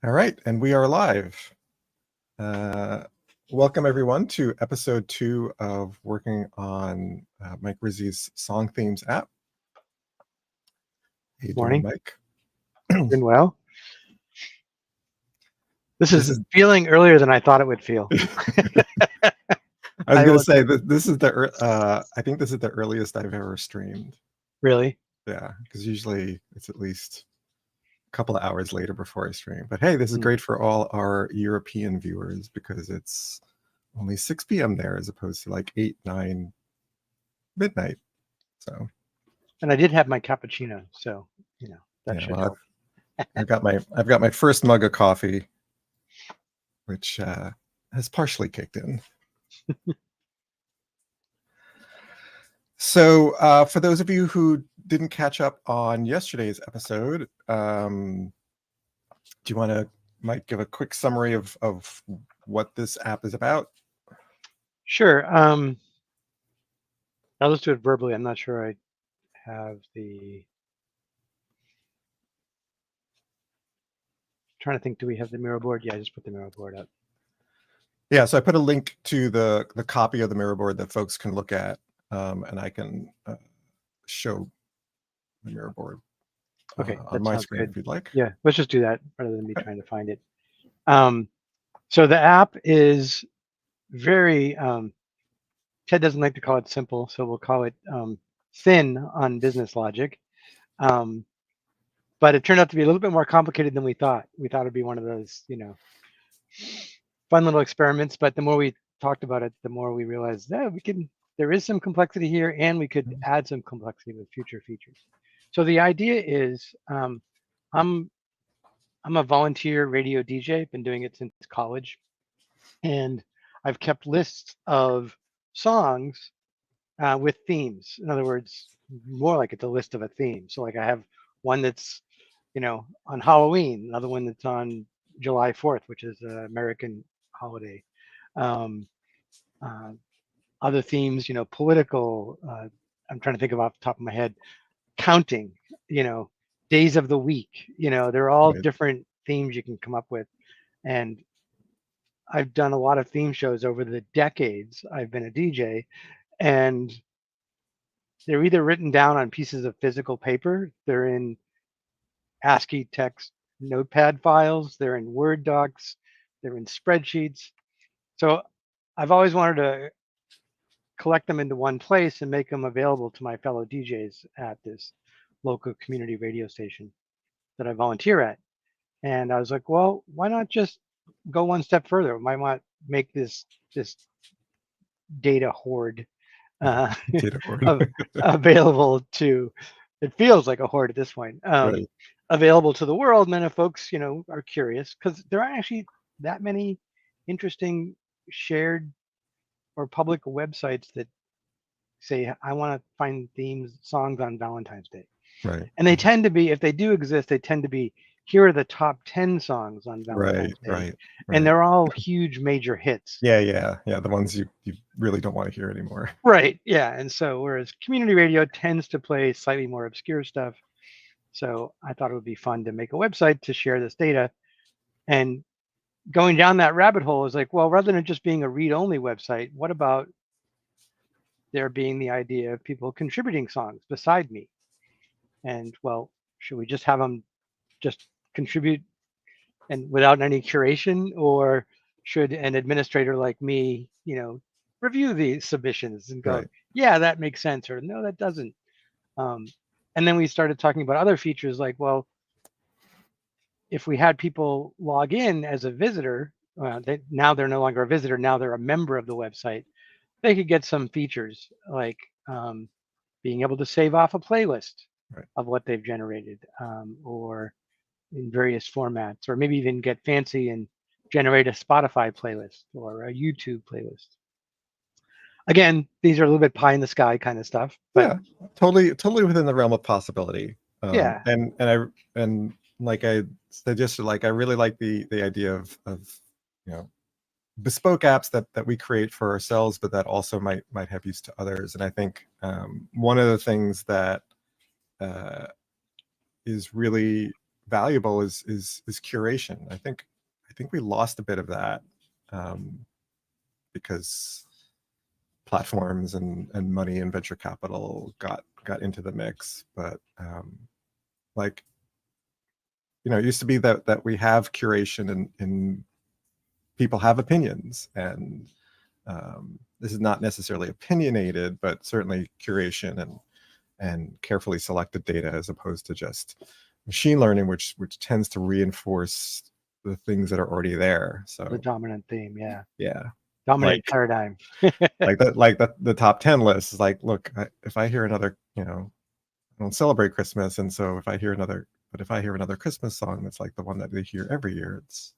All right, and we are live. Welcome everyone to episode 2 of working on Mike Rizzi's Song Themes app. How you Morning, doing, Mike? doing well. This is feeling earlier than I thought it would feel. I was going to say that this is I think this is the earliest I've ever streamed. Really? Yeah, because usually it's at least a couple of hours later before I stream. But hey, this is great for all our European viewers because it's only 6 p.m. there as opposed to like 8, 9 midnight. So. And I did have my cappuccino, so that should help. I've got my first mug of coffee, which has partially kicked in. So for those of you who didn't catch up on yesterday's episode, do you want to, Mike, give a quick summary of what this app is about? Sure. I'll just do it verbally. I'm not sure I have the... trying to think, do we have the Miro board? Yeah, I just put the Miro board up. Yeah, so I put a link to the copy of the Miro board that folks can look at, and I can show the Miro board on my screen if you'd like. Yeah, let's just do that rather than me trying to find it. So the app is very... Ted doesn't like to call it simple, so we'll call it thin on business logic. But it turned out to be a little bit more complicated than we thought. We thought it'd be one of those, fun little experiments. But the more we talked about it, the more we realized that there is some complexity here, and we could add some complexity with future features. So the idea is, I'm a volunteer radio DJ. Been doing it since college, and I've kept lists of songs with themes. In other words, more like it's a list of a theme. So like I have one that's, on Halloween, another one that's on July 4th, which is an American holiday. Other themes, political, I'm trying to think of off the top of my head, counting, days of the week, they're all different themes you can come up with. And I've done a lot of theme shows over the decades I've been a DJ, and they're either written down on pieces of physical paper, they're in ASCII text notepad files, they're in Word docs, they're in spreadsheets. So I've always wanted to collect them into one place and make them available to my fellow DJs at this local community radio station that I volunteer at. And I was like, well, why not just go one step further? Why not make this data hoard available to, it feels like a hoard at this point, available to the world. And then if folks, are curious, because there aren't actually that many interesting shared or public websites that say, I want to find songs on Valentine's Day. Right. And they tend to be, if they do exist, they tend to be, here are the top 10 songs on Valentine's Day. Right. And they're all huge major hits. Yeah. The ones you really don't want to hear anymore. Right. Yeah. And so whereas community radio tends to play slightly more obscure stuff. So I thought it would be fun to make a website to share this data. And going down that rabbit hole is like, well, rather than just being a read-only website, what about there being the idea of people contributing songs beside me? And well, should we just have them just contribute and without any curation, or should an administrator like me, review these submissions and go, yeah, that makes sense, or no, that doesn't. And then we started talking about other features like, well, if we had people log in as a visitor, now they're no longer a visitor, now they're a member of the website, they could get some features like being able to save off a playlist of what they've generated, or in various formats, or maybe even get fancy and generate a Spotify playlist or a YouTube playlist. Again, these are a little bit pie in the sky kind of stuff, but yeah, totally within the realm of possibility. Yeah, and like I suggested, like I really like the idea of bespoke apps that we create for ourselves, but that also might have use to others. And I think one of the things that is really valuable is curation. I think we lost a bit of that because platforms and money and venture capital got into the mix. But like, it used to be that we have curation and people have opinions, and this is not necessarily opinionated, but certainly curation and carefully selected data, as opposed to just machine learning, which tends to reinforce the things that are already there. So the dominant theme, yeah, dominant paradigm. like the top 10 list is like, look, if I hear another, I don't celebrate Christmas, and so if I hear another Christmas song that's like the one that they hear every year, it's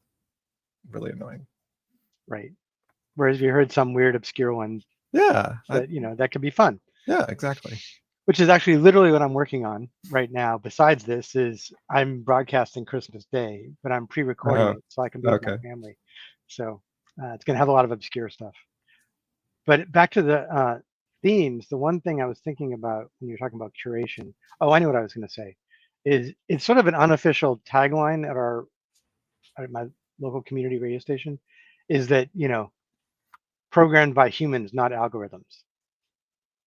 really annoying. Right. Whereas if you heard some weird obscure one, Yeah, that that could be fun. Yeah, exactly. Which is actually literally what I'm working on right now. Besides this, is I'm broadcasting Christmas Day, but I'm pre-recording it so I can be with my family. So it's going to have a lot of obscure stuff. But back to the themes, the one thing I was thinking about when you're talking about curation, oh, I know what I was going to say, is it's sort of an unofficial tagline at my local community radio station, is that, programmed by humans, not algorithms,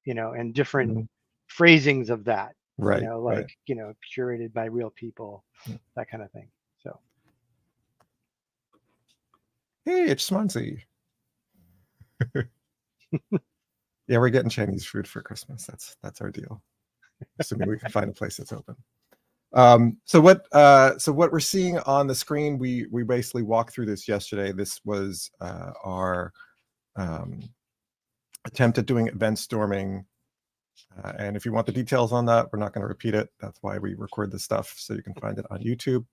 and different phrasings of that, right, like, curated by real people, that kind of thing. So, hey, it's Swansea. Yeah, we're getting Chinese food for Christmas. That's our deal, assuming we can find a place that's open. So what we're seeing on the screen, we basically walked through this yesterday. This was our attempt at doing event storming. And if you want the details on that, we're not going to repeat it. That's why we record this stuff, so you can find it on YouTube.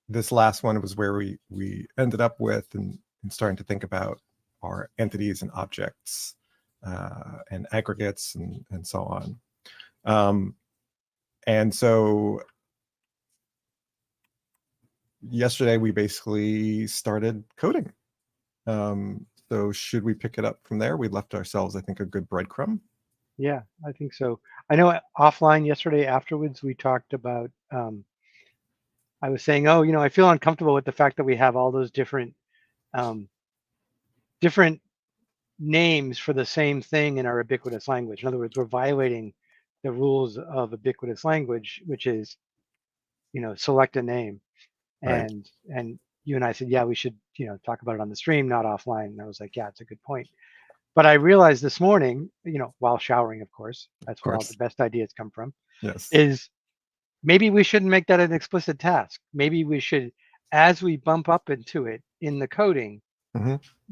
This last one was where we ended up with and starting to think about our entities and objects and aggregates and so on. And so yesterday we basically started coding. So should we pick it up from there? We left ourselves, I think, a good breadcrumb. Yeah, I think so. I know offline yesterday afterwards, we talked about, I was saying, oh, I feel uncomfortable with the fact that we have all those different names for the same thing in our ubiquitous language. In other words, we're violating the rules of ubiquitous language, which is, select a name. Right. And you and I said, yeah, we should, talk about it on the stream, not offline. And I was like, yeah, it's a good point. But I realized this morning, while showering, of course, that's where all the best ideas come from. Yes. Is maybe we shouldn't make that an explicit task. Maybe we should, as we bump up into it in the coding,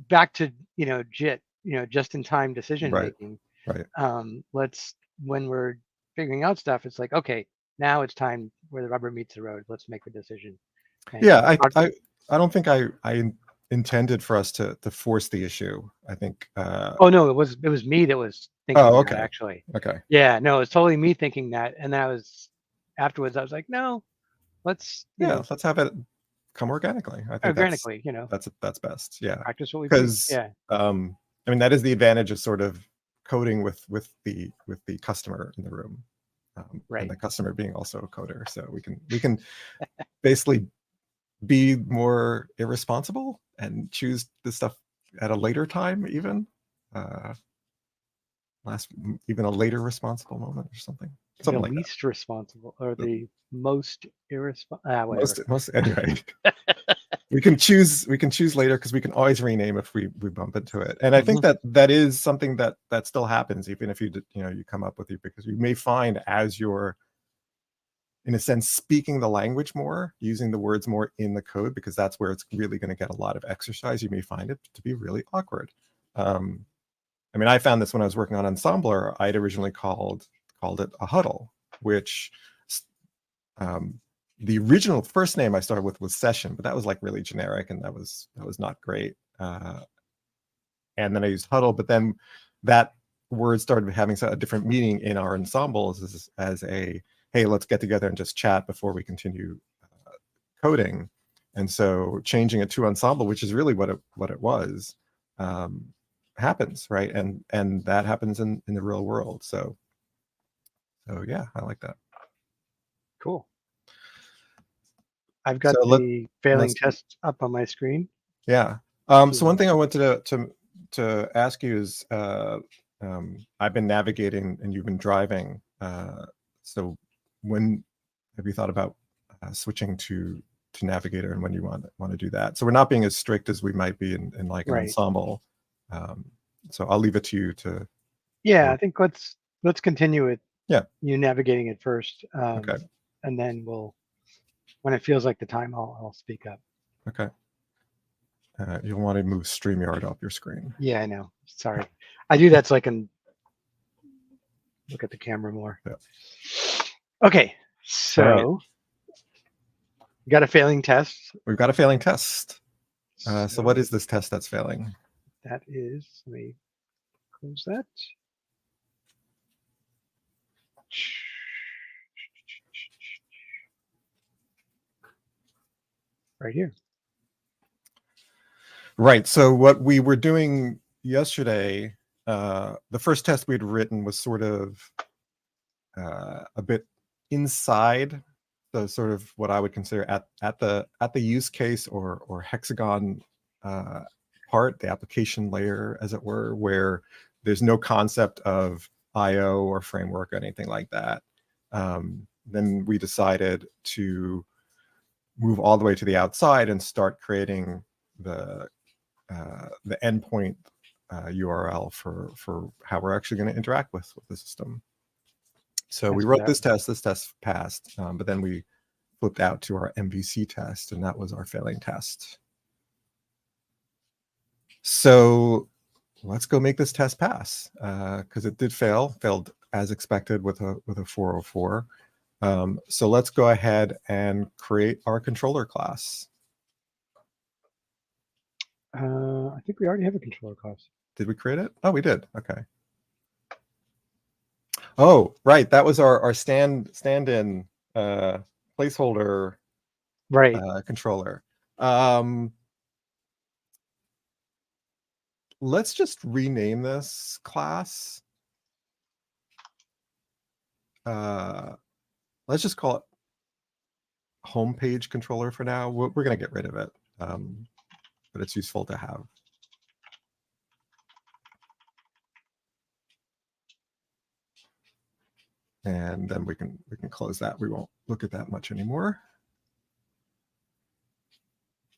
back to, JIT, just in time decision making. Right. Let's, when we're figuring out stuff, it's like, okay, now it's time where the rubber meets the road. Let's make a decision. And yeah, I don't think I intended for us to force the issue. I think. Oh no, it was me that was thinking that, actually. Okay. Yeah, no, it's totally me thinking that, and I was afterwards. I was like, no, let's let's have it come organically. I think organically, that's best. Yeah, practice what we because yeah. I mean, that is the advantage of sort of coding with the customer in the room, right, and the customer being also a coder, so we can basically be more irresponsible and choose the stuff at a later time, even even a later responsible moment or something the like least that. Responsible, or the most irresponsible. Most anyway. we can choose later, because we can always rename if we bump into it. And I think that is something that still happens, even if you come up with it, because you may find, as you're in a sense speaking the language more, using the words more in the code, because that's where it's really going to get a lot of exercise, you may find it to be really awkward. I mean, I found this when I was working on Ensembler. I'd originally called it a huddle, which the original first name I started with was Session, but that was like really generic, and that was not great. And then I used huddle, but then that word started having a different meaning in our ensembles as a, hey, let's get together and just chat before we continue coding. And so changing it to ensemble, which is really what it was, happens, right? And that happens in the real world. So yeah, I like that. Cool. I've got So the failing let's test up on my screen. yeah. So one thing I wanted to ask you is, I've been navigating and you've been driving. So when have you thought about switching to Navigator, and when you want to do that? So we're not being as strict as we might be in like an Right. ensemble. So I'll leave it to you to. Yeah, Or, I think let's continue with yeah. you navigating it first, Okay. and then when it feels like the time, I'll speak up. Okay. You'll want to move StreamYard off your screen. Yeah, I know. Sorry, I do that so I can look at the camera more. Yeah. Okay, All right. so we got a failing test. We've got a failing test. So what So is this test that's failing? that is, let me close that. Right here. Right. So what we were doing yesterday, the first test we'd written was sort of a bit inside the sort of what I would consider at the use case or hexagon part, the application layer, as it were, where there's no concept of IO or framework or anything like that. Then we decided to move all the way to the outside and start creating the endpoint URL for how we're actually going to interact with the system. So we wrote this test passed, but then we flipped out to our MVC test, and that was our failing test. So let's go make this test pass, because it did failed as expected with a 404. So let's go ahead and create our controller class. I think we already have a controller class. Did we create it? Oh, we did. Okay. Oh, right. That was our stand-in placeholder Right. controller. Let's just rename this class. Let's just call it homepage controller for now. We're going to get rid of it, but it's useful to have. And then we can close that. We won't look at that much anymore.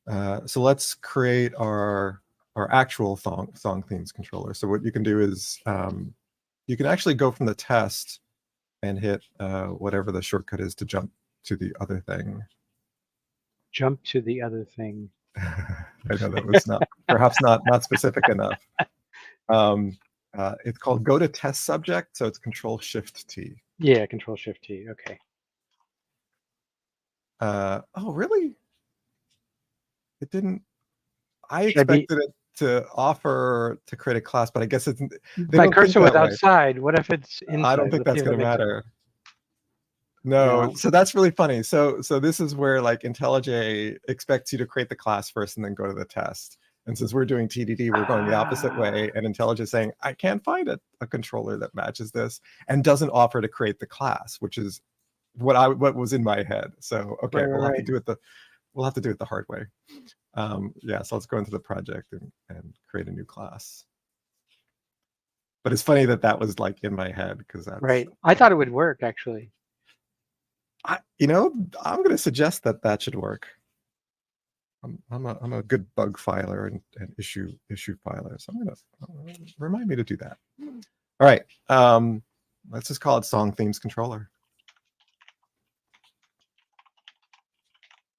So let's create our actual song themes controller. So what you can do is you can actually go from the test and hit whatever the shortcut is to jump to the other thing. Jump to the other thing. I know that was perhaps not specific enough. It's called go to test subject, so it's Control-Shift-T. Yeah, Control-Shift-T. Okay. Oh, really? It didn't. I expected it to offer to create a class, but I guess it's. My cursor was outside. What if it's inside? I don't think that's going to matter. No, so that's really funny. So this is where like IntelliJ expects you to create the class first and then go to the test. And since we're doing TDD, we're going the opposite way. And IntelliJ is saying, I can't find a controller that matches this, and doesn't offer to create the class, which is what was in my head. So okay, we'll have to do it the hard way. Yeah, so let's go into the project and create a new class. But it's funny that was like in my head, because that's right. I thought it would work actually. I'm going to suggest that should work. I'm a good bug filer and issue filer, so I'm going to remind me to do that. All right, let's just call it Song Themes Controller.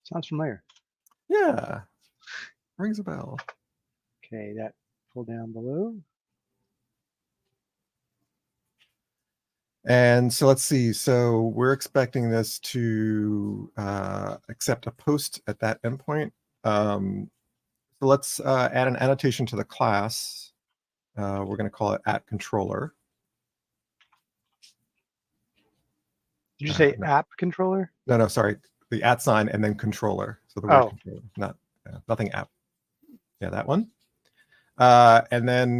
Sounds familiar. Yeah, rings a bell. Okay, that pull down below. And so let's see. So we're expecting this to accept a post at that endpoint. So let's add an annotation to the class. We're going to call it @controller. Did you say app controller? No, sorry. The @ and then controller. So the word controller, nothing app. Yeah, that one. And then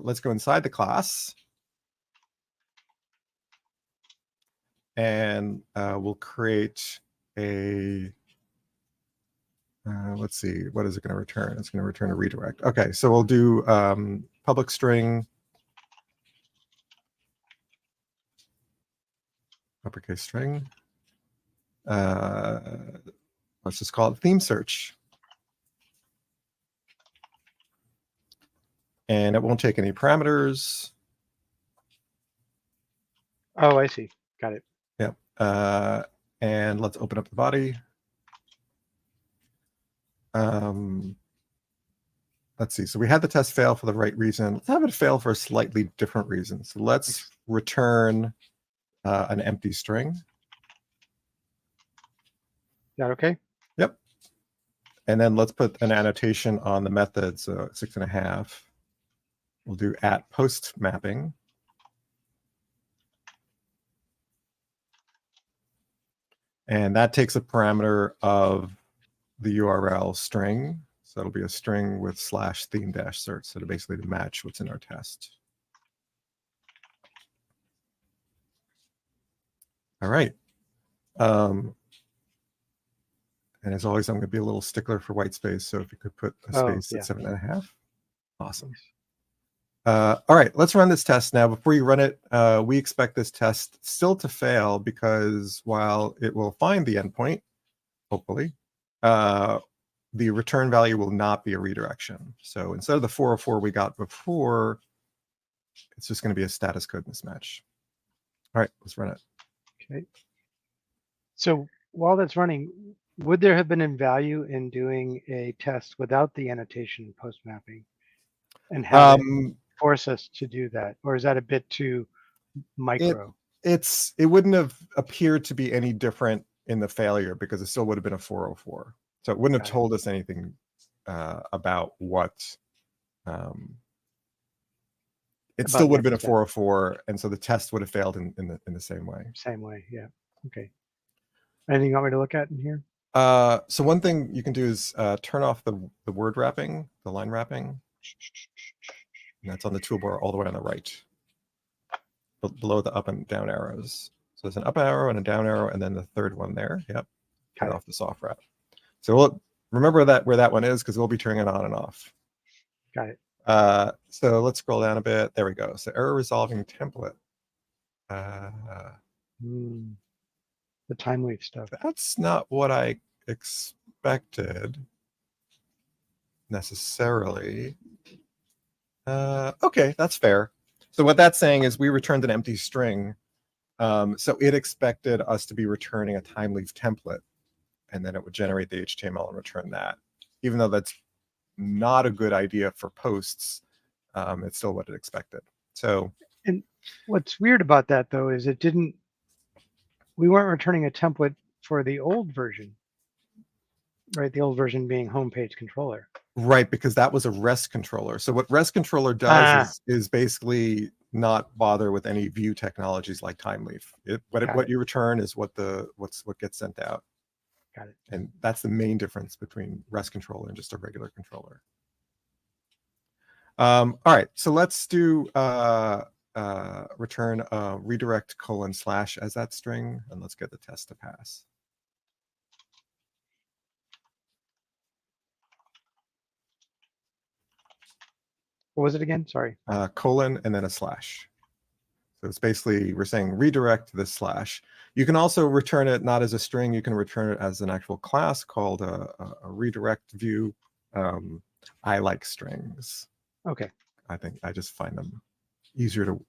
let's go inside the class. And we'll create a, let's see, what is it going to return? It's going to return a redirect. Okay, so we'll do public string, uppercase string. Let's just call it theme search. And it won't take any parameters. Oh, I see. Got it. Yep. And let's open up the body. Let's see. So we had the test fail for the right reason. Let's have it fail for a slightly different reason. So let's return an empty string. Is that okay? Yep. And then let's put an annotation on the method. So 6.5. We'll do @post mapping. And that takes a parameter of the URL string. So it'll be a string with /theme-search. So to basically match what's in our test. All right. And as always, I'm going to be a little stickler for white space. So if you could put a space at 7.5. Awesome. All right, let's run this test now. Before you run it, we expect this test still to fail because while it will find the endpoint, hopefully, the return value will not be a redirection. So instead of the 404 we got before, it's just going to be a status code mismatch. All right, let's run it. Okay. So while that's running, would there have been a value in doing a test without the annotation post mapping and have it force us to do that? Or is that a bit too micro? It wouldn't have appeared to be any different in the failure because it still would have been a 404. So it wouldn't have told us anything about what. It still would have been a 404, and so the test would have failed in the same way. Same way, yeah. Okay. Anything you want me to look at in here? So one thing you can do is turn off the word wrapping, the line wrapping. And that's on the toolbar all the way on the right, below the up and down arrows. So there's an up arrow and a down arrow, and then the third one there. Yep. Cut off the soft wrap. So we'll remember that where that one is because we'll be turning it on and off. Got it. So let's scroll down a bit. There we go. So error resolving template. The time wave stuff. That's not what I expected necessarily. Okay, that's fair. So what that's saying is we returned an empty string. So it expected us to be returning a time leaf template, and then it would generate the HTML and return that. Even though that's not a good idea for posts, it's still what it expected. So, and what's weird about that though is we weren't returning a template for the old version, right? The old version being homepage controller. Right, because that was a REST controller. So what REST controller does is basically not bother with any view technologies like TimeLeaf. What you return is what gets sent out. Got it. And that's the main difference between REST controller and just a regular controller. All right, so let's do return redirect : / as that string, and let's get the test to pass. What was it again? Sorry. Colon and then a slash. So it's basically, we're saying redirect this slash. You can also return it not as a string. You can return it as an actual class called a redirect view. I like strings. Okay. I think I just find them easier to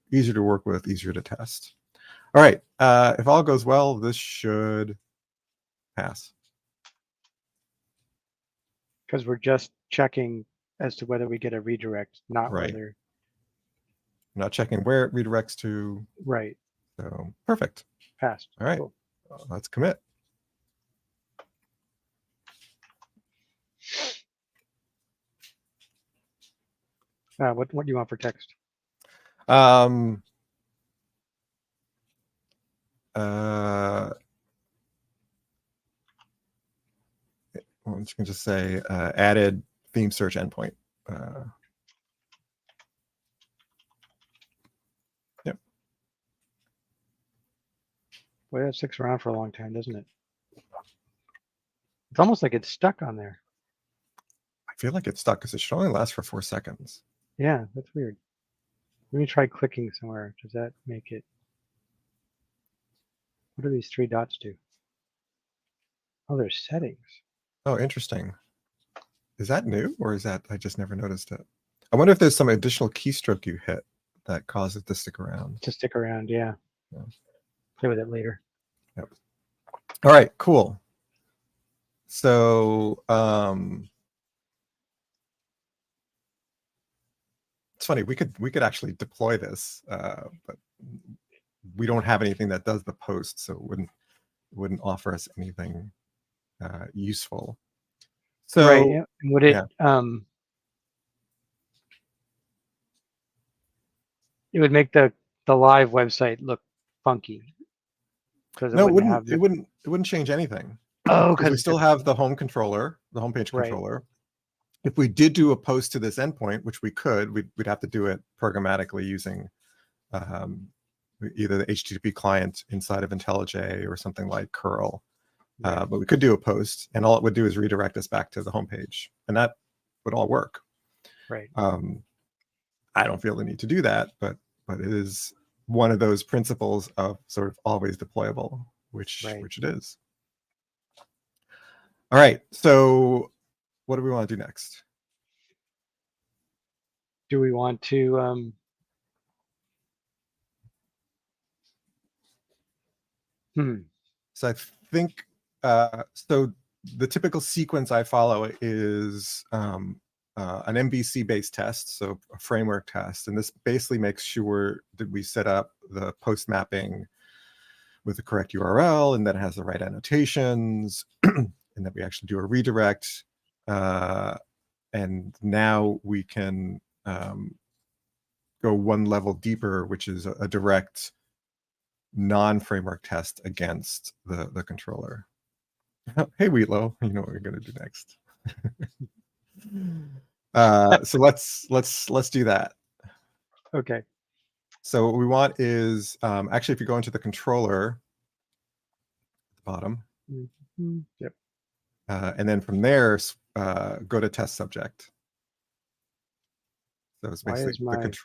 work with, easier to test. All right. If all goes well, this should pass. Because we're just checking as to whether we get a redirect, not whether. I'm not checking where it redirects to. Right. So perfect. Passed. All right. Cool. Let's commit. What do you want for text? You can just say added theme search endpoint. Boy, that sticks around for a long time, doesn't it? It's almost like it's stuck on there. I feel like it's stuck because it should only last for 4 seconds. Yeah, that's weird. Let me try clicking somewhere. Does that make it? What do these 3 dots do? Oh, there's settings. Oh, interesting. Is that new, or is that I just never noticed it? I wonder if there's some additional keystroke you hit that caused it to stick around. To stick around, yeah. Play with it later. Yep. All right, cool. So it's funny, we could actually deploy this, but we don't have anything that does the post, so it wouldn't offer us anything useful. So right. Yeah. Would it? Yeah. It would make the live website look funky because No, it wouldn't have the. it wouldn't change anything. Oh, Because we it's still different. have the home controller, the homepage Right. controller. If we did do a post to this endpoint, which we could, we'd have to do it programmatically using either the HTTP client inside of IntelliJ or something like curl. Right. But we could do a post, and all it would do is redirect us back to the homepage, and that would all work. Right. I don't feel the need to do that, but it is one of those principles of sort of always deployable, which it is. All right, so what do we want to do next? Do we want to? So I think so. The typical sequence I follow is an MVC-based test, so a framework test, and this basically makes sure that we set up the post mapping with the correct URL, and that it has the right annotations, and that we actually do a redirect. And now we can go one level deeper, which is a direct non-framework test against the controller. Hey, Wheatlow, you know what we're going to do next. So let's do that. Okay. So what we want is actually, if you go into the controller at the bottom, Yep. and then from there go to test subject. So it's basically the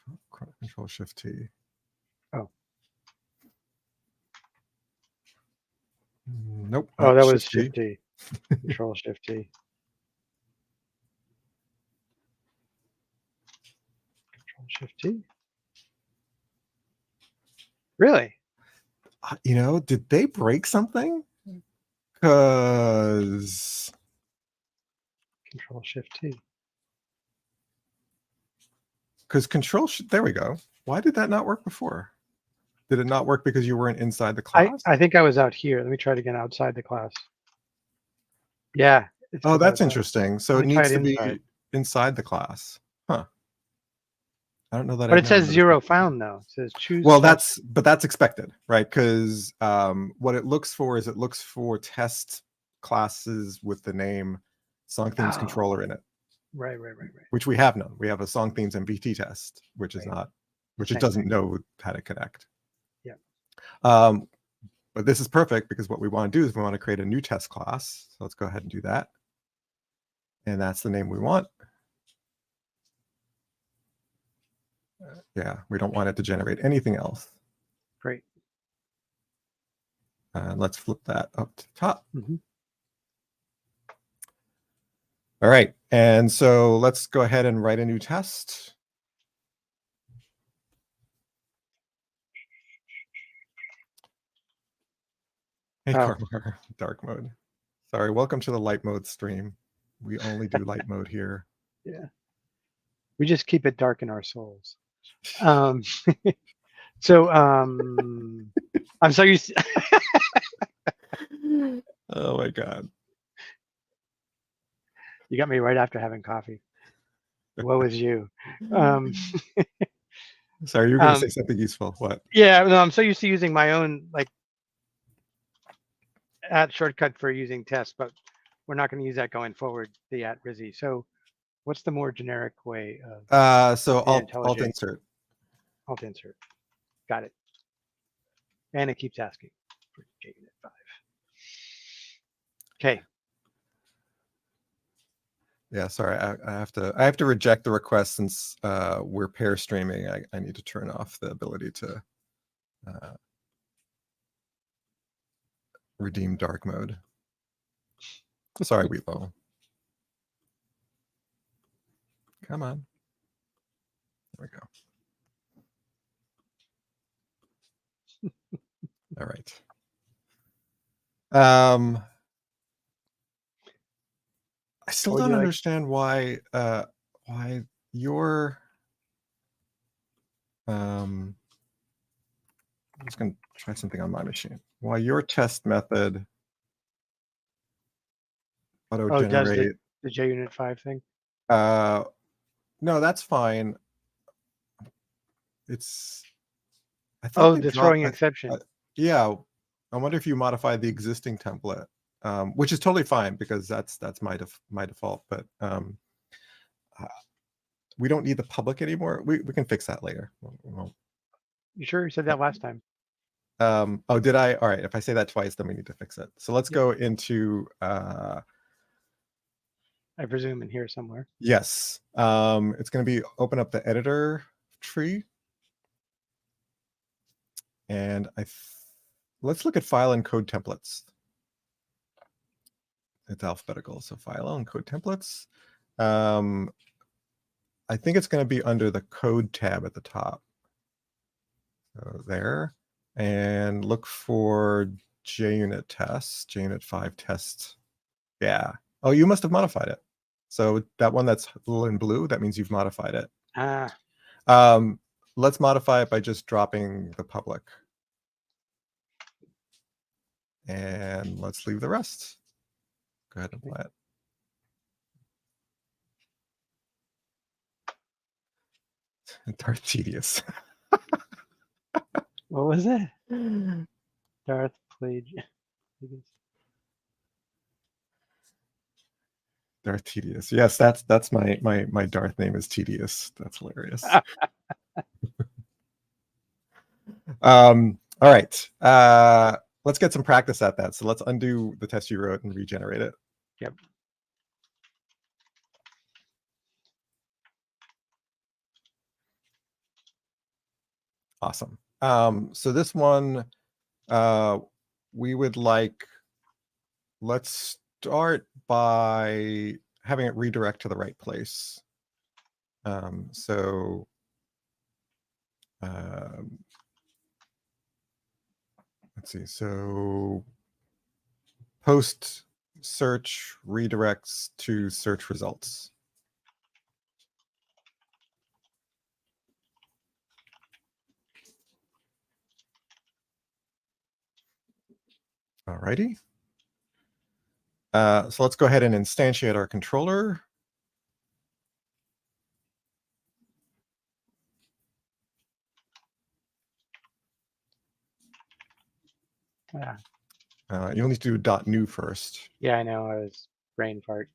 control shift T. Oh. Nope. Oh, that was shift T. Control shift T. Control shift T. Really? You know, did they break something? Because Control shift T. Because there we go. Why did that not work before? Did it not work because you weren't inside the class? I think I was out here. Let me try it again outside the class. Yeah. Oh, that's interesting. So it needs to be inside the class. Huh. I don't know that. But it says 0 found though. It says choose. Well, that's expected, right? Because what it looks for is it looks for test classes with the name song themes controller in it. Right. Which we have none. We have a song themes MVT test, which is not, which it doesn't know how to connect. Yeah. But this is perfect because what we want to do is we want to create a new test class. So let's go ahead and do that. And that's the name we want. Yeah, we don't want it to generate anything else. Great. Let's flip that up to the top. Mm-hmm. All right, and so let's go ahead and write a new test. Hey, Carmar, dark mode. Sorry, welcome to the light mode stream. We only do light mode here. Yeah. We just keep it dark in our souls. So I'm so used to Oh my God. You got me right after having coffee. Woe is you. Sorry, you were going to say something useful. What? Yeah, no, I'm so used to using my own like shortcut for using tests, but we're not going to use that going forward, the @Rizzi. So what's the more generic way of so alt insert. Alt insert. Got it. And it keeps asking. JUnit 5. Okay. Yeah, sorry, I have to reject the request since we're pair streaming. I need to turn off the ability to redeem dark mode. Sorry, Weepo. Come on. There we go. All right. I still don't understand why your I'm just going to try something on my machine. Why your test method auto-generate the JUnit 5 thing? No, that's fine. It's I thought the throwing exception. Yeah, I wonder if you modify the existing template, which is totally fine because that's my default. But we don't need the public anymore. We can fix that later. You sure you said that last time? Oh, did I? All right. If I say that twice, then we need to fix it. So let's go into. I presume in here somewhere. Yes. It's going to be open up the editor tree. And let's look at file and code templates. It's alphabetical, so file and code templates. I think it's going to be under the code tab at the top. So there, and look for JUnit tests, JUnit 5 test. Yeah. Oh, you must have modified it. So that one that's little in blue, that means you've modified it. Let's modify it by just dropping the public. And let's leave the rest. Go ahead and play it. Darth Tedious. What was it? Darth Plague. Darth Tedious. Yes, that's my Darth name is Tedious. That's hilarious. All right. Let's get some practice at that. So let's undo the test you wrote and regenerate it. Yep. Awesome. So this one, we would like, let's start by having it redirect to the right place. So let's see. So post search redirects to search results. All righty. So let's go ahead and instantiate our controller. Yeah. You'll need to do .new first. Yeah, I know. I was brain fart.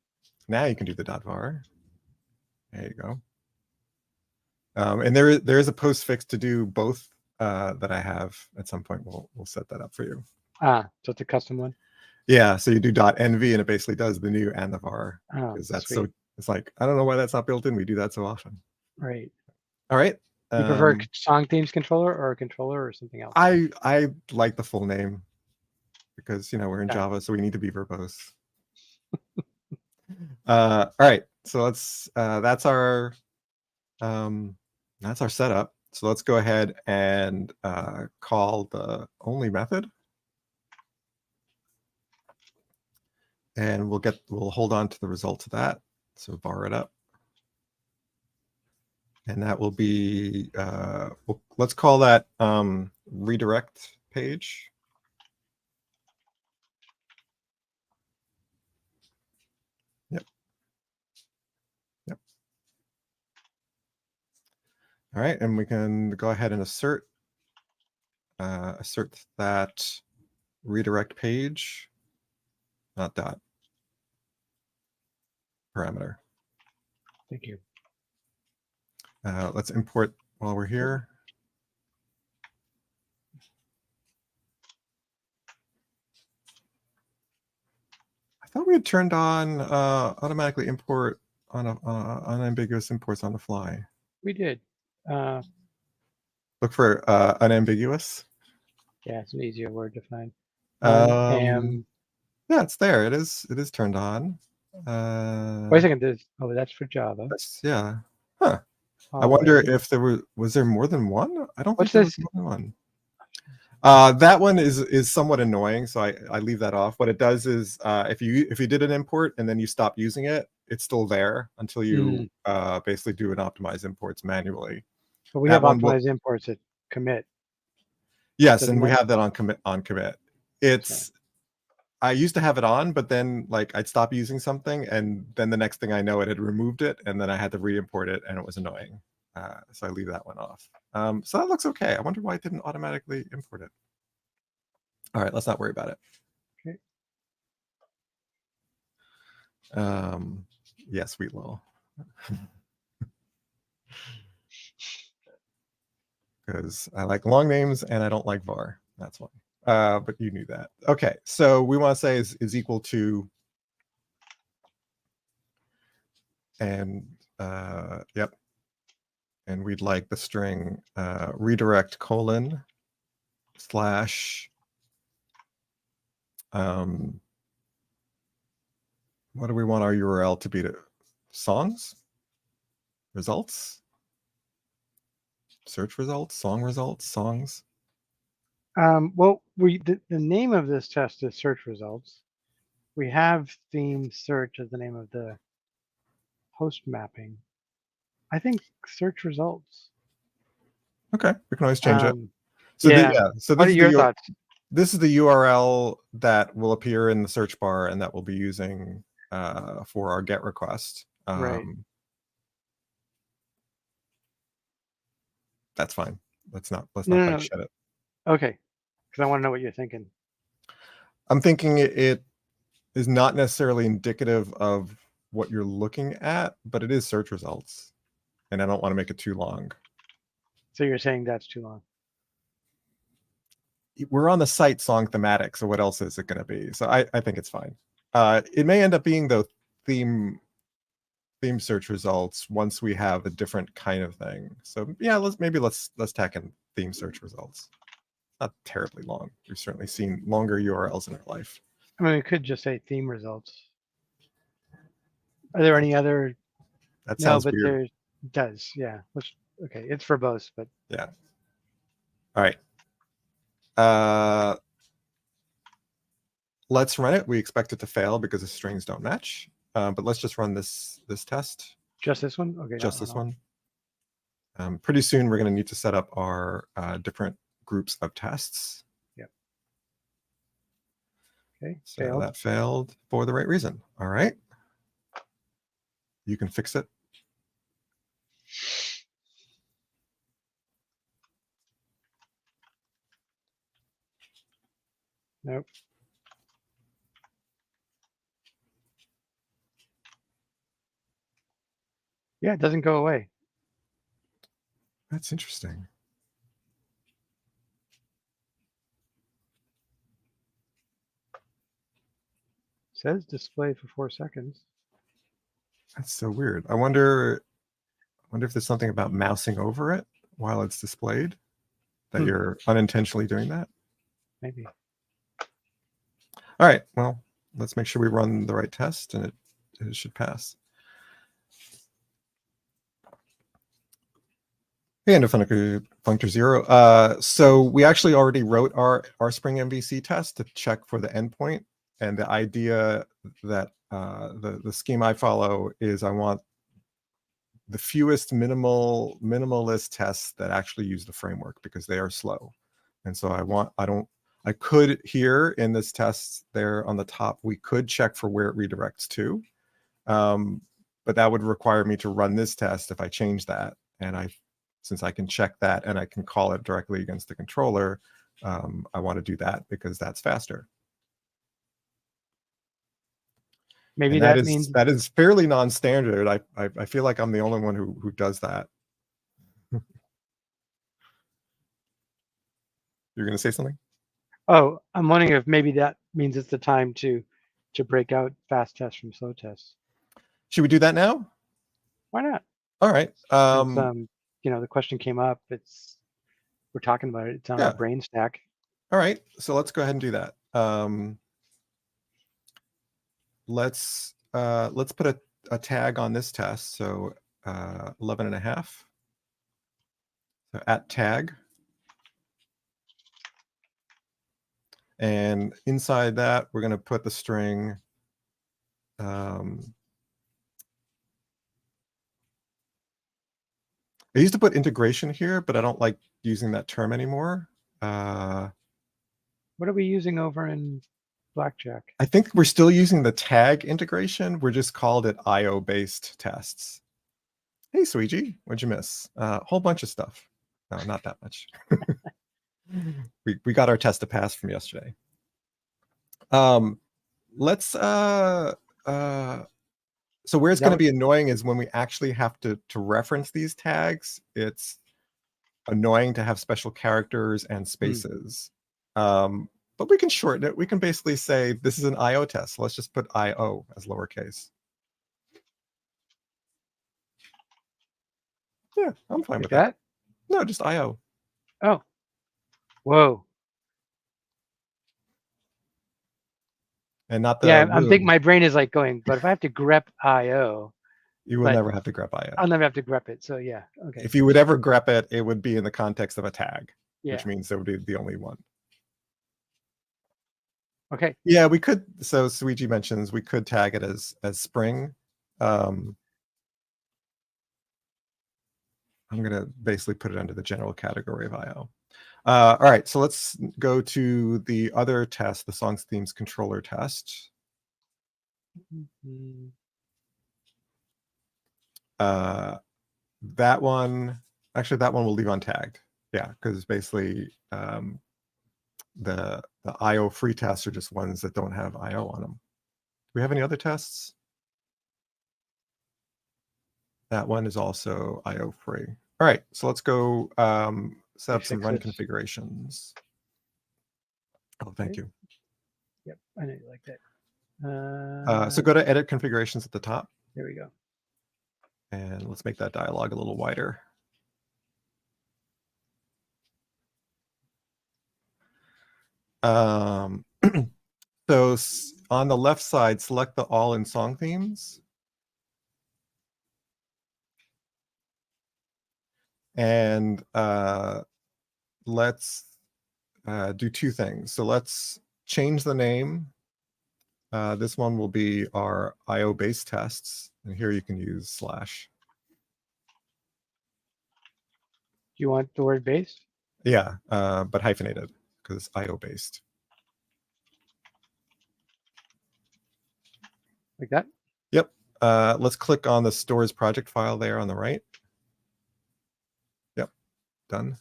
Now you can do the .var. There you go. And there is a postfix to do both that I have at some point. We'll set that up for you. So it's a custom one. Yeah, so you do .nv and it basically does the new and the var. Oh, that's sweet. So it's like, I don't know why that's not built in. We do that so often. Right. All right. You prefer song themes controller or a controller or something else? I like the full name because we're in Java, so we need to be verbose. All right, so let's that's our setup. So let's go ahead and call the only method, and we'll hold on to the results of that. So var it up, and that will be let's call that redirect page. Yep. All right, and we can go ahead and assert that redirect page, not dot parameter. Thank you. Let's import while we're here. thought we had turned on automatically import on unambiguous imports on the fly. We did. Look for unambiguous. Yeah, it's an easier word to find. Yeah, it's there. It is turned on. Wait a second. That's for Java. Yeah. Huh. I Oh, wonder if there was there more than one? I don't think what's there this? was more than one. That one is somewhat annoying, so I leave that off. What it does is if you did an import and then you stop using it, it's still there until you basically do an optimize imports manually. But we That have one will, optimized imports at commit. yes, Doesn't and we that- have that on commit. It's I used to have it on, but then like I'd stop using something, and then the next thing I know, it had removed it, and then I had to re-import it, and it was annoying. So I leave that one off. So that looks okay. I wonder why it didn't automatically import it. All right, let's not worry about it. Okay. Yes, we will. Because I like long names and I don't like var. That's why. But you knew that. Okay, so we want to say is equal to, and yep. And we'd like the string redirect colon slash what do we want our URL to be to? Songs? Results? Search results? Song results? Songs? Well, the name of this test is search results. We have theme search as the name of the host mapping. I think search results. Okay, we can always change it. So so what are your thoughts? This is the URL that will appear in the search bar and that we'll be using for our GET request. Right. That's fine. Let's not shed it. Okay, because I want to know what you're thinking. I'm thinking it is not necessarily indicative of what you're looking at, but it is search results, and I don't want to make it too long. So you're saying that's too long? We're on the site song thematic, so what else is it going to be? So I think it's fine. It may end up being the theme search results once we have a different kind of thing. So yeah, let's tack in theme search results. Not terribly long. We've certainly seen longer URLs in our life. I mean, we could just say theme results. Are there any other? That sounds weird. There does. Yeah. Okay, it's verbose, but yeah. All right. Let's run it. We expect it to fail because the strings don't match. But let's just run this test. Just this one? Okay. Just this one. Pretty soon we're going to need to set up our different groups of tests. Yep. Okay. So that failed for the right reason. All right. You can fix it. Nope. Yeah, it doesn't go away. That's interesting. It says display for 4 seconds. That's so weird. I wonder if there's something about mousing over it while it's displayed, that you're unintentionally doing that. Maybe. All right. Well, let's make sure we run the right test, and it should pass. Hey, and functor 0. So we actually already wrote our Spring MVC test to check for the endpoint, and the idea that the scheme I follow is I want the fewest minimalist tests that actually use the framework because they are slow. And so I could here in this test there on the top, we could check for where it redirects to. But that would require me to run this test if I change that. And since I can check that and I can call it directly against the controller, I want to do that because that's faster. Maybe that means that is fairly non-standard. I feel like I'm the only one who does that. You're going to say something? Oh, I'm wondering if maybe that means it's the time to to break out fast tests from slow tests. Should we do that now? Why not? All right. Since, the question came up, we're talking about it. It's on our brain stack. All right. So let's go ahead and do that. Let's put a tag on this test. So 11.5. So at tag. And inside that, we're going to put the string I used to put integration here, but I don't like using that term anymore. What are we using over in Blackjack? I think we're still using the tag integration. We're just called it IO-based tests. Hey, Sweetie, what'd you miss? A whole bunch of stuff. No, not that much. we got our test to pass from yesterday. So where it's going to be annoying is when we actually have to reference these tags. It's annoying to have special characters and spaces. But we can shorten it. We can basically say this is an IO test. So let's just put IO as lowercase. Yeah, I'm fine with that. No, just IO. Oh. Whoa. And not the I'm thinking my brain is like going, but if I have to grep IO, you will never have to grep IO. I'll never have to grep it. So yeah, okay. If you would ever grep it, it would be in the context of a tag, which means there would be the only one. Okay. Yeah, we could. So Suiji mentions we could tag it as Spring. I'm going to basically put it under the general category of IO. All right, so let's go to the other test, the songs themes controller test. That one we'll leave untagged. Yeah, because basically the IO free tests are just ones that don't have IO on them. Do we have any other tests? That one is also IO free. All right, so let's go set up some run configurations. Oh, thank you. Yep, I know you like that. So go to edit configurations at the top. There we go. And let's make that dialog a little wider. So on the left side, select the all in song themes. And let's do two things. So let's change the name. This one will be our IO-based tests. And here you can use /. Do you want the word base? Yeah, but hyphenated because it's IO-based. Like that? Yep. Let's click on the stores project file there on the right. Yep, done.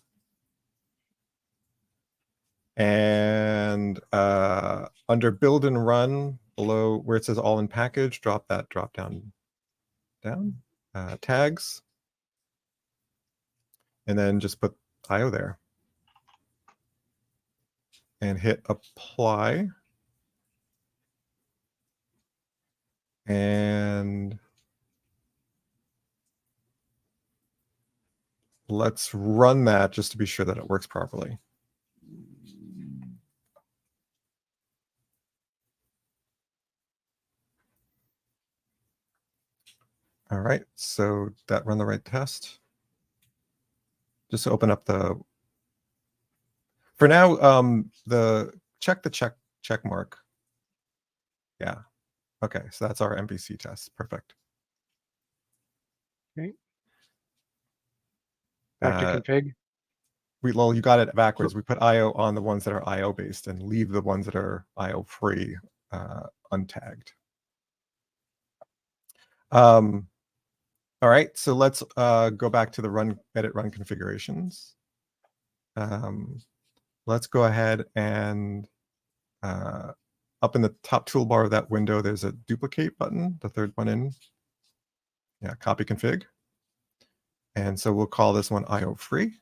And under build and run, below where it says all in package, drop that drop down. Tags. And then just put IO there. And hit apply. And let's run that just to be sure that it works properly. All right, so that run the right test. Just to open up the, for now, the check mark. Yeah. Okay, so that's our MVC test. Perfect. Okay. Back to config. Well, you got it backwards. We put IO on the ones that are IO based and leave the ones that are IO free untagged. All right, so let's go back to the edit run configurations. Let's go ahead and up in the top toolbar of that window, there's a duplicate button, the third one in. Yeah, copy config. And so we'll call this one IO free.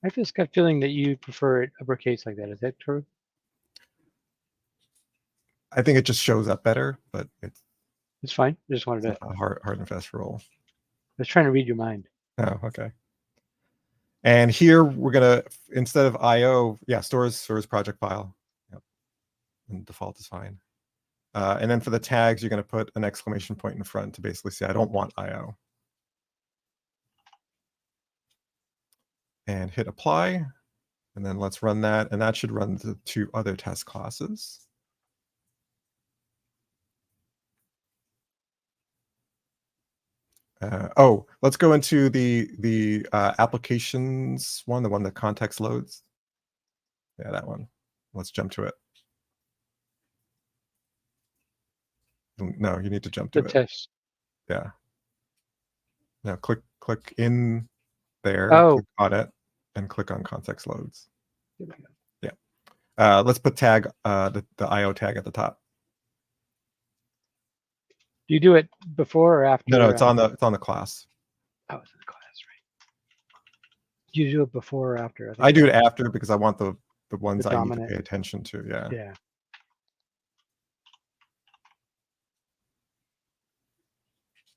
I have this gut feeling that you prefer it uppercase like that. Is that true? I think it just shows up better, but It's fine. I just wanted to. a hard and fast rule. I was trying to read your mind. Oh, okay. And here we're gonna, instead of IO, yeah, stores project file. Yep. And default is fine. And then for the tags, you're gonna put an exclamation point in front to basically say, I don't want IO. And hit apply. And then let's run that. And that should run the 2 other test classes. Let's go into the applications one, the one that context loads. Yeah, that one. Let's jump to it. No, you need to jump to The it. test. Yeah. Now click in there, click on it, and click on context loads. Yeah. Let's put tag the IO tag at the top. Do you do it before or after? No, it's on the class. Oh, it's in the class, right? Do you do it before or after? I do it after because I want the ones I need to dominant. pay attention to. Yeah. Yeah.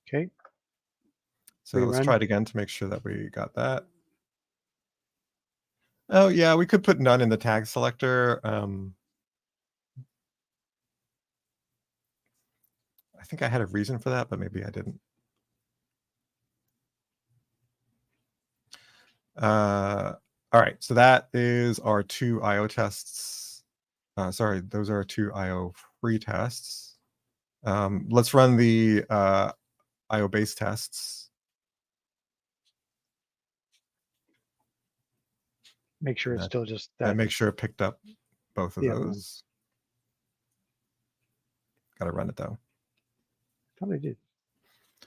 Okay. So let's try it again to make sure that we got that. Oh yeah, we could put none in the tag selector. I think I had a reason for that, but maybe I didn't. All right, so that is our 2 IO tests. Sorry, those are 2 IO free tests. Let's run the IO based tests. Make sure it's still just that. And make sure it picked up both of those. Got to run it though. Probably did.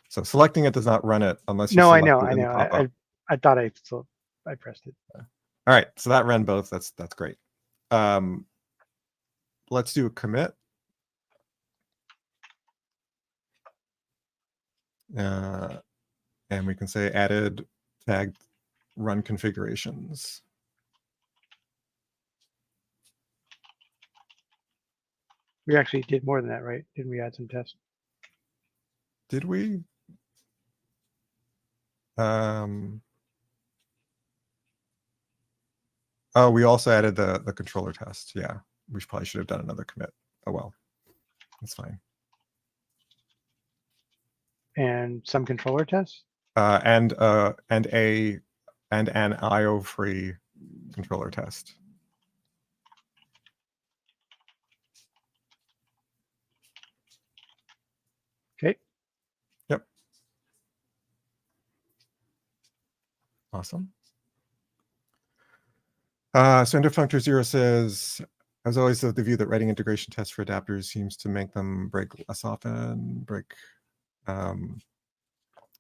So selecting it does not run it unless you select it. I know. I thought I pressed it. All right, so that ran both. That's great. Let's do a commit. And we can say added tag run configurations. We actually did more than that, right? Didn't we add some tests? Did we? Oh, we also added the controller test. Yeah, we probably should have done another commit. Oh well, that's fine. And some controller tests. And an IO free controller test. Okay. Yep. Awesome. So Endofunctor 0 says, as always, the view that writing integration tests for adapters seems to make them break less often.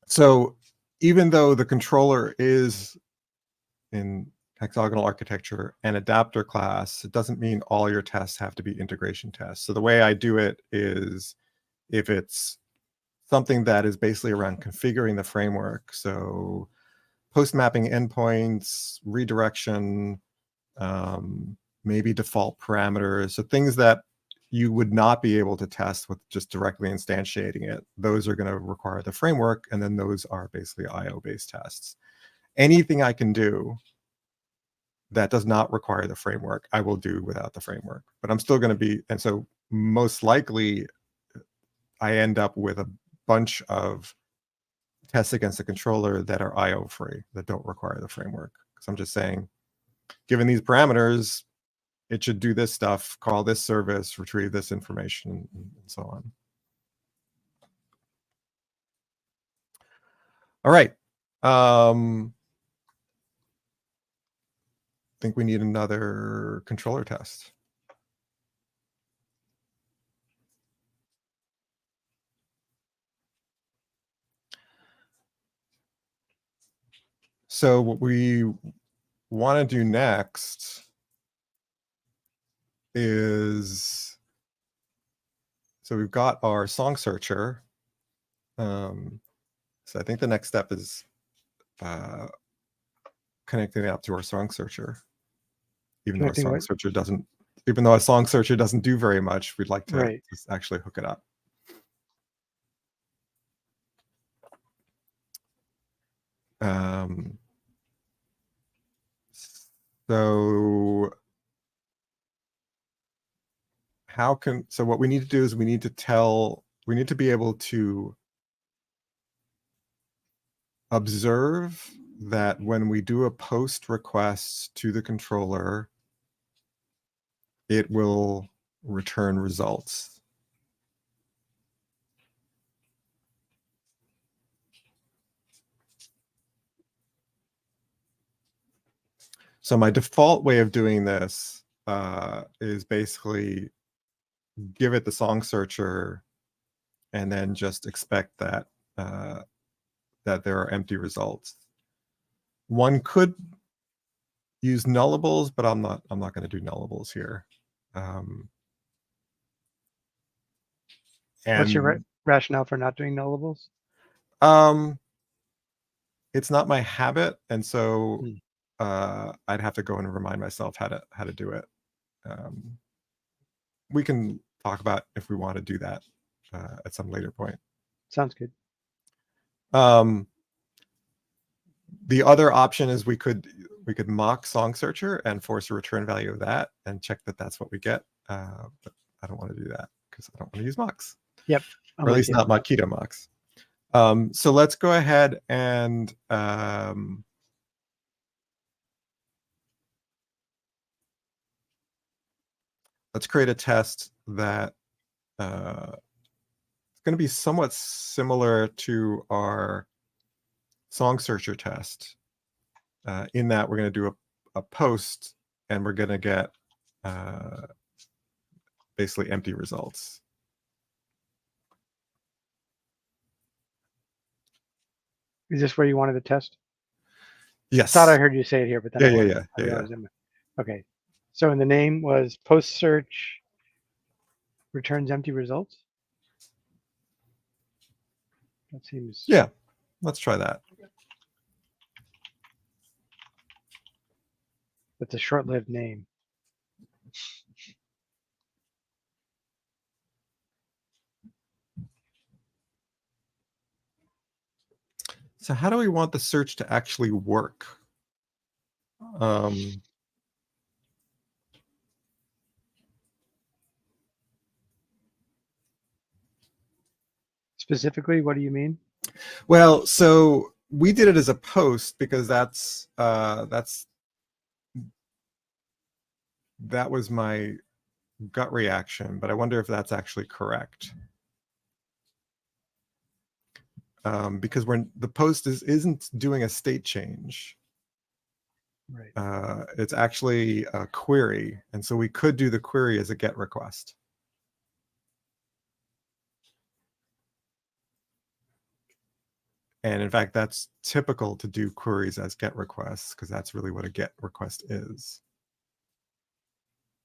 So even though the controller is in hexagonal architecture and adapter class, it doesn't mean all your tests have to be integration tests. So the way I do it is if it's something that is basically around configuring the framework, so post mapping endpoints, redirection, maybe default parameters, so things that you would not be able to test with just directly instantiating it. Those are going to require the framework, and then those are basically IO-based tests. Anything I can do that does not require the framework, I will do without the framework. But I'm still going to be, and so most likely I end up with a bunch of tests against the controller that are IO free, that don't require the framework. Because I'm just saying, given these parameters, it should do this stuff, call this service, retrieve this information, and so on. All right. I think we need another controller test. So what we want to do next is, so we've got our song searcher. So I think the next step is connecting it up to our song searcher. Even though Connecting our song what? searcher doesn't, even though a song searcher doesn't do very much, we'd like to Right. just actually hook it up. So so what we need to do is we need to be able to observe that when we do a post request to the controller, it will return results. So my default way of doing this is basically give it the song searcher and then just expect that that there are empty results. One could use nullables, but I'm not going to do nullables here. And What's your rationale for not doing nullables? It's not my habit, and so I'd have to go and remind myself how to do it. We can talk about if we want to do that at some later point. Sounds good. The other option is we could mock song searcher and force a return value of that and check that that's what we get. But I don't want to do that because I don't want to use mocks. Yep. Or at least not Mockito mocks. So let's go ahead and let's create a test that it's going to be somewhat similar to our song searcher test in that we're going to do a post and we're going to get basically empty results. Is this where you wanted the test? Yes. I thought I heard you say it here, but then yeah. Okay. So in the name was post search returns empty results. That seems. Yeah. Let's try that. That's a short-lived name. So how do we want the search to actually work? Specifically, what do you mean? Well, so we did it as a post because that was my gut reaction, but I wonder if that's actually correct. Because when the post isn't doing a state change. Right. It's actually a query, and so we could do the query as a GET request. And in fact, that's typical to do queries as GET requests because that's really what a GET request is.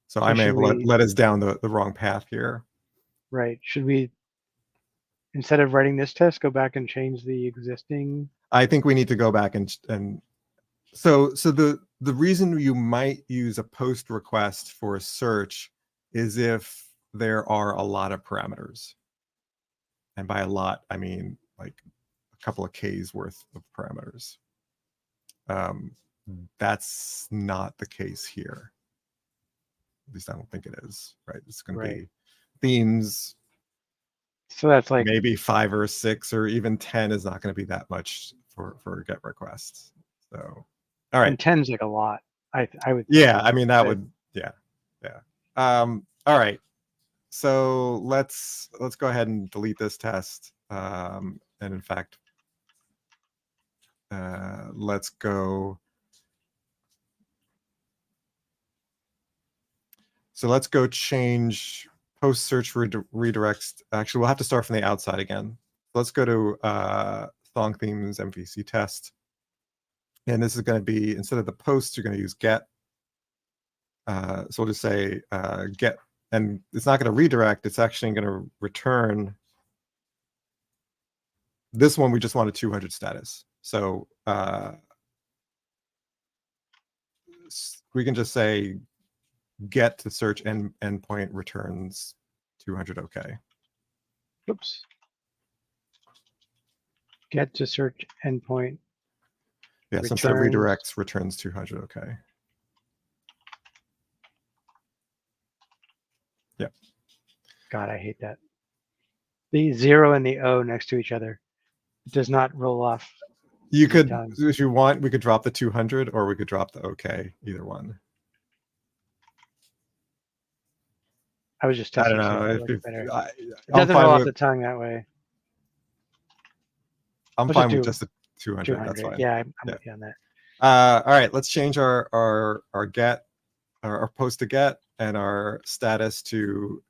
So I may have led us down the wrong path here. Right. Should we, instead of writing this test, go back and change the existing? I think we need to go back and so the reason you might use a post request for a search is if there are a lot of parameters. And by a lot, I mean like a couple of K's worth of parameters. That's not the case here. At least I don't think it is, right? It's going to be themes. So that's like maybe 5 or 6 or even 10 is not going to be that much for GET requests. So, all right. And 10's like a lot. I would. Yeah, I mean that would. Yeah. All right. So let's go ahead and delete this test. And in fact, let's go. So let's go change post search redirects. Actually, we'll have to start from the outside again. Let's go to song themes MVC test. And this is going to be, instead of the post, you're going to use get. So we'll just say get, and it's not going to redirect. It's actually going to return. This one, we just want a 200 status. So say get to search endpoint returns 200 OK. Oops. Get to search endpoint. Yeah, so instead of redirects returns 200 OK. Yeah. God, I hate that. The 0 and the O next to each other. It does not roll off. You could, if you want, we could drop the 200 or we could drop the OK, either one. I was just testing. I don't know. It doesn't roll off the tongue that way. I'm fine with just the 200. That's fine. Yeah, I'm with you on that. All right, let's change our get, our post to get, and our status to.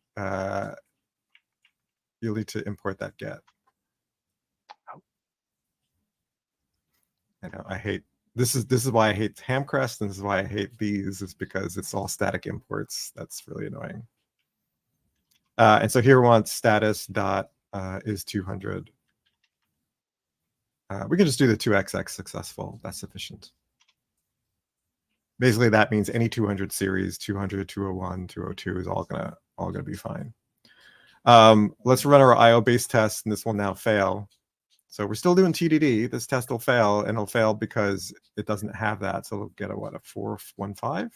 You'll need to import that get. Oh. I know. I hate this. Is why I hate Hamcrest, and this is why I hate these. Is because it's all static imports. That's really annoying. And so here we want status dot is 200. We can just do the 2xx successful. That's sufficient. Basically, that means any 200 series, 200, 201, 202 is all gonna be fine. Let's run our IO-based test, and this will now fail. So we're still doing TDD. This test will fail, and it'll fail because it doesn't have that. So it'll get a 415.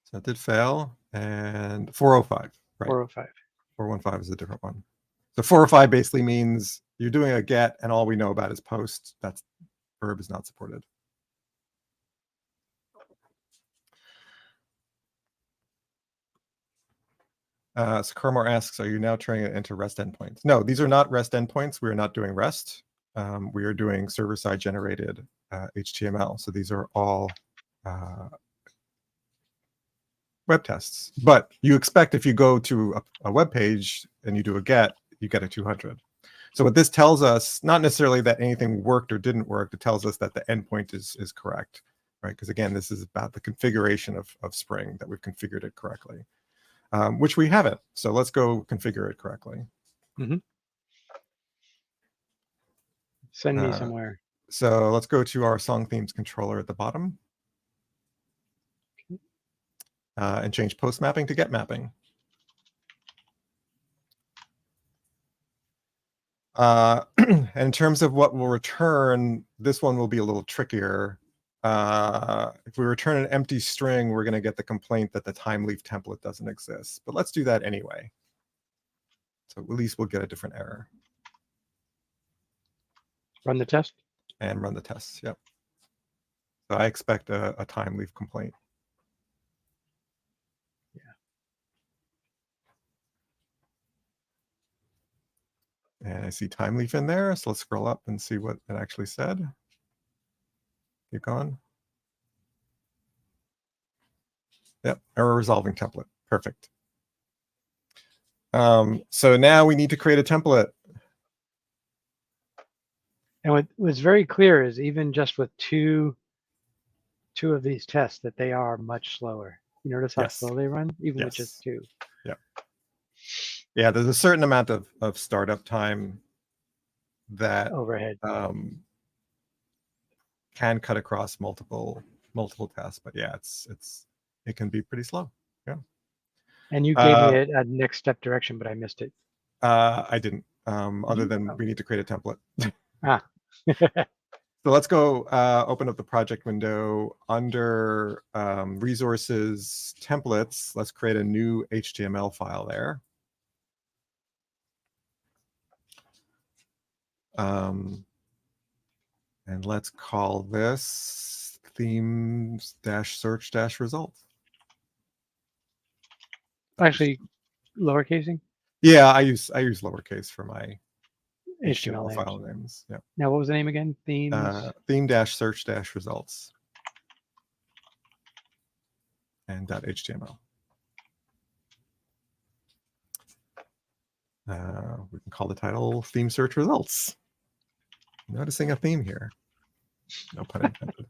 So it did fail, and 405. Right. 405. 415 is a different one. So 405 basically means you're doing a get, and all we know about is post. That's verb is not supported. So Kermor asks, are you now turning it into REST endpoints? No, these are not REST endpoints. We are not doing REST. We are doing server-side generated HTML. So these are all web tests. But you expect if you go to a web page and you do a get, you get a 200. So what this tells us, not necessarily that anything worked or didn't work, it tells us that the endpoint is correct, right? Because again, this is about the configuration of Spring, that we've configured it correctly. Which we haven't. So let's go configure it correctly. Mm-hmm. Send me somewhere. So let's go to our song themes controller at the bottom. And change post mapping to get mapping. And in terms of what we'll return, this one will be a little trickier. If we return an empty string, we're going to get the complaint that the time leaf template doesn't exist. But let's do that anyway. So at least we'll get a different error. Run the test? And run the tests, yep. So I expect a time leaf complaint. Yeah. And I see time leaf in there, so let's scroll up and see what it actually said. Keep going. Yep, error resolving template. Perfect. So now we need to create a template. And what was very clear is even just with two of these tests that they are much slower. You notice how slow they run, even with just two. Yeah. Yeah, there's a certain amount of startup time that overhead can cut across multiple tests, but yeah, it can be pretty slow. Yeah. And you gave me a next step direction, but I missed it. I didn't. Other than we need to create a template. Ah. So let's go open up the project window under resources, templates. Let's create a new HTML file there. And let's call this themes-search-results. Actually, lowercasing? Yeah, I use lowercase for my HTML names. file names. Yeah. Now, what was the name again? Themes. Theme-search-results. And .html. We can call the title theme search results. I'm noticing a theme here. No pun intended.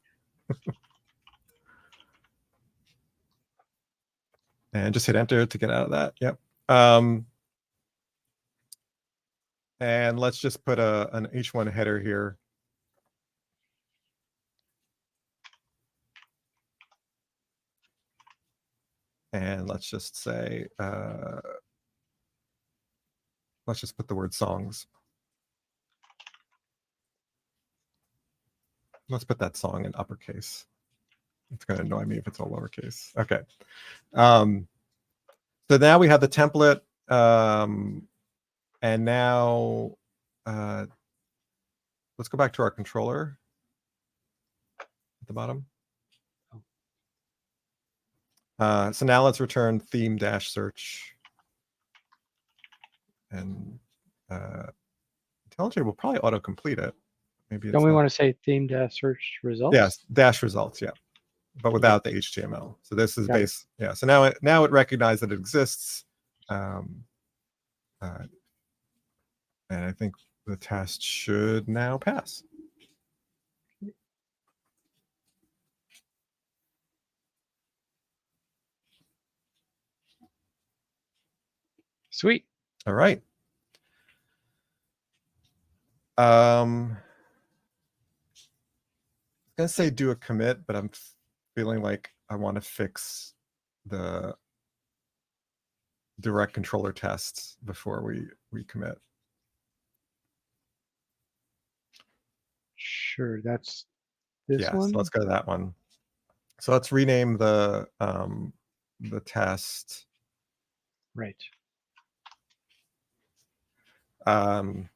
And just hit enter to get out of that. Yep. And let's just put an H1 header here. And let's just say, let's just put the word songs. Let's put that song in uppercase. It's going to annoy me if it's all lowercase. Okay. So now we have the template. And now let's go back to our controller at the bottom. So now let's return theme-search. And IntelliJ will probably autocomplete it. Maybe it's Don't we not. want to say theme search results? Yes, dash results, yeah. But without the HTML. So this is Got base. It. Yeah. So now it recognized that it exists. And I think the test should now pass. Sweet. All right. I'm gonna say do a commit, but I'm feeling like I want to fix the direct controller tests before we commit. Sure, that's this one. So let's go to that one. So let's rename the test. Right. So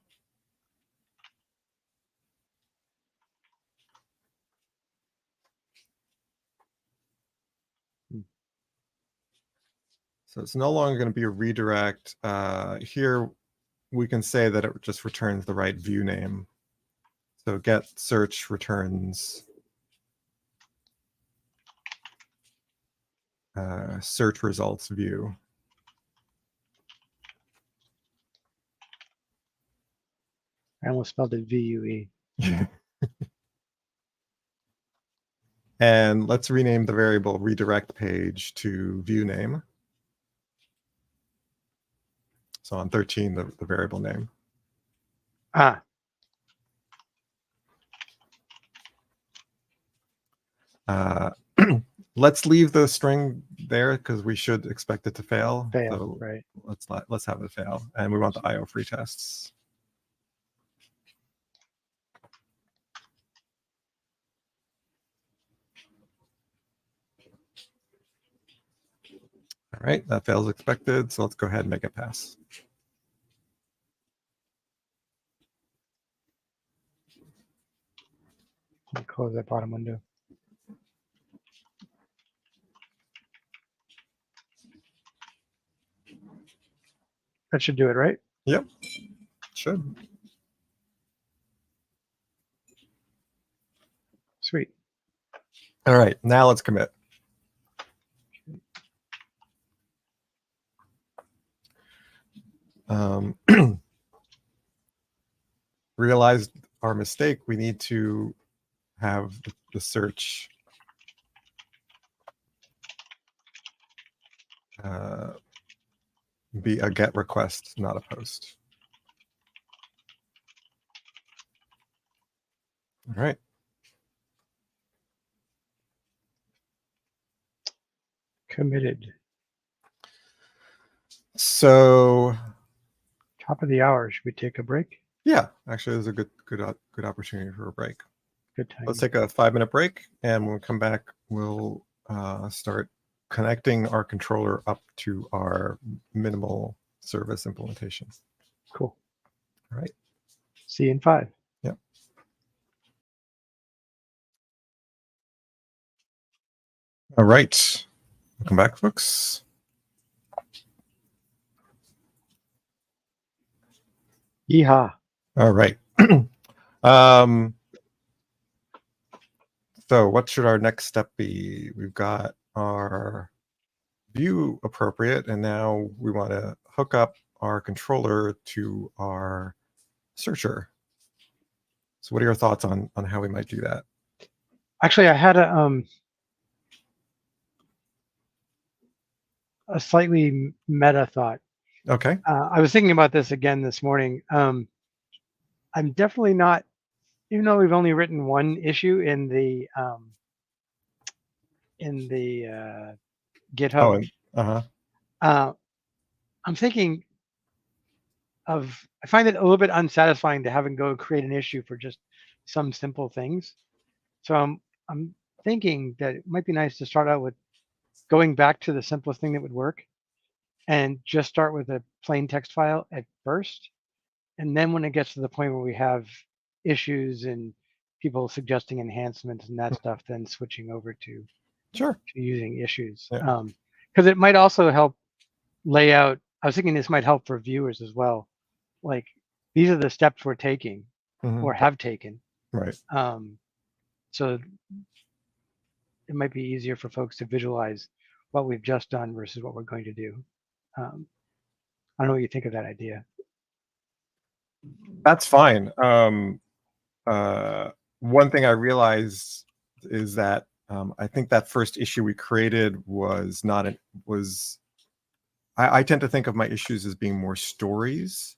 it's no longer going to be a redirect. Here we can say that it just returns the right view name. So get search returns search results view. I almost spelled it VUE. And let's rename the variable redirect page to view name. So on 13, the variable name. Let's leave the string there because we should expect it to fail. So right. Let's have it fail. And we want the IO free tests. All right, that fails expected. So let's go ahead and make it pass. Let me close that bottom window. That should do it, right? Yep, should. Sweet. All right, now let's commit. Realized our mistake. We need to have the search be a GET request, not a post. All right. Committed. So top of the hour. Should we take a break? Yeah, actually, there's a good opportunity for a break. Good time. Let's take a 5-minute break, and when we come back, we'll start connecting our controller up to our minimal service implementation. Cool. All right. See you in 5. Yep. All right. Welcome back, folks. Yeehaw. All right. So what should our next step be? We've got our view appropriate, and now we want to hook up our controller to our searcher. So what are your thoughts on how we might do that? Actually, I had a slightly meta thought. Okay. I was thinking about this again this morning. I'm definitely not, even though we've only written one issue in the Oh, GitHub. and I'm thinking of, I find it a little bit unsatisfying to have and go create an issue for just some simple things. So I'm thinking that it might be nice to start out with going back to the simplest thing that would work and just start with a plain text file at first. And then when it gets to the point where we have issues and people suggesting enhancements and that stuff, then switching over to sure. using issues. Yeah. Because it might also help lay out, I was thinking this might help for viewers as well. Like, these are the steps we're taking or have taken. Right. So it might be easier for folks to visualize what we've just done versus what we're going to do. I don't know what you think of that idea. That's fine. One thing I realized is that I think that first issue we created was not an, was I tend to think of my issues as being more stories,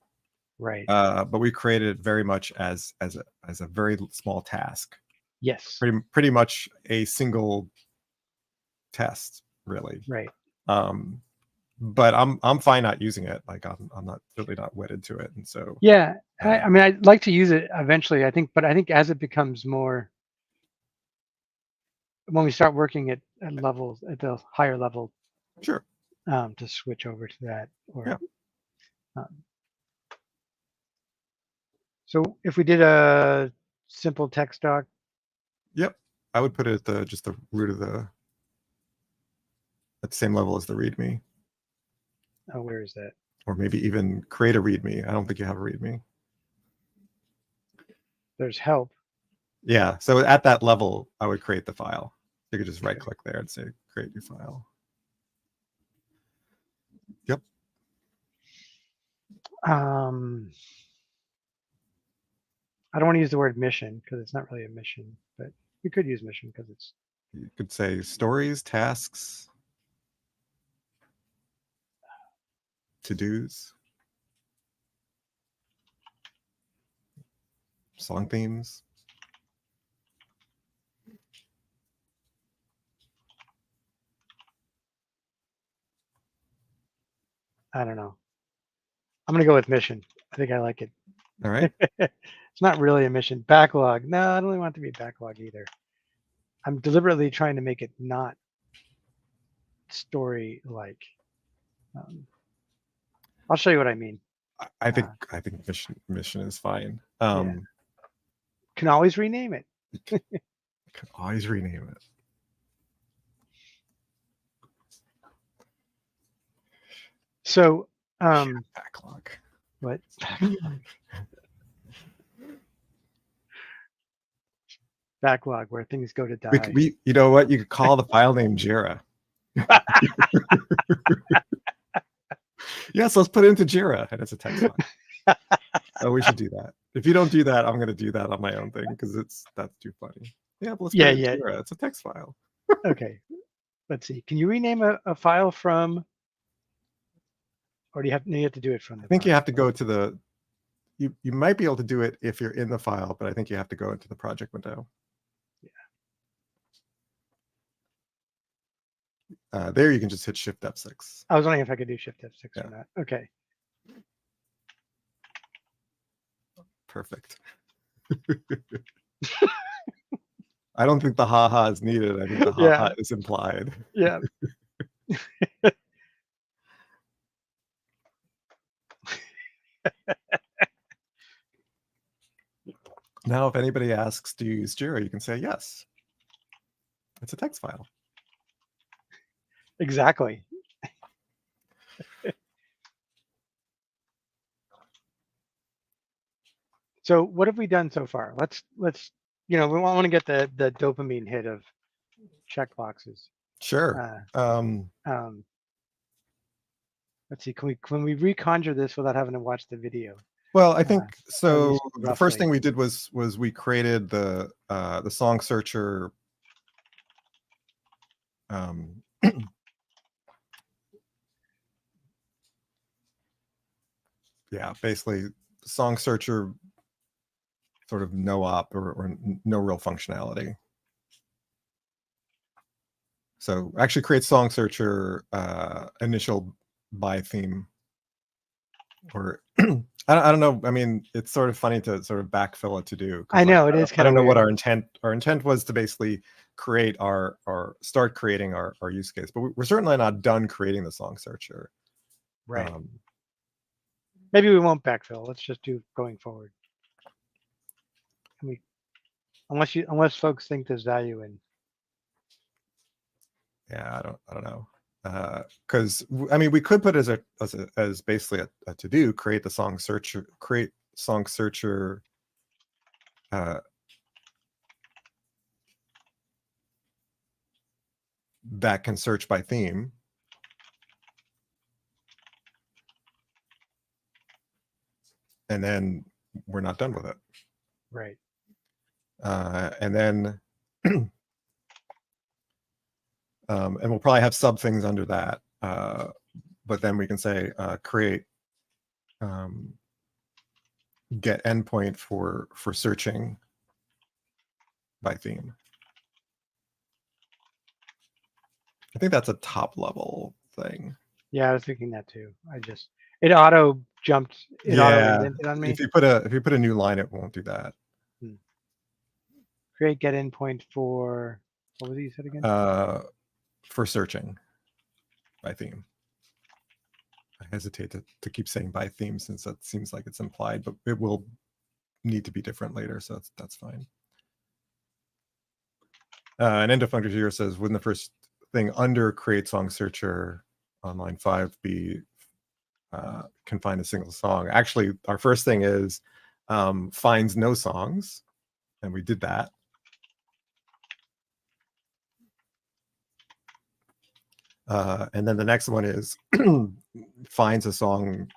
Right. but we created it very much as a very small task. Yes. Pretty much a single test, really. Right. But I'm fine not using it. Like I'm not really not wedded to it, and so yeah. I mean, I'd like to use it eventually. I think as it becomes more, when we start working at levels, at the higher level, sure, to switch over to that. Or yeah. So if we did a simple text doc. Yep, I would put it at the just the root of the at the same level as the README. Oh, where is that? Or maybe even create a README. I don't think you have a README. There's help. Yeah, so at that level, I would create the file. You could just right click there and say create new file. Yep. I don't want to use the word mission because it's not really a mission, but we could use mission because it's. You could say stories, tasks, to-dos, song themes. I don't know. I'm going to go with mission. I think I like it. All right. It's not really a mission. Backlog. No, I don't really want it to be backlog either. I'm deliberately trying to make it not story-like. I'll show you what I mean. I think mission is fine. Yeah. Can always rename it. Can always rename it. So backlog. What? Backlog, where things go to die. You know what? You could call the file name Jira. Yes, let's put it into Jira, and it's a text file. Oh, we should do that. If you don't do that, I'm going to do that on my own thing because that's too funny. Yeah, but let's put it in Jira. It's a text file. Okay, let's see. Can you rename a file from, or do you have to do it from the? I think you have to go to the. You might be able to do it if you're in the file, but I think you have to go into the project window. Yeah. There you can just hit Shift F6. I was wondering if I could do Shift F6 or not. Okay. Perfect. I don't think the haha is needed. I think the haha is implied. Yeah. Now, if anybody asks, do you use Jira? You can say yes. It's a text file. Exactly. So what have we done so far? Let's we want to get the dopamine hit of checkboxes. Sure. Let's see. Can we reconjure this without having to watch the video? Well, I think so. The first thing we did was we created the song searcher. Yeah, basically, song searcher sort of no op or no real functionality. So actually create song searcher initial by theme, or I don't know. I mean, it's sort of funny to sort of backfill it to do. I know it is I kind of don't know weird. what our intent was to basically create our start creating our use case, but we're certainly not done creating the song searcher. Right. Maybe we won't backfill. Let's just do going forward. Unless folks think there's value in. Yeah, I don't know. Because I mean, we could put as basically a to do, create song searcher that can search by theme. And then we're not done with it. Right. And then and we'll probably have sub things under that. But then we can say create get endpoint for searching by theme. I think that's a top level thing. Yeah, I was thinking that too. It auto jumped. It auto indented on me. If you put a new line, it won't do that. Create get endpoint for, what was it you said again? For searching by theme. I hesitate to keep saying by theme since that seems like it's implied, but it will need to be different later, so that's fine. And end of functor here says, wouldn't the first thing under create song searcher on line 5 be can find a single song? Actually, our first thing is finds no songs, and we did that. And then the next one is finds a song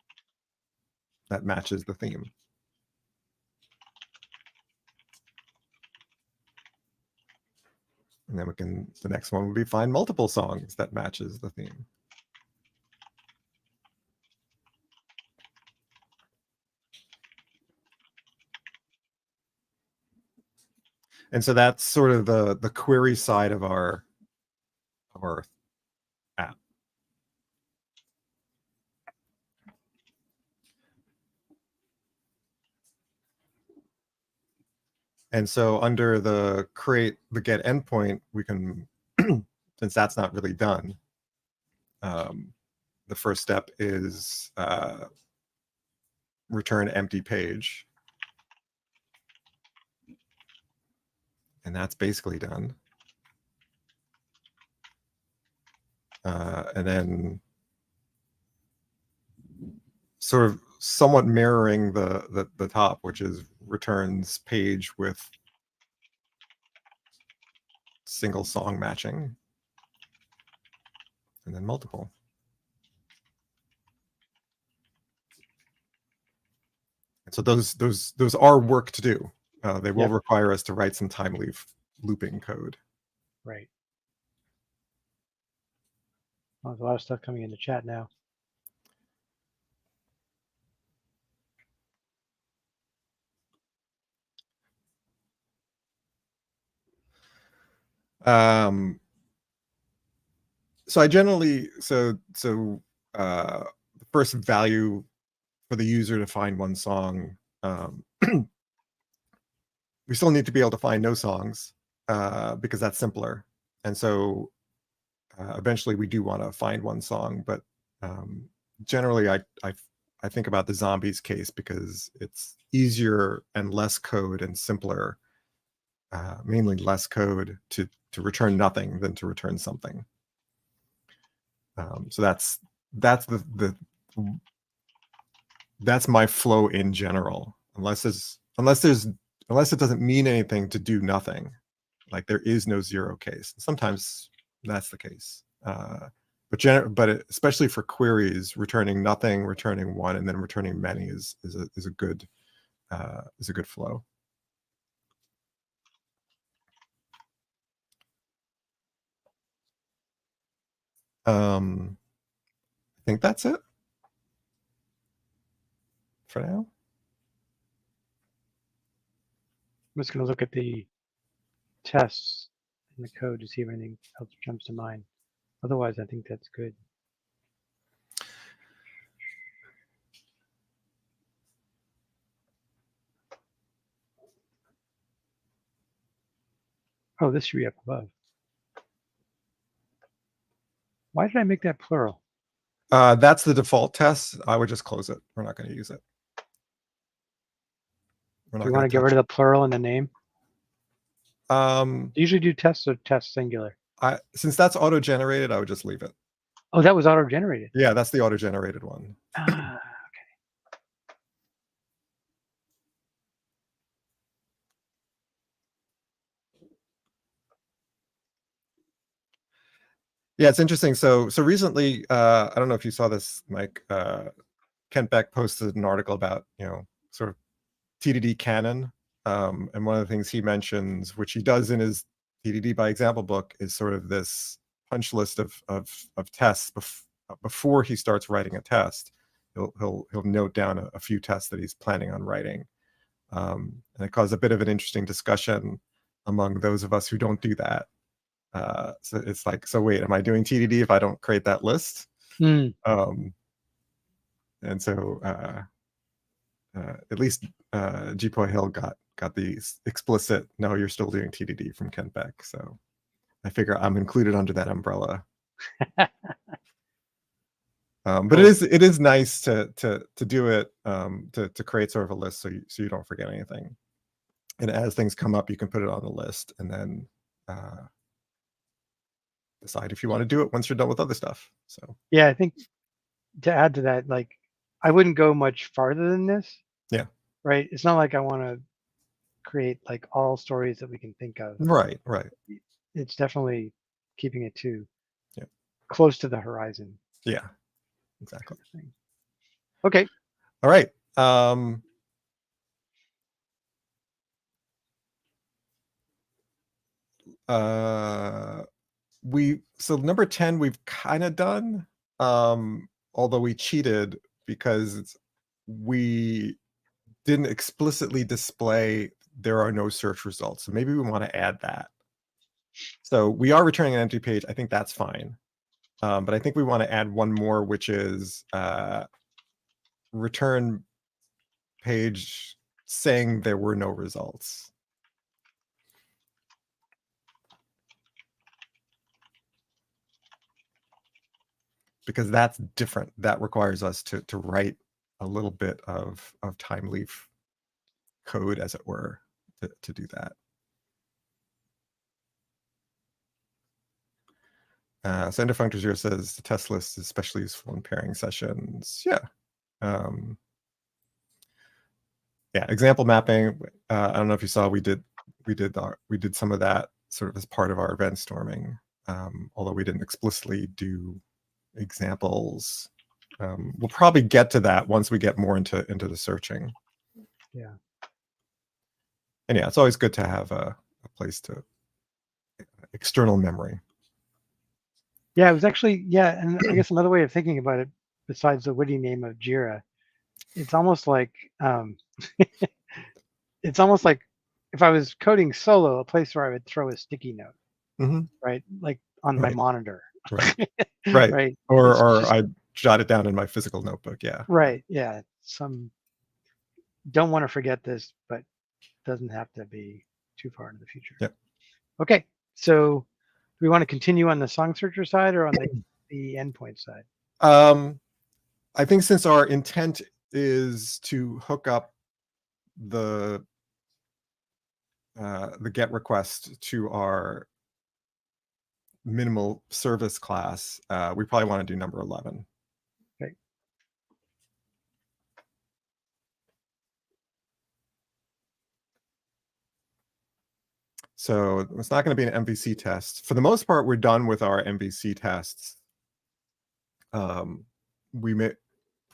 that matches the theme. And then the next one would be find multiple songs that matches the theme. And so that's sort of the query side of our app. And so under the get endpoint, we can, since that's not really done, the first step is return empty page. And that's basically done. And then sort of somewhat mirroring the top, which is returns page with single song matching, and then multiple. And so those are work to do. They will require us to write some time looping code. Right. Well, there's a lot of stuff coming into chat now. So I generally the first value for the user to find one song, we still need to be able to find no songs because that's simpler. And so eventually we do want to find one song, but generally I think about the zombies case because it's easier and less code and simpler, mainly less code to return nothing than to return something. So that's my flow in general, unless it doesn't mean anything to do nothing, like there is no zero case. Sometimes that's the case, but especially for queries, returning nothing, returning one, and then returning many is a good flow. I think that's it for now. I'm just going to look at the tests in the code to see if anything else jumps to mind. Otherwise, I think that's good. Oh, this should be up above. Why did I make that plural? That's the default test. I would just close it. We're not going to use it. Do you want to get rid of the plural in the name? Usually do tests or test singular. Since that's auto-generated, I would just leave it. Oh, that was auto-generated. Yeah, that's the auto-generated one. Okay. Yeah, it's interesting. So recently, I don't know if you saw this, Mike. Kent Beck posted an article about, sort of TDD canon. And one of the things he mentions, which he does in his TDD by example book, is sort of this punch list of tests before he starts writing a test. He'll note down a few tests that he's planning on writing. And it caused a bit of an interesting discussion among those of us who don't do that. So it's like, so wait, am I doing TDD if I don't create that list? And so at least Jipo Hill got the explicit, no, you're still doing TDD from Kent Beck. So I figure I'm included under that umbrella. But it is nice to do it, to create sort of a list so you don't forget anything. And as things come up, you can put it on the list and then decide if you want to do it once you're done with other stuff. So yeah, I think to add to that, like, I wouldn't go much farther than this. Yeah. Right. It's not like I want to create like all stories that we can think of. Right. It's definitely keeping it to close to the horizon. Yeah, exactly. Okay. All right. So number 10 we've kind of done, although we cheated because we didn't explicitly display there are no search results. So maybe we want to add that. So we are returning an empty page. I think that's fine. But I think we want to add one more, which is return page saying there were no results. Because that's different. That requires us to write a little bit of time leaf code, as it were, to do that. Sender Functor 0 says the test list is especially useful in pairing sessions. Yeah. Yeah, example mapping. I don't know if you saw, we did some of that sort of as part of our event storming, although we didn't explicitly do examples. We'll probably get to that once we get more into the searching. Yeah. And yeah, it's always good to have a place to external memory. Yeah, it was actually, and I guess another way of thinking about it, besides the witty name of Jira, it's almost like it's almost like if I was coding solo, a place where I would throw a sticky note, right? Like on my monitor. Right. Right. Or I jot it down in my physical notebook. Yeah. Right. Yeah. Don't want to forget this, but doesn't have to be too far into the future. Yep. Okay. So do we want to continue on the song searcher side or on the endpoint side? I think since our intent is to hook up the GET request to our minimal service class, we probably want to do number 11. Okay. So it's not going to be an MVC test. For the most part, we're done with our MVC tests. We may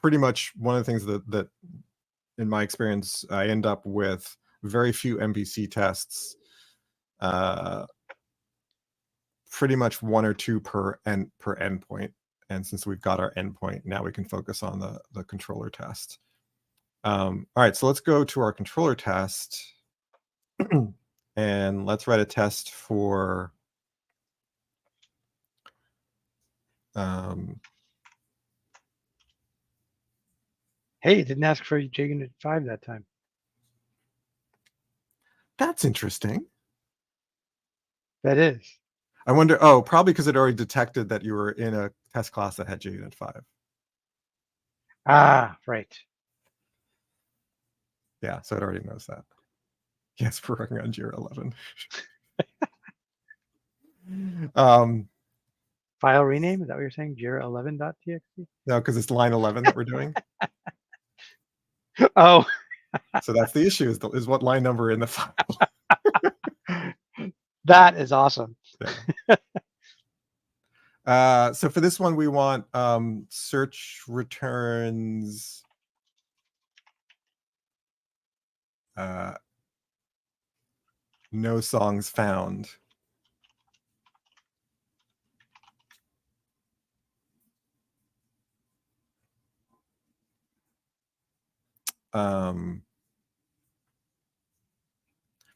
pretty much, one of the things that in my experience, I end up with very few MVC tests, pretty much one or two per endpoint. And since we've got our endpoint, now we can focus on the controller test. All right, so let's go to our controller test. And let's write a test for hey, it didn't ask for JUnit 5 that time. That's interesting. That is. I wonder, oh, probably because it already detected that you were in a test class that had JUnit 5. Ah, right. Yeah, so it already knows that. Yes, we're working on Jira 11. File rename, is that what you're saying? Jira11.txt? No, because it's line 11 that we're doing. Oh. So that's the issue, is what line number in the file. That is awesome. Yeah. So for this one, we want search returns no songs found.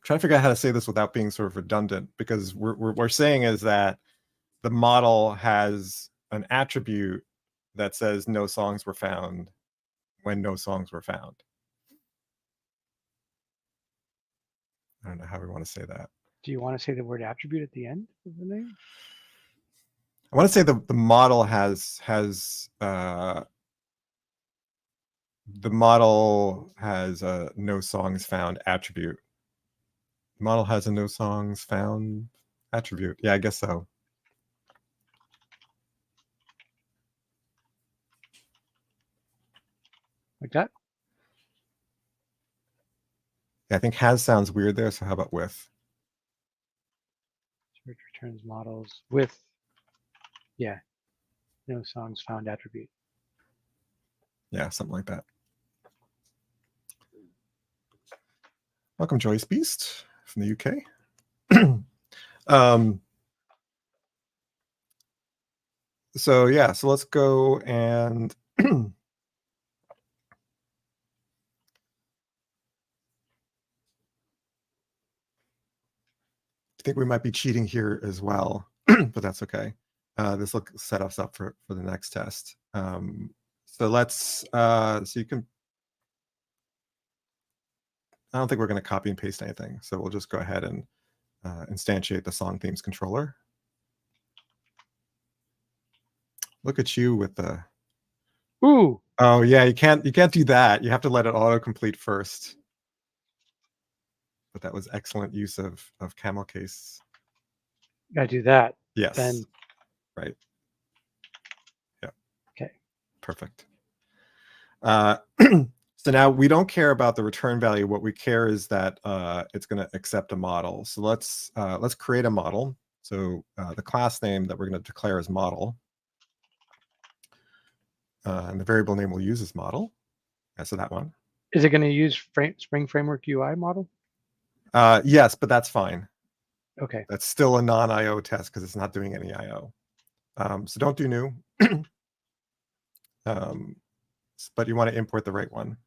Trying to figure out how to say this without being sort of redundant, because we're saying is that the model has an attribute that says no songs were found when no songs were found. I don't know how we want to say that. Do you want to say the word attribute at the end of the name? I want to say the model has a no songs found attribute. The model has a no songs found attribute. Yeah, I guess so. Like that? Yeah, I think has sounds weird there, so how about with? Search returns models with, yeah, no songs found attribute. Yeah, something like that. Welcome, Joyce Beast from the UK. So yeah, so let's go and I think we might be cheating here as well, but that's okay. This will set us up for the next test. So let's, so you can, I don't think we're going to copy and paste anything. So we'll just go ahead and instantiate the song themes controller. Look at you with the, Ooh. Oh yeah, you can't do that. You have to let it autocomplete first. But that was excellent use of camel case. Gotta do that. Yes. Then. Right. Yeah. Okay. Perfect. So now we don't care about the return value. What we care is that it's going to accept a model. So let's create a model. So the class name that we're going to declare is model. And the variable name we'll use is model. Yeah, so that one. Is it going to use Spring Framework UI model? Yes, but that's fine. Okay. That's still a non-IO test because it's not doing any IO. So don't do new. But you want to import the right one.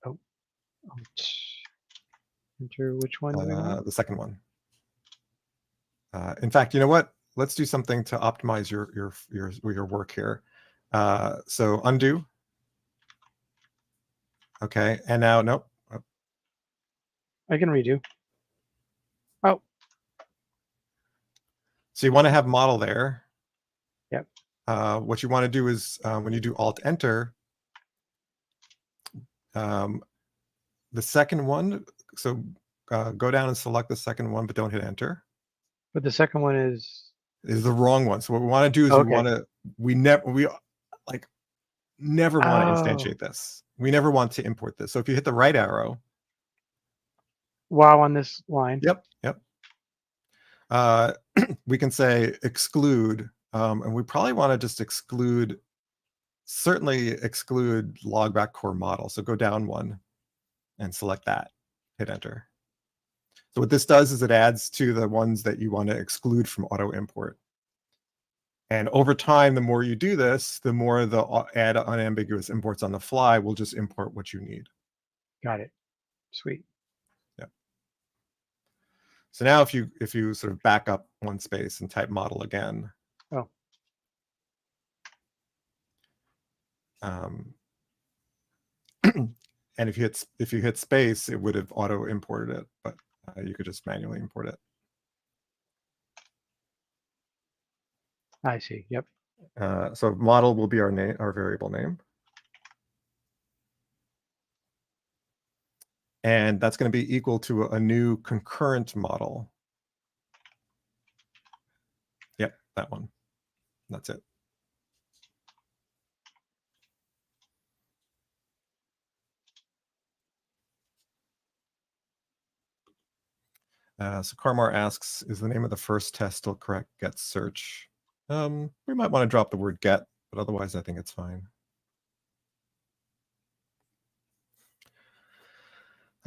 Oh. Enter which one do we want? The second one. In fact, you know what? Let's do something to optimize your work here. So undo. Okay, and now nope. Oh. I can redo. Oh. So you want to have model there. Yep. What you want to do is when you do Alt Enter, the second one. So go down and select the second one, but don't hit Enter. But the second one is the wrong one. So what we want to do is we never want to instantiate this. We never want to import this. So if you hit the right arrow. Wow, on this line. Yep. We can say exclude, and we probably want to just certainly exclude logback core model. So go down one and select that, hit enter. So what this does is it adds to the ones that you want to exclude from auto import. And over time, the more you do this, the more the add unambiguous imports on the fly will just import what you need. Got it. Sweet. Yeah. So now if you sort of back up one space and type model again. Oh. And if you hit space, it would have auto imported it, but you could just manually import it. I see. Yep. So model will be our variable name. And that's going to be equal to a new concurrent model. Yep, that one. That's it. So Karmar asks, is the name of the first test still correct? Get search. We might want to drop the word get, but otherwise I think it's fine.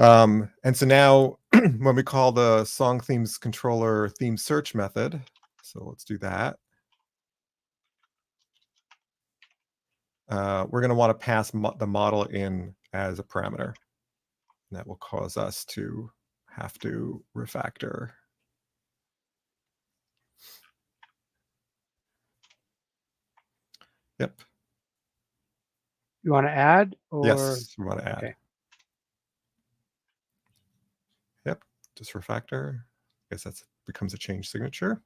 And so now when we call the song themes controller theme search method, so let's do that. We're going to want to pass the model in as a parameter. And that will cause us to have to refactor. Yep. You want to add or? Yes, we want to add. Okay. Yep, just refactor. I guess that becomes a change signature.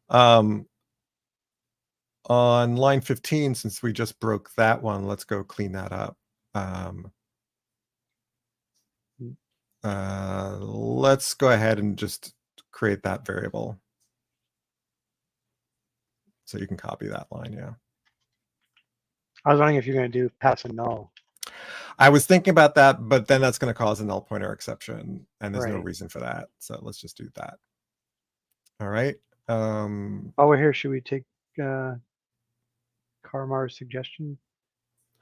On line 15, since we just broke that one, let's go clean that up. Let's go ahead and just create that variable. So you can copy that line, yeah. I was wondering if you're going to do pass a null. I was thinking about that, but then that's going to cause a null pointer exception, and there's no Right. reason for that. So let's just do that. All right. While we're here, should we take Karmar's suggestion?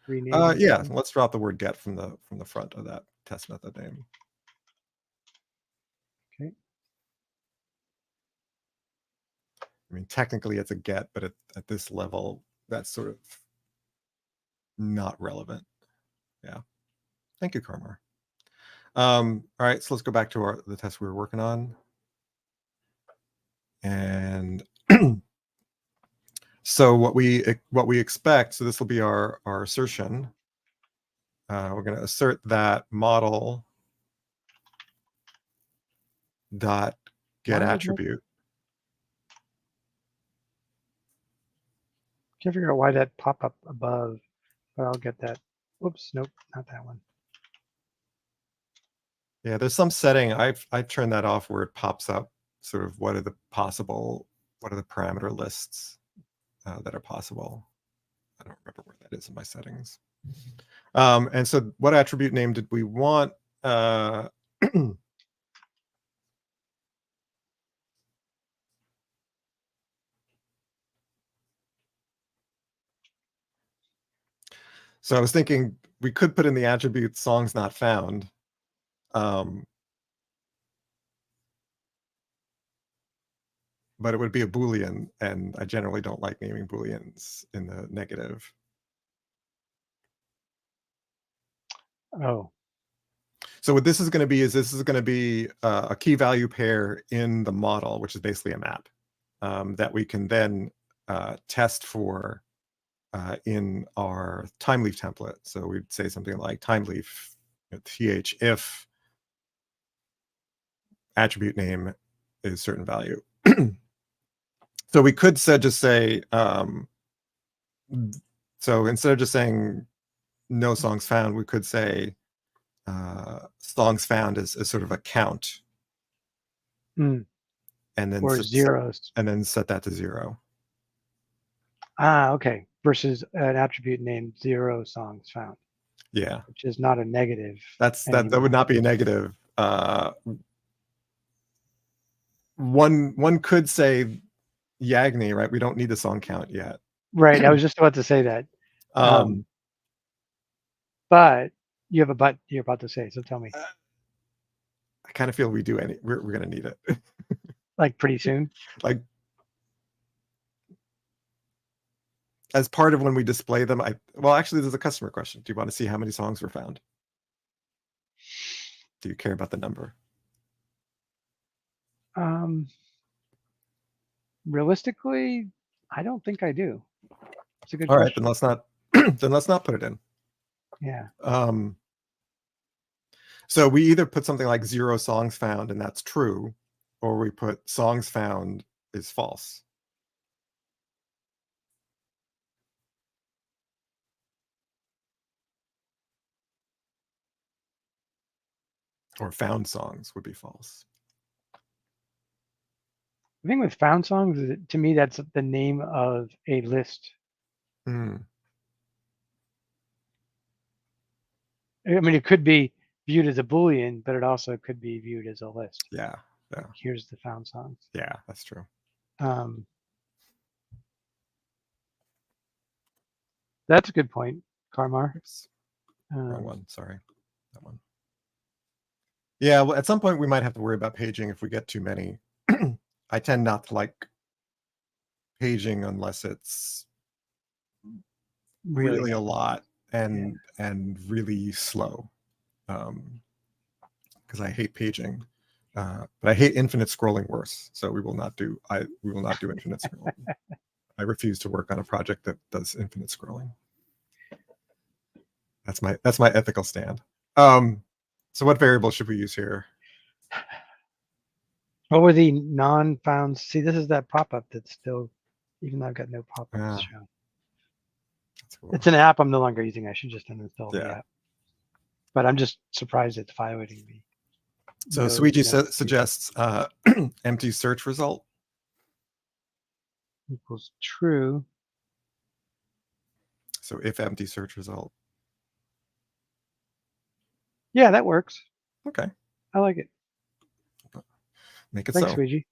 Rename. Yeah, let's drop the word get from the front of that test method name. Okay. I mean, technically it's a get, but at this level, that's sort of not relevant. Yeah. Thank you, Karmar. All right, so let's go back to the test we were working on. And so what we expect, so this will be our assertion. We're going to assert that model dot get attribute. Can't figure out why that pop up above, but I'll get that. Oops, nope, not that one. Yeah, there's some setting I turned that off where it pops up sort of what are the parameter lists that are possible. I don't remember where that is in my settings. And so what attribute name did we want? So I was thinking we could put in the attribute songs not found. But it would be a Boolean, and I generally don't like naming Booleans in the negative. Oh. So what this is going to be is this is going to be a key value pair in the model, which is basically a map that we can then test for in our time leaf template. So we'd say something like time leaf, th if attribute name is certain value. So we could just say, so instead of just saying no songs found, we could say songs found is sort of a count. And then or zeros. And then set that to 0. Ah, okay. Versus an attribute named 0 songs found. Yeah. Which is not a negative. That would not be a negative. One could say Yagni, right? We don't need the song count yet. Right. I was just about to say that. But you have a but you're about to say, so tell me. I kind of feel we're going to need it. Like pretty soon? Like as part of when we display them, well, actually, there's a customer question. Do you want to see how many songs were found? Do you care about the number? Realistically, I don't think I do. It's a good All right, question. then let's not then let's not put it in. Yeah. So we either put something like 0 songs found, and that's true, or we put songs found is false. Or found songs would be false. The thing with found songs is to me that's the name of a list. Mm. I mean, it could be viewed as a Boolean, but it also could be viewed as a list. Yeah. Like, here's the found songs. Yeah, that's true. That's a good point, Karmar. Oops. Wrong one. Sorry. That one. Yeah, well, at some point we might have to worry about paging if we get too many. I tend not to like paging unless it's really a lot and really slow. Because I hate paging. But I hate infinite scrolling worse. So we will not do infinite scrolling. I refuse to work on a project that does infinite scrolling. That's my ethical stand. So what variable should we use here? What were the non-found? See, this is that pop-up that's still, even though I've got no pop-ups shown. Cool. It's an app I'm no longer using. I should just uninstall the app. But I'm just surprised it's violating me. So Sweetie suggests empty search result equals true. So if empty search result. Yeah, that works. Okay. I like it. Make it Thanks, so. Luigi.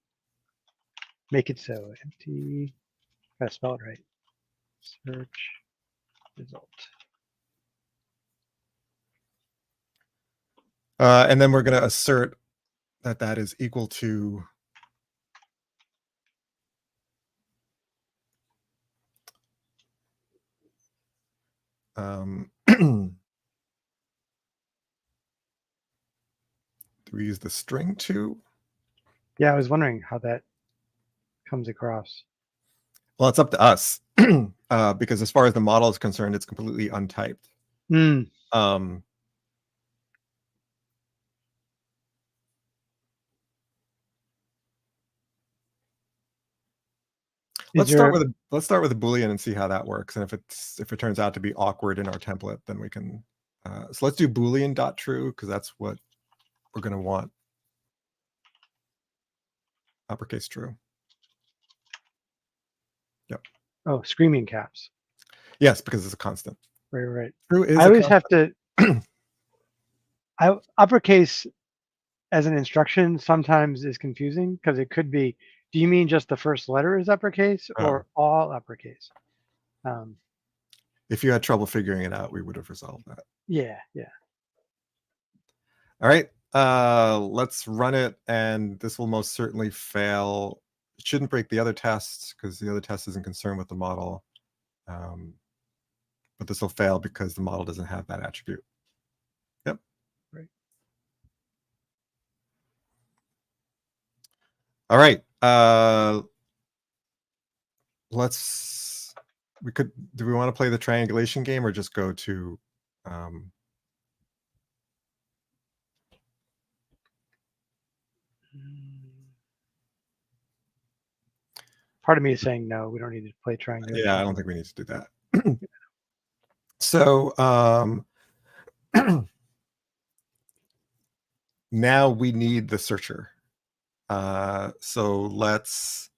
Make it so. Empty. Gotta spell it right. Search result. And then we're going to assert that that is equal to do we use the string to? Yeah, I was wondering how that comes across. Well, it's up to us because as far as the model is concerned, it's completely untyped. Let's start with a Boolean and see how that works. And if it turns out to be awkward in our template, then we can. So let's do Boolean.true because that's what we're going to want. Uppercase true. Yep. Oh, screaming caps. Yes, because it's a constant. Right. True is. I always have to. Uppercase as an instruction sometimes is confusing because it could be. Do you mean just the first letter is uppercase or all uppercase? If you had trouble figuring it out, we would have resolved that. Yeah. All right. Let's run it, and this will most certainly fail. It shouldn't break the other tests because the other test isn't concerned with the model. But this will fail because the model doesn't have that attribute. Yep. Right. All right. Do we want to play the triangulation game or just go to Part of me is saying no, we don't need to play triangulation. Yeah, I don't think we need to do that. So now we need the searcher. So let's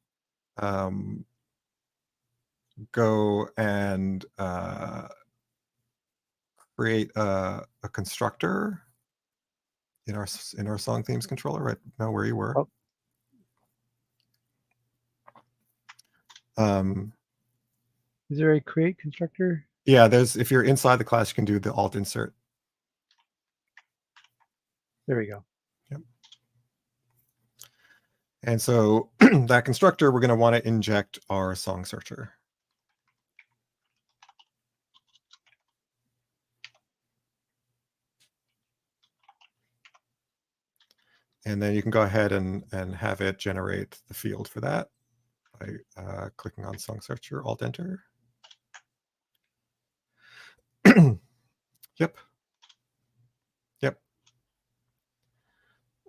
go and create a constructor in our song themes controller right now where you were. Is there a create constructor? Yeah, if you're inside the class, you can do the alt insert. There we go. Yep. And so that constructor, we're going to want to inject our song searcher. And then you can go ahead and have it generate the field for that by clicking on Song Searcher, Alt-Enter. Yep. Yep.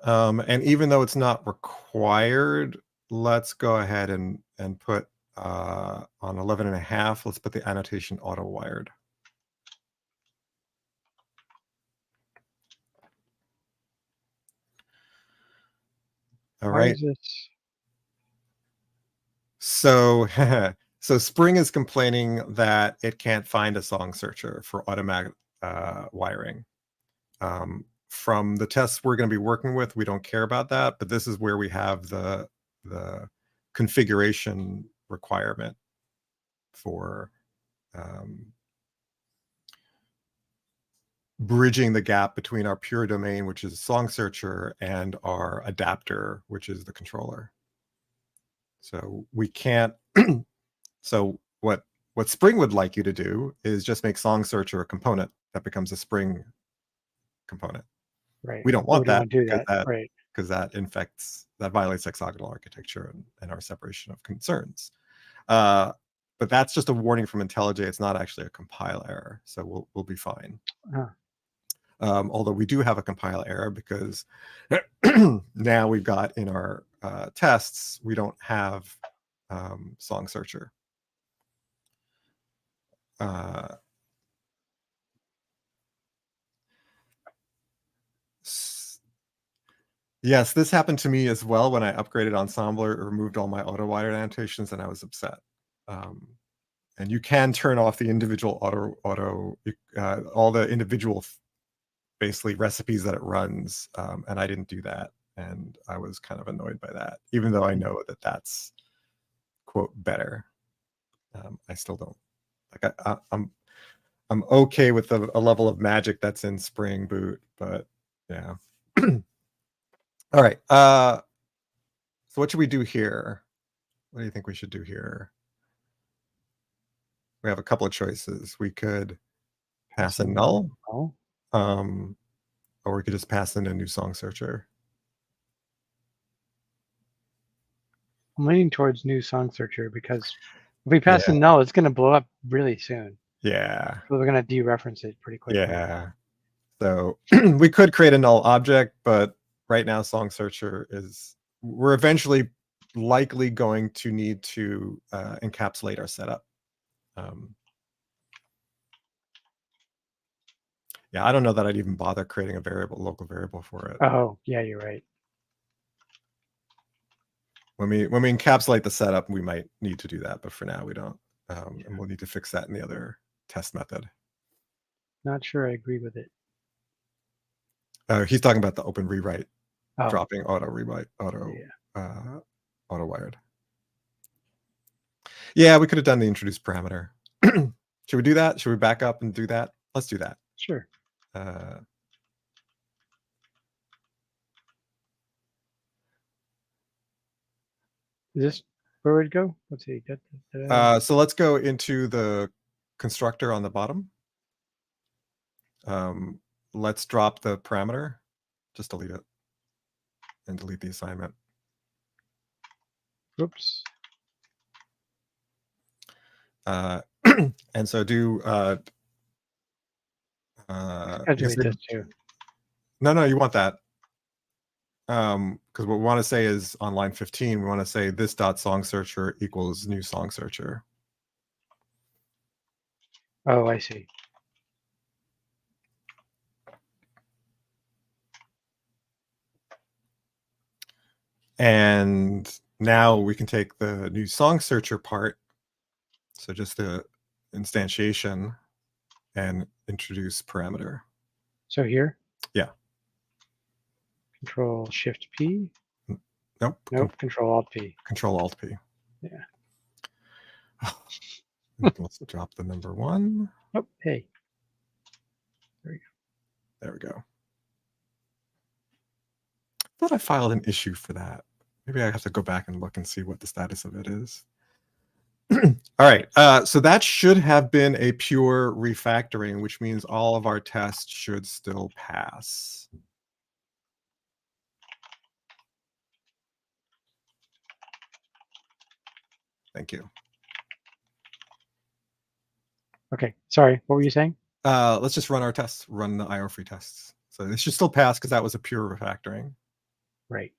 And even though it's not required, let's go ahead and put on 11.5, let's put the annotation auto-wired. All right. Why is this? So, so Spring is complaining that it can't find a song searcher for automatic wiring. From the tests we're going to be working with, we don't care about that, but this is where we have the configuration requirement for bridging the gap between our pure domain, which is Song Searcher, and our adapter, which is the controller. So we can't. So what Spring would like you to do is just make Song Searcher a component that becomes a Spring component. Right. We don't want that do that. Right. because that violates hexagonal architecture and our separation of concerns. But that's just a warning from IntelliJ. It's not actually a compile error, so we'll be fine. Although we do have a compile error because now we've got in our tests, we don't have Song Searcher. Yes, this happened to me as well when I upgraded Ensembler, removed all my auto-wired annotations, and I was upset. And you can turn off the individual all the individual basically recipes that it runs, and I didn't do that, and I was kind of annoyed by that, even though I know that that's quote better. I still don't like. I'm okay with a level of magic that's in Spring Boot, but yeah. All right. So what should we do here? What do you think we should do here? We have a couple of choices. We could pass a null, or we could just pass in a new Song Searcher. I'm leaning towards new Song Searcher because if we pass a null, it's going to blow up really soon. Yeah. So we're going to dereference it pretty quickly. Yeah. So we could create a null object, but right now Song Searcher we're eventually likely going to need to encapsulate our setup. Yeah, I don't know that I'd even bother creating a local variable for it. Oh, yeah, you're right. When we encapsulate the setup, we might need to do that, but for now we don't. And we'll need to fix that in the other test method. Not sure I agree with it. He's talking about the open rewrite, dropping auto wired. Yeah, we could have done the introduce parameter. Should we do that? Should we back up and do that? Let's do that. Sure. Is this where we'd go? Let's see. So let's go into the constructor on the bottom. Let's drop the parameter. Just delete it and delete the assignment. Oops. And so do delete this too. No, you want that. Because what we want to say is on line 15, we want to say this dot song searcher equals new song searcher. Oh, I see. And now we can take the new song searcher part, so just the instantiation, and introduce parameter. So here? Yeah. Control Shift P? Nope. Control Alt P. Control Alt P. Yeah. Let's drop the number 1. Oh, hey. There we go. There we go. I thought I filed an issue for that. Maybe I have to go back and look and see what the status of it is. All right. So that should have been a pure refactoring, which means all of our tests should still pass. Thank you. Okay, sorry, what were you saying? Let's just run our tests, run the IO free tests. So this should still pass because that was a pure refactoring. Right.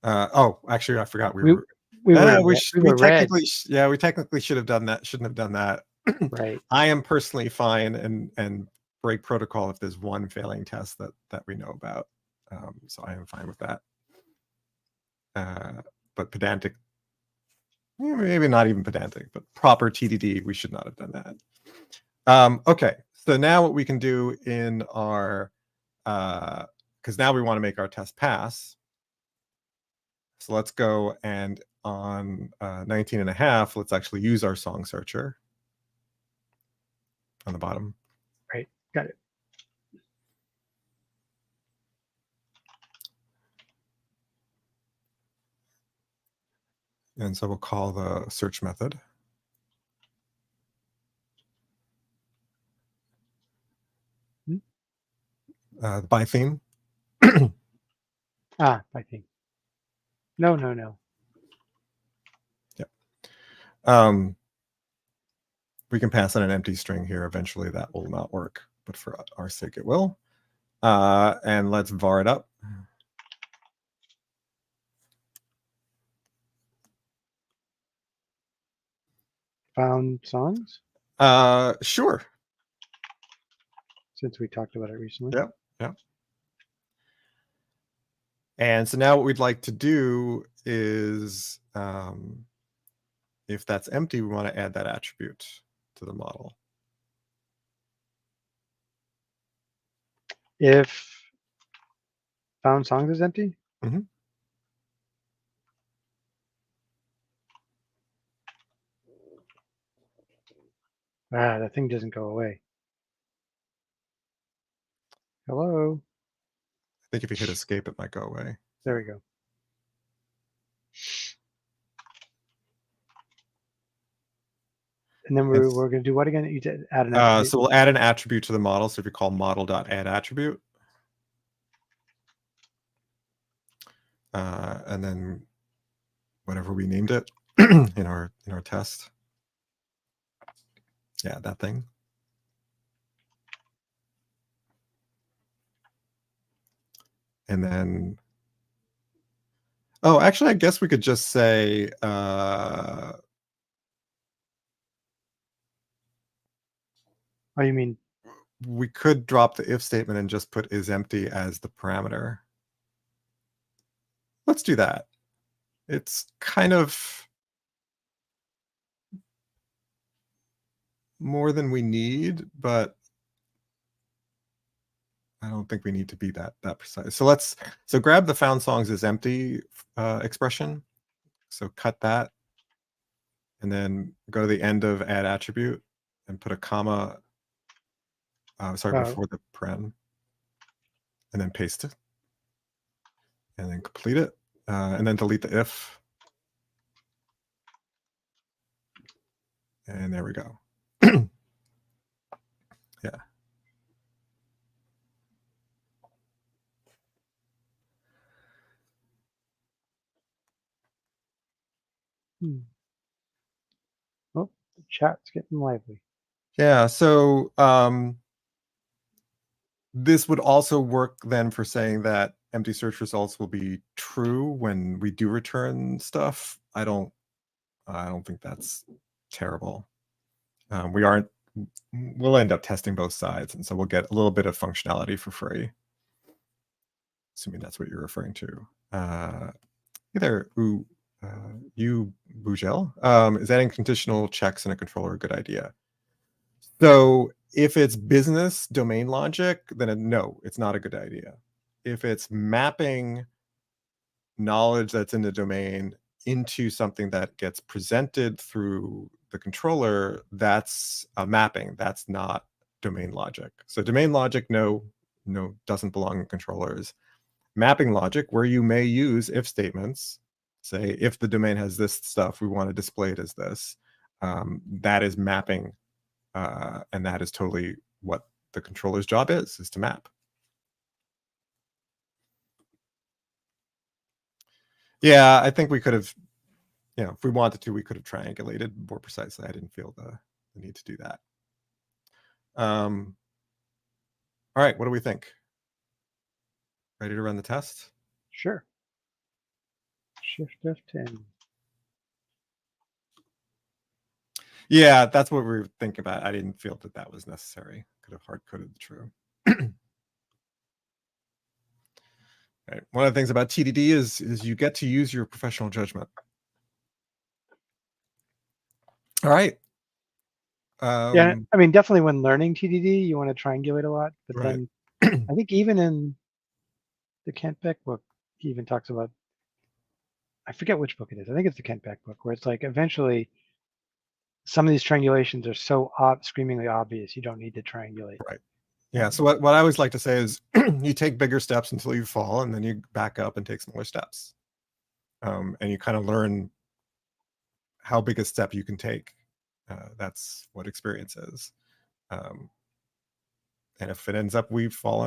Oh, actually, I forgot we were technically, reds. yeah, we technically should have done that. Shouldn't have done that. Right. I am personally fine and break protocol if there's one failing test that we know about. So I am fine with that. But pedantic, maybe not even pedantic, but proper TDD, we should not have done that. Okay, so now what we can do in our, because now we want to make our test pass. So let's go and on 19.5, let's actually use our song searcher on the bottom. Right, got it. And so we'll call the search method. The by theme. By theme. No. Yeah. We can pass in an empty string here. Eventually that will not work, but for our sake it will. And let's var it up. Found songs? Sure. Since we talked about it recently. Yep. And so now what we'd like to do is, if that's empty, we want to add that attribute to the model. If found songs is empty? Mm-hmm. That thing doesn't go away. Hello? I think if you hit escape, it might go away. There we go. And then we're going to do what again? You did add an attribute. So we'll add an attribute to the model. So if you call model.addAttribute, and then whatever we named it in our test. Yeah, that thing. And then, oh, actually, I guess we could just say, Oh, you mean? We could drop the if statement and just put is empty as the parameter. Let's do that. It's kind of more than we need, but I don't think we need to be that precise. So grab the found songs is empty expression. So cut that, and then go to the end of add attribute and put a comma. Before the paren, and then paste it, and then complete it, and then delete the if, and there we go. Yeah. Oh, the chat's getting lively. Yeah, so this would also work then for saying that empty search results will be true when we do return stuff. I don't think that's terrible. We'll end up testing both sides, and so we'll get a little bit of functionality for free, assuming that's what you're referring to. Hey there, you Bugel. Is adding conditional checks in a controller a good idea? So if it's business domain logic, then no, it's not a good idea. If it's mapping knowledge that's in the domain into something that gets presented through the controller, that's a mapping. That's not domain logic. So domain logic, no, doesn't belong in controllers. Mapping logic, where you may use if statements, say if the domain has this stuff, we want to display it as this. That is mapping. And that is totally what the controller's job is to map. Yeah, I think we could have if we wanted to, we could have triangulated more precisely. I didn't feel the need to do that. All right, what do we think? Ready to run the test? Sure. Shift F10. Yeah, that's what we were thinking about. I didn't feel that was necessary. Could have hard-coded the true. Right. One of the things about TDD is you get to use your professional judgment. All right. Yeah, I mean, definitely when learning TDD, you want to triangulate a lot. But right. then I think even in the Kent Beck book, he even talks about, I forget which book it is. I think it's the Kent Beck book, where it's like eventually some of these triangulations are so screamingly obvious, you don't need to triangulate. Right. Yeah. So what I always like to say is you take bigger steps until you fall, and then you back up and take smaller steps. And you kind of learn how big a step you can take. That's what experience is. And if it ends up we fall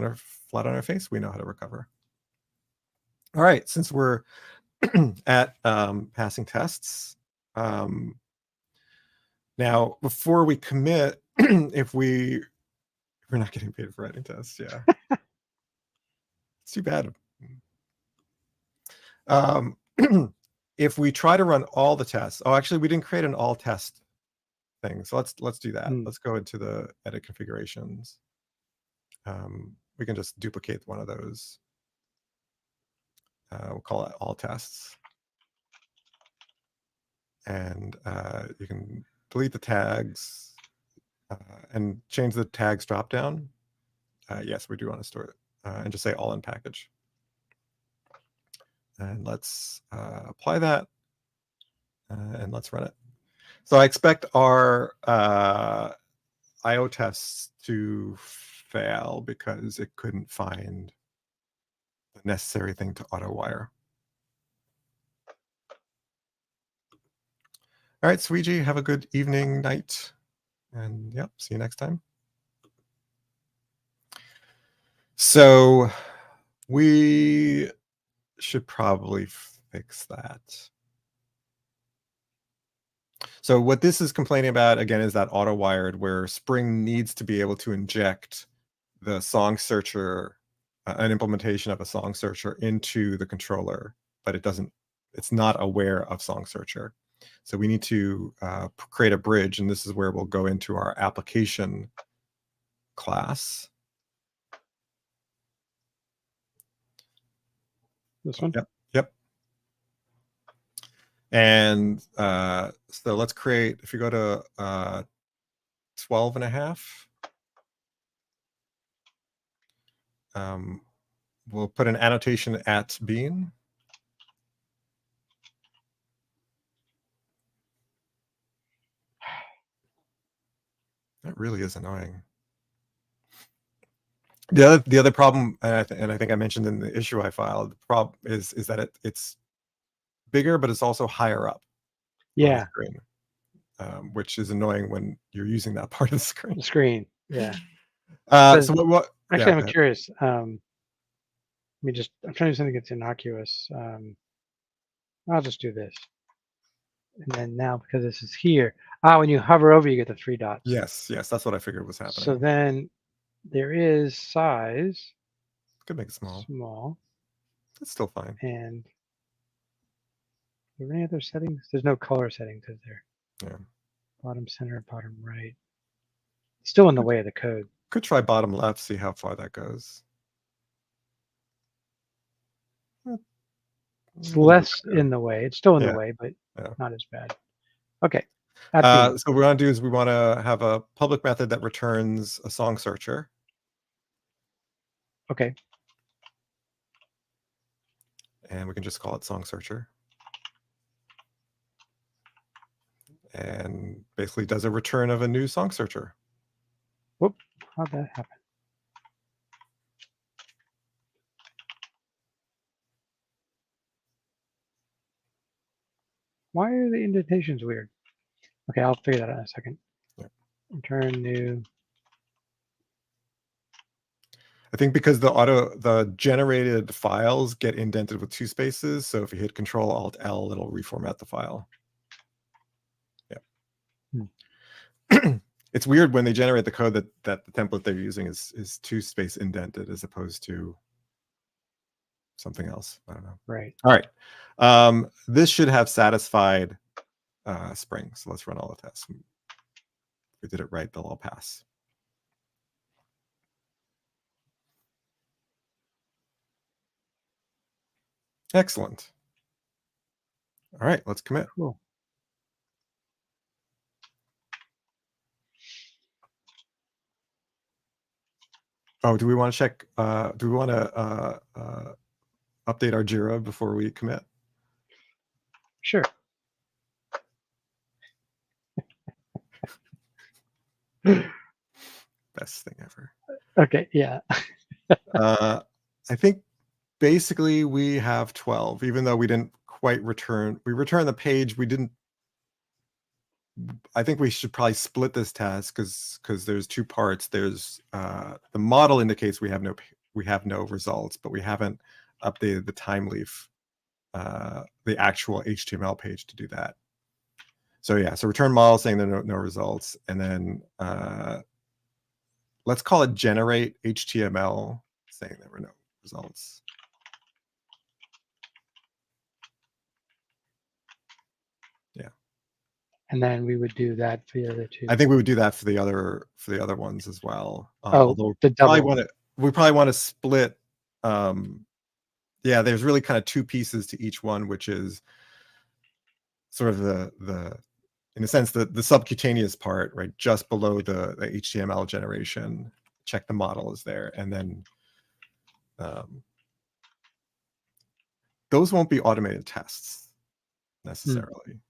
flat on our face, we know how to recover. All right. Since we're at passing tests, now before we commit, if we're not getting paid for writing tests, yeah, it's too bad. If we try to run all the tests, actually we didn't create an all test thing, so let's do that. Let's go into the edit configurations. We can just duplicate one of those. We'll call it all tests, and you can delete the tags and change the tags drop down. Yes, we do want to store it, and just say all in package. And let's apply that, and let's run it. So I expect our IO tests to fail because it couldn't find the necessary thing to auto wire. All right, Sweegie, have a good evening, night, and yep, see you next time. So we should probably fix that. So what this is complaining about, again, is that auto-wired, where Spring needs to be able to inject the song searcher, an implementation of a song searcher into the controller, but it's not aware of song searcher. So we need to create a bridge, and this is where we'll go into our application class. This one? Yep. And so let's create, if you go to 12 and a half, we'll put an annotation at bean. That really is annoying. The other problem, and I think I mentioned in the issue I filed, the problem is that it's bigger, but it's also higher up on the screen, which is annoying when you're using that part of the screen. The screen, yeah. So what? Actually, I'm curious. I'm trying to do something that's innocuous. I'll just do this. And then now, because this is here, when you hover over, you get the 3 dots. Yes, that's what I figured was happening. So then there is size. Could make it small. Small. It's still fine. And are there any other settings? There's no color settings, is there? Yeah. Bottom center, bottom right. Still in the way of the code. Could try bottom left, see how far that goes. It's less in the way. It's still in the way, but not as bad. Okay. So what we want to do is we want to have a public method that returns a song searcher. Okay. And we can just call it song searcher. And basically does a return of a new song searcher. Whoop, how'd that happen? Why are the indentations weird? Okay, I'll figure that out in a second. Return new. I think because the generated files get indented with 2 spaces, so if you hit Control Alt L, it'll reformat the file. it's weird when they generate the code that the template they're using is 2 space indented as opposed to something else. I don't know. Right. All right. This should have satisfied Spring. So let's run all the tests. If we did it right, they'll all pass. Excellent. All right, let's commit. Cool. Oh, do we want to check? Do we want to update our Jira before we commit? Sure. Best thing ever. Okay. Yeah. I think basically we have 12, even though we didn't quite return. We returned the page. We didn't. I think we should probably split this task because there's 2 parts. There's the model indicates we have no results, but we haven't updated the time leaf, the actual HTML page to do that. So yeah, so return model saying there are no results, and then let's call it generate HTML saying there were no results. Yeah. And then we would do that for the other 2. I think we would do that for the other ones as well. Although the double. We probably want to split. Yeah, there's really kind of 2 pieces to each one, which is sort of the in a sense the subcutaneous part, right, just below the HTML generation. Check the model is there, and then those won't be automated tests necessarily.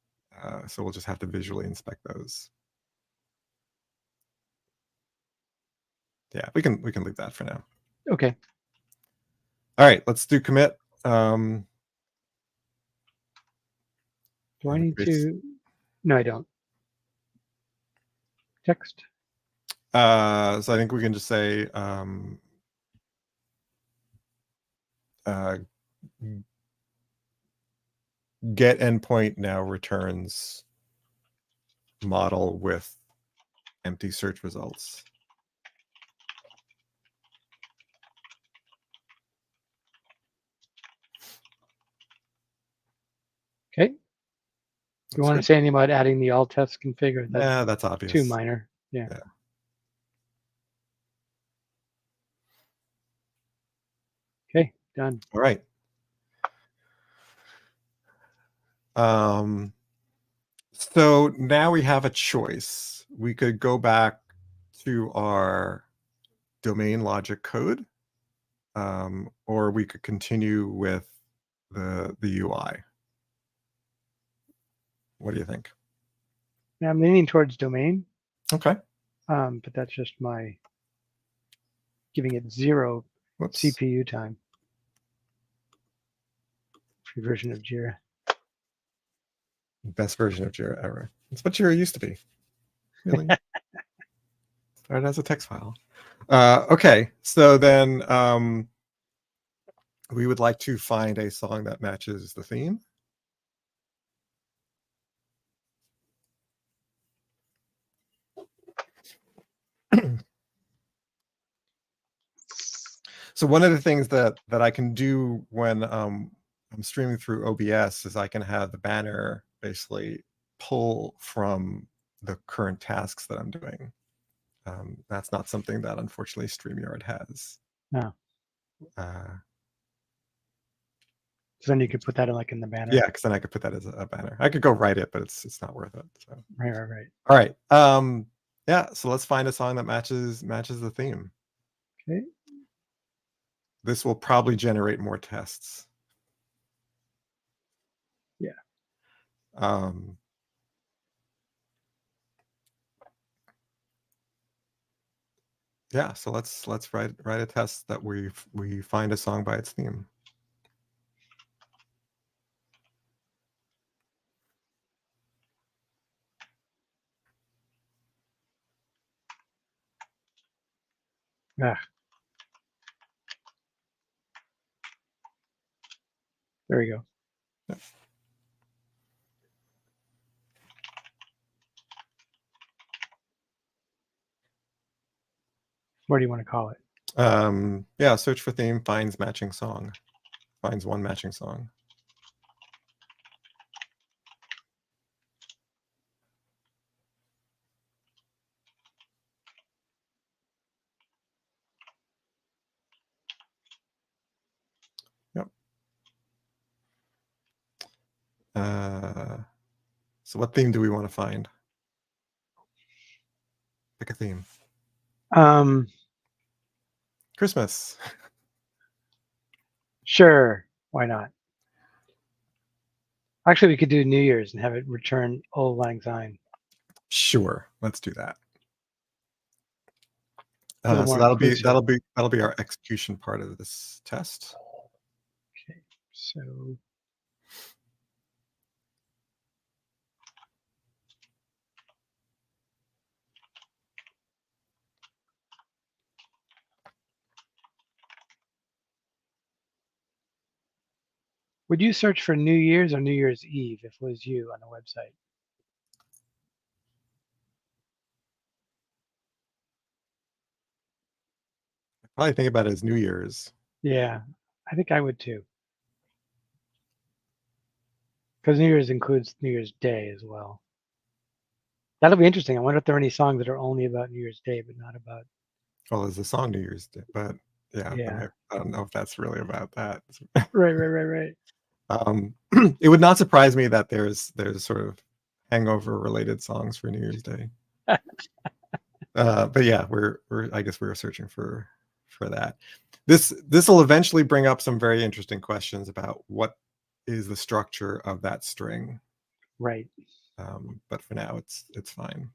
So we'll just have to visually inspect those. Yeah, we can leave that for now. Okay. All right, let's do commit. Do I need to? No, I don't. Text. So I think we can just say get endpoint now returns model with empty search results. Okay. You want to say anything about adding the all test configure? Yeah, that's obvious. Too minor. Yeah. Okay, done. All right. So now we have a choice. We could go back to our domain logic code, or we could continue with the UI. What do you think? Now I'm leaning towards domain. Okay. But that's just my giving it 0 CPU time. Free version of Jira. Best version of Jira ever. It's what Jira used to be. Really? Started as a text file. Okay, so then we would like to find a song that matches the theme. So one of the things that I can do when I'm streaming through OBS is I can have the banner basically pull from the current tasks that I'm doing. That's not something that unfortunately StreamYard has. No. So then you could put that in the banner. Yeah, because then I could put that as a banner. I could go write it, but it's not worth it. So. Right. All right. Yeah. So let's find a song that matches the theme. Okay. This will probably generate more tests. Yeah. Yeah. So let's write a test that we find a song by its theme. Ah. There we go. Yeah. What do you want to call it? Yeah, search for theme, finds matching song. Finds one matching song. Yep. So what theme do we want to find? Pick a theme. Christmas. Sure. Why not? Actually, we could do New Year's and have it return Old Lang Syne. Sure, let's do that. A little So more that'll inclusive. be our execution part of this test. Okay, so would you search for New Year's or New Year's Eve if it was you on the website? I probably think about it as New Year's. Yeah, I think I would too. Because New Year's includes New Year's Day as well. That'll be interesting. I wonder if there are any songs that are only about New Year's Day, but not about. Well, there's a song New Year's Day, but yeah, Yeah. I don't know if that's really about that. Right. It would not surprise me that there's sort of hangover related songs for New Year's Day. But yeah, I guess we're searching for that. This will eventually bring up some very interesting questions about what is the structure of that string. Right. But for now, it's fine.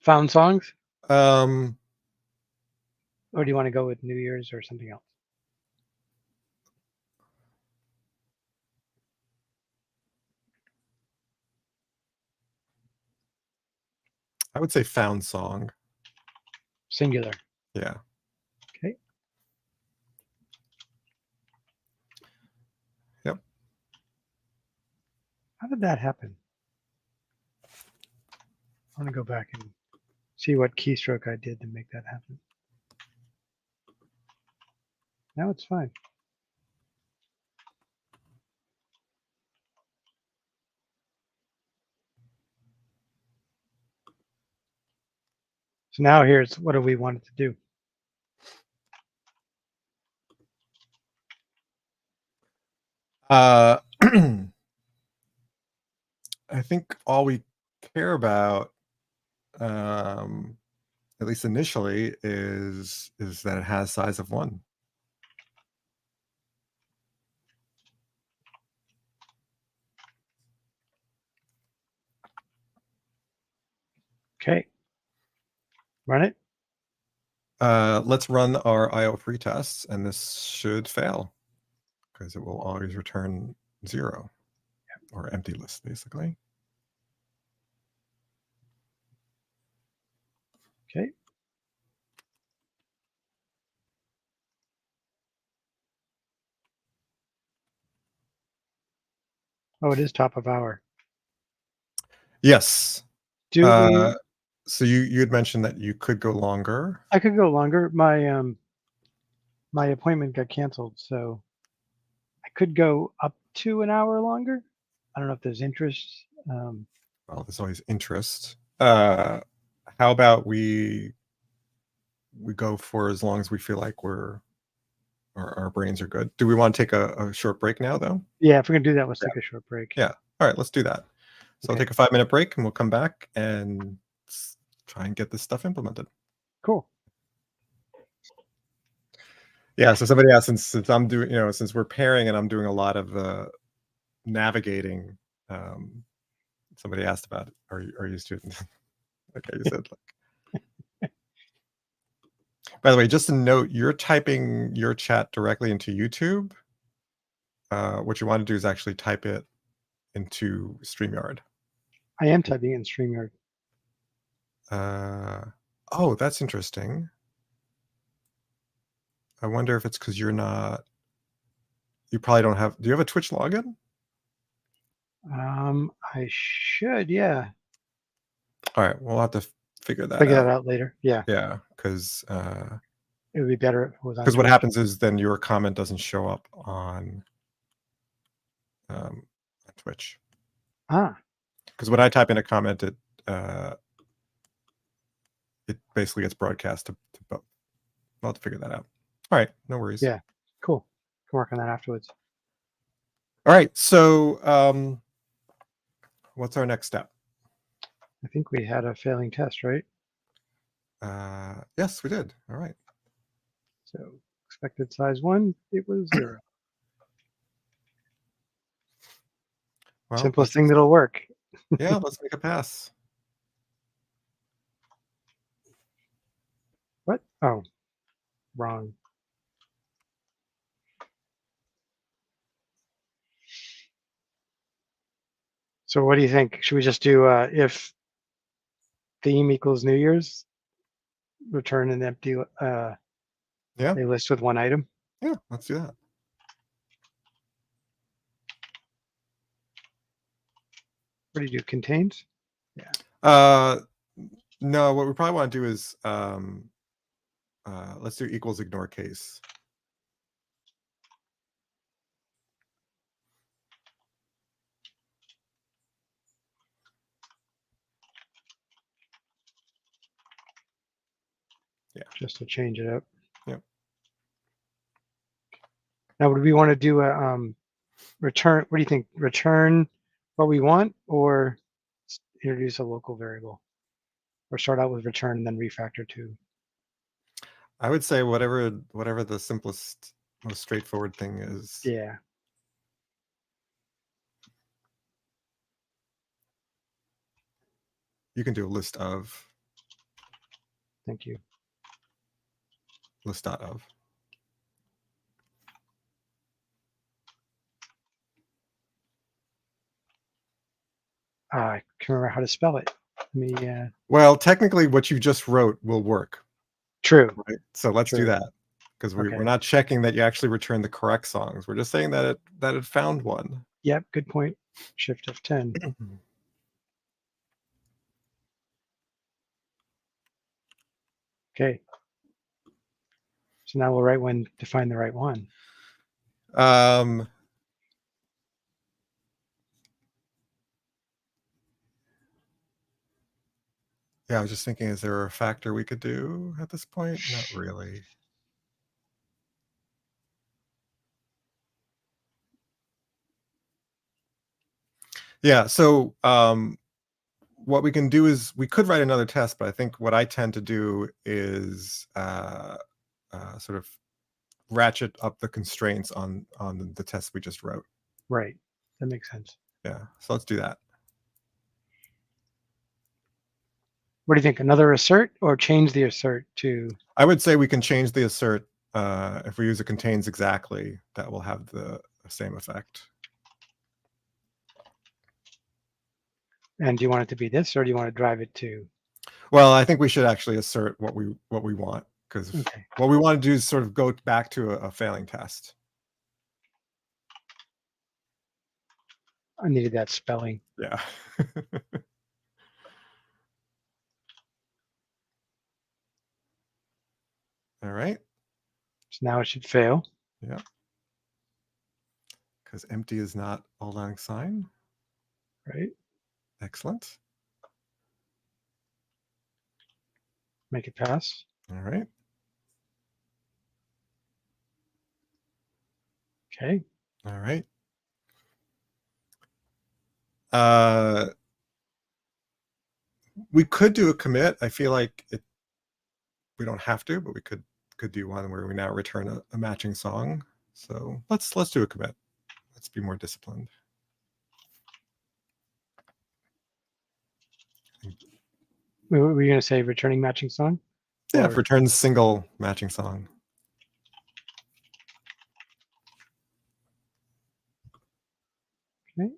Found songs? Um, Or do you want to go with New Year's or something else? I would say found song. Singular. Yeah. Okay. Yep. How did that happen? I want to go back and see what keystroke I did to make that happen. Now it's fine. So now here's what do we want it to do? I think all we care about, at least initially, is that it has size of 1. Okay. Run it. Let's run our IO pretests, and this should fail because it will always return 0 or empty list, basically. Okay. Oh, it is top of hour. Yes. Do we? So you had mentioned that you could go longer. I could go longer. My appointment got canceled, so I could go up to an hour longer. I don't know if there's interest. Well, there's always interest. How about we go for as long as we feel like our brains are good. Do we want to take a short break now, though? Yeah, if we're gonna do that, let's take a short break. Yeah. All right, let's do that. So I'll take a 5-minute break, and we'll come back and try and get this stuff implemented. Cool. Yeah. So somebody asked, since I'm doing, since we're pairing and I'm doing a lot of navigating, somebody asked about, are you students? Okay, you said like. By the way, just a note, you're typing your chat directly into YouTube. What you want to do is actually type it into StreamYard. I am typing in StreamYard. Oh, that's interesting. I wonder if it's because you probably don't have. Do you have a Twitch login? I should, yeah. All right, we'll have to figure that Figure out. that out later. Yeah, Yeah, because it would be better if it was on what Twitch. happens is then your comment doesn't show up on Twitch. Because when I type in a comment, it basically gets broadcast to both. I'll have to figure that out. All right, no worries. Yeah, cool. Can work on that afterwards. All right, so what's our next step? I think we had a failing test, right? Yes, we did. All right. So expected size 1, it was 0. Well, Simplest thing that'll work. yeah, let's make a pass. What? Oh, wrong. So what do you think? Should we just do if theme equals New Year's, return an empty Yeah, a list with one item? yeah, let's do that. What do you do? Contains? No, what we probably want to do is let's do equals ignore case. Yeah, just to change it up. Yep. Now, would we want to do a return? What do you think? Return what we want, or introduce a local variable, or start out with return and then refactor to? I would say whatever the simplest, most straightforward thing is. Yeah. You can do a list of. Thank you. List dot of. I can't remember how to spell it. Let me. Well, technically, what you just wrote will work. True. Right. So let's do that, because we're not checking that you actually returned the correct songs. We're just saying that it found one. Yep. Good point. Shift F10. Okay. So now we'll write one to find the right one. Yeah, I was just thinking, is there a factor we could do at this point? Not really. Yeah, so what we can do is we could write another test, but I think what I tend to do is sort of ratchet up the constraints on the test we just wrote. Right. That makes sense. Yeah, so let's do that. What do you think? Another assert or change the assert to? I would say we can change the assert. If we use a contains exactly, that will have the same effect. And do you want it to be this, or do you want to drive it to? Well, I think we should actually assert what we want, because what we want to do is sort of go back to a failing test. I needed that spelling. Yeah. All right. So now it should fail. Yeah. Because empty is not all long sign. Right. Excellent. Make it pass. All right. Okay. All right. We could do a commit. I feel like we don't have to, but we could do one where we now return a matching song. So let's do a commit. Let's be more disciplined. Were you going to say returning matching song? Yeah, if returns single matching song. Okay.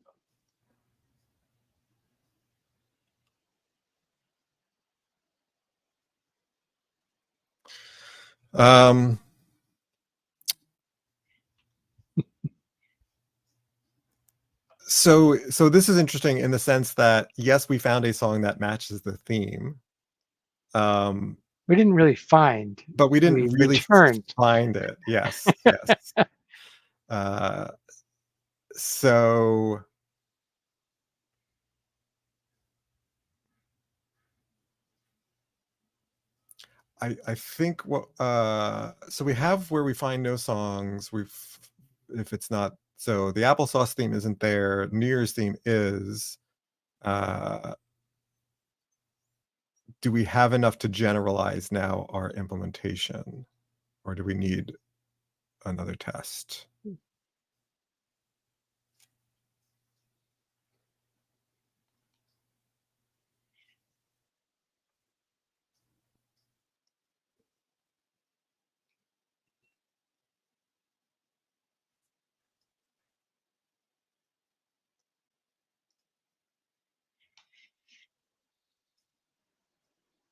So this is interesting in the sense that, yes, we found a song that matches the theme. We didn't really find. But we We didn't really returned. find it. Yes, yes. Uh, so I think what so we have where we find no songs. If it's not, so the applesauce theme isn't there. New Year's theme is. Do we have enough to generalize now our implementation, or do we need another test?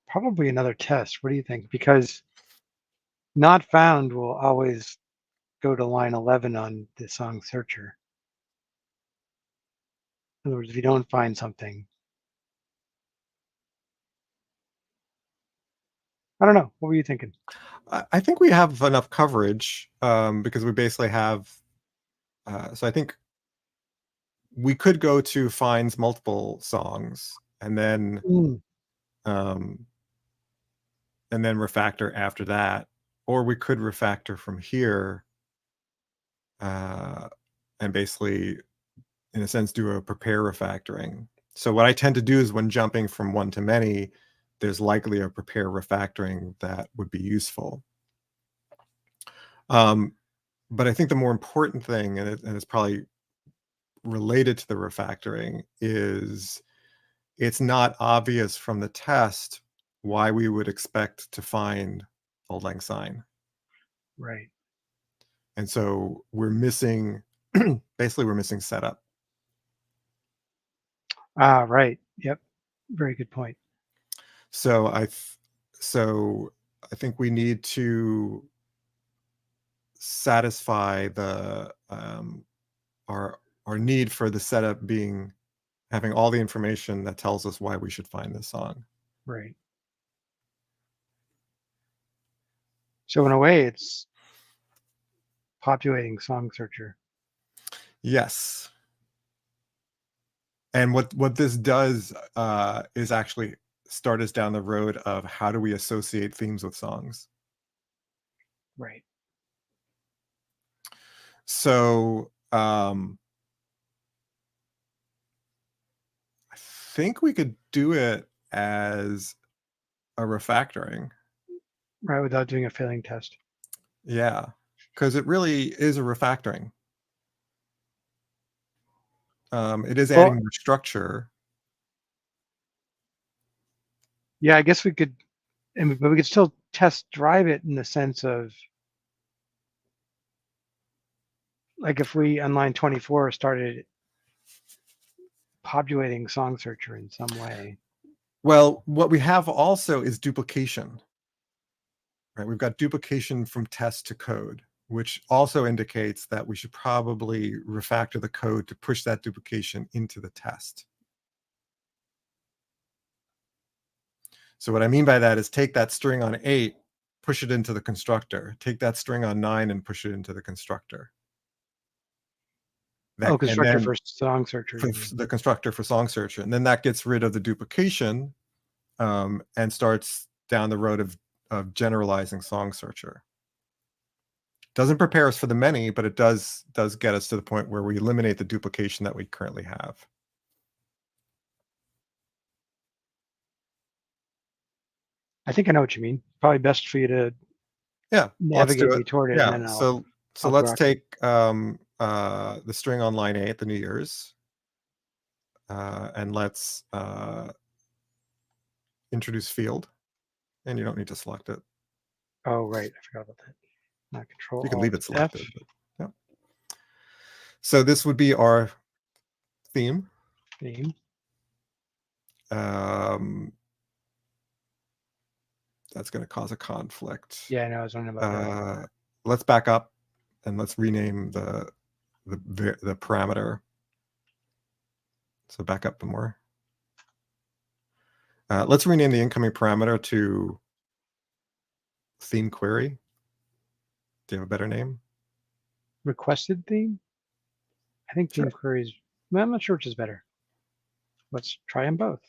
Probably another test. What do you think? Because not found will always go to line 11 on the song searcher. In other words, if you don't find something, I don't know. What were you thinking? I think we have enough coverage because we basically have. So I think we could go to finds multiple songs Mm, um, and then refactor after that, or we could refactor from here and basically, in a sense, do a prepare refactoring. So what I tend to do is when jumping from one to many, there's likely a prepare refactoring that would be useful. But I think the more important thing, and it's probably related to the refactoring, is it's not obvious from the test why we would expect to find old lang syne. right. And so we're missing, basically we're missing setup. Ah, right. Yep. Very good point. So so I think we need to satisfy the our need for the setup being having all the information that tells us why we should find this song. Right. So in a way, it's populating song searcher. Yes. And what this does is actually start us down the road of how do we associate themes with songs. Right. So I think we could do it as a refactoring. Right. Without doing a failing test. Yeah, because it really is a refactoring. It is Well, adding more structure. yeah, I guess we could, but we could still test drive it in the sense of like if we on line 24 started populating song searcher in some way. Well, what we have also is duplication, right? We've got duplication from test to code, which also indicates that we should probably refactor the code to push that duplication into the test. So what I mean by that is take that string on 8, push it into the constructor. Take that string on 9 and push it into the constructor. Oh, And constructor then for song searcher, for you mean? the constructor for song searcher. And then that gets rid of the duplication and starts down the road of generalizing song searcher. Doesn't prepare us for the many, but it does get us to the point where we eliminate the duplication that we currently have. I think I know what you mean. Probably best for you to Yeah, let's do navigate it. me toward it, and Yeah, then so I'll let's correct it. take the string on line 8, the New Year's, and let's introduce field, and you don't need to select it. Oh, right. I forgot about that. Not control You can alt leave it F. selected. But, yeah. So this would be our theme. Theme. That's going to cause a conflict. Yeah, I know. I was wondering about that. Let's back up and let's rename the parameter. So back up more. Let's rename the incoming parameter to theme query. Do you have a better name? Requested theme? I think theme Sure. queries, well, I'm not sure which is better. Let's try them both.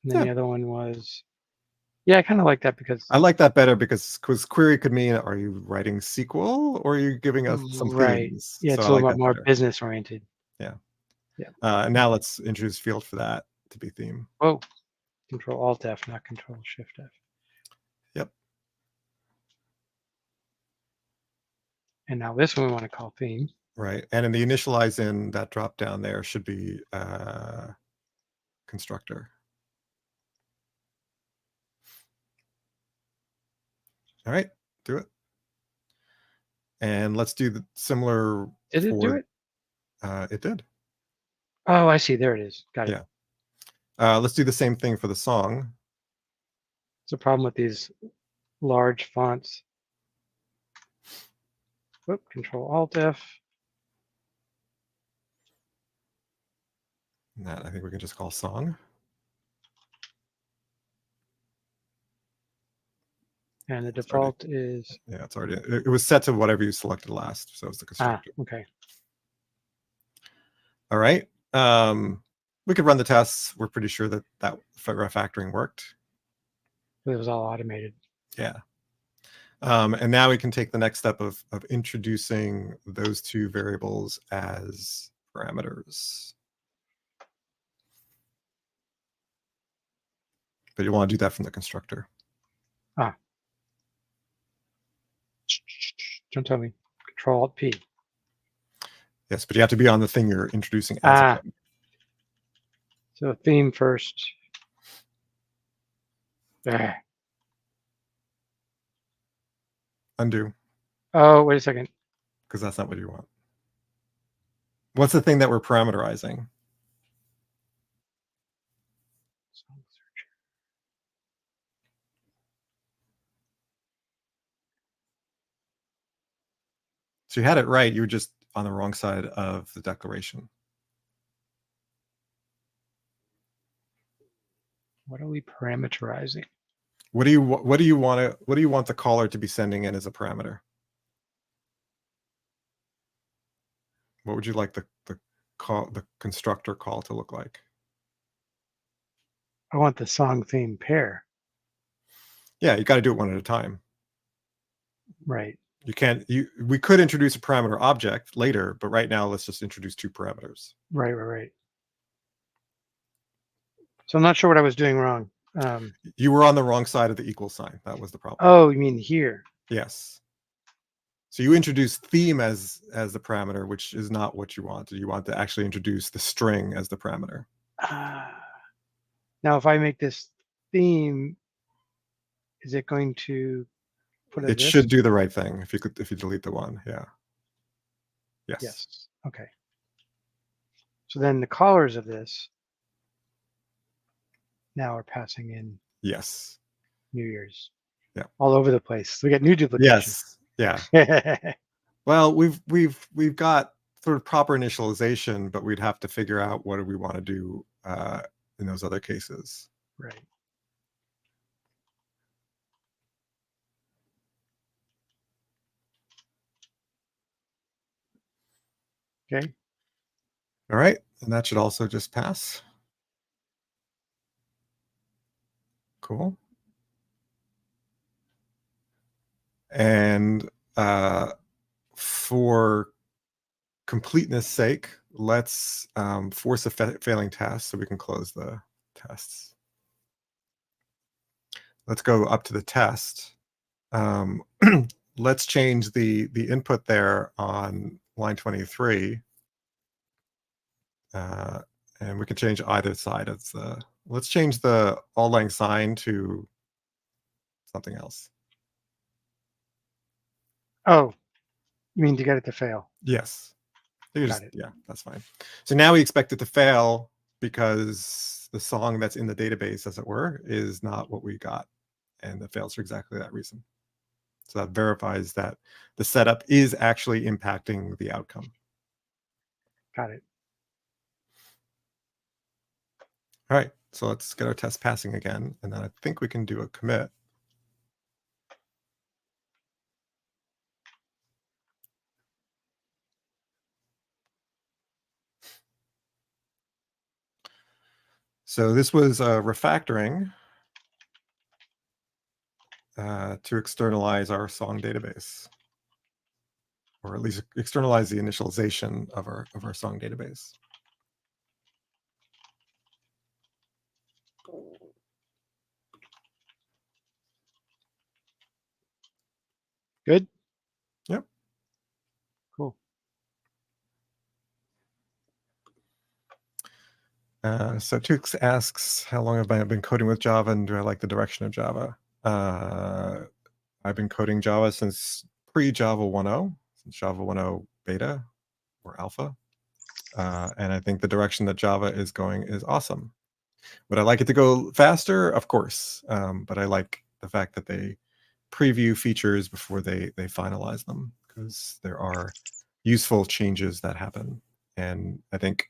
And then the other one was, yeah, I kind of like that because I like that better because query could mean, are you writing SQL or are you giving us some right. themes? Yeah, it's So a I little like bit that more better. business oriented. Yeah. Yeah. And now let's introduce field for that to be theme. Oh, Control Alt F, not Control Shift F. Yep. And now this one we want to call theme. Right. And in the initialize in, that drop down there should be constructor. All right, do it. And let's do the similar. Did it do it? It did. Oh, I see. There it is. Got it. Yeah. Let's do the same thing for the song. It's a problem with these large fonts. Whoop, Control Alt F. And that I think we can just call song. And the default is. Yeah, it's already. It was set to whatever you selected last, so it's the constructor. Okay. All right. We could run the tests. We're pretty sure that refactoring worked. It was all automated. Yeah. And now we can take the next step of introducing those two variables as parameters. But you want to do that from the constructor. Don't tell me. Control Alt P. Yes, but you have to be on the thing you're introducing as a parameter. So theme first. Undo. Oh, wait a second. Because that's not what you want. What's the thing that we're parameterizing? So you had it right. You were just on the wrong side of the declaration. What are we parameterizing? What do you want the caller to be sending in as a parameter? What would you like the constructor call to look like? I want the song theme pair. Yeah, you got to do it one at a time. Right. You can't. We could introduce a parameter object later, but right now let's just introduce two parameters. Right. So I'm not sure what I was doing wrong. You were on the wrong side of the equal sign. That was the problem. Oh, you mean here? Yes. So you introduce theme as the parameter, which is not what you want. You want to actually introduce the string as the parameter. Now, if I make this theme, is it going to put it should do the right thing if you delete the one. Yeah. Yes. Okay. So then the callers of this now are passing in. Yes. New Year's. Yeah. All over the place. We get new duplication. Yes. Yeah. Well, we've got sort of proper initialization, but we'd have to figure out what do we want to do in those other cases. Right. Okay. All right. And that should also just pass. Cool. And for completeness sake, let's force a failing test so we can close the tests. Let's go up to the test. Let's change the input there on line 23. And we can change either side. Let's change the all lang syne to something else. Oh, you mean to get it to fail? Yes. Got it. Yeah, that's fine. So now we expect it to fail because the song that's in the database, as it were, is not what we got. And it fails for exactly that reason. So that verifies that the setup is actually impacting the outcome. Got it. All right, so let's get our test passing again, and then I think we can do a commit. So this was refactoring to externalize our song database, or at least externalize the initialization of our song database. Good. Yep. Cool. So Tux asks, how long have I been coding with Java, and do I like the direction of Java? I've been coding Java since pre-Java 1.0, since Java 1.0 beta or alpha. And I think the direction that Java is going is awesome. Would I like it to go faster? Of course. But I like the fact that they preview features before they finalize them, because there are useful changes that happen. And I think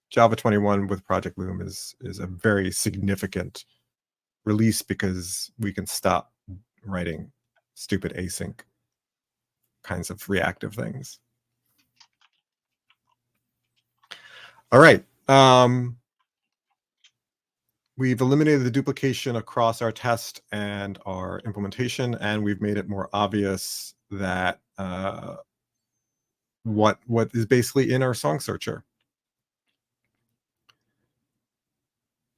Java 21 with Project Loom is a very significant release, because we can stop writing stupid async kinds of reactive things. All right. We've eliminated the duplication across our test and our implementation, and we've made it more obvious that what is basically in our song searcher.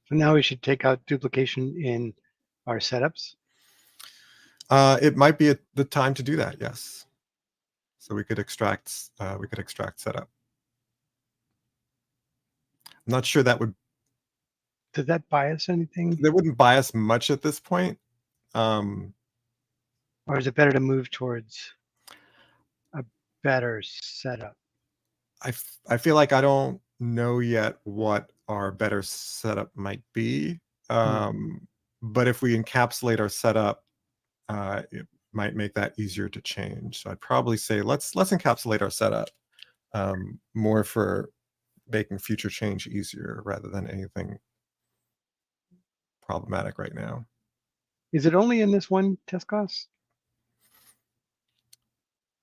So now we should take out duplication in our setups. It might be the time to do that. Yes. So we could extract setup. I'm not sure that would. Did that bias anything? That wouldn't bias much at this point. Or is it better to move towards a better setup? I feel like I don't know yet what our better setup might be. But if we encapsulate our setup, it might make that easier to change. So I'd probably say let's encapsulate our setup more for making future change easier rather than anything problematic right now. Is it only in this one test class?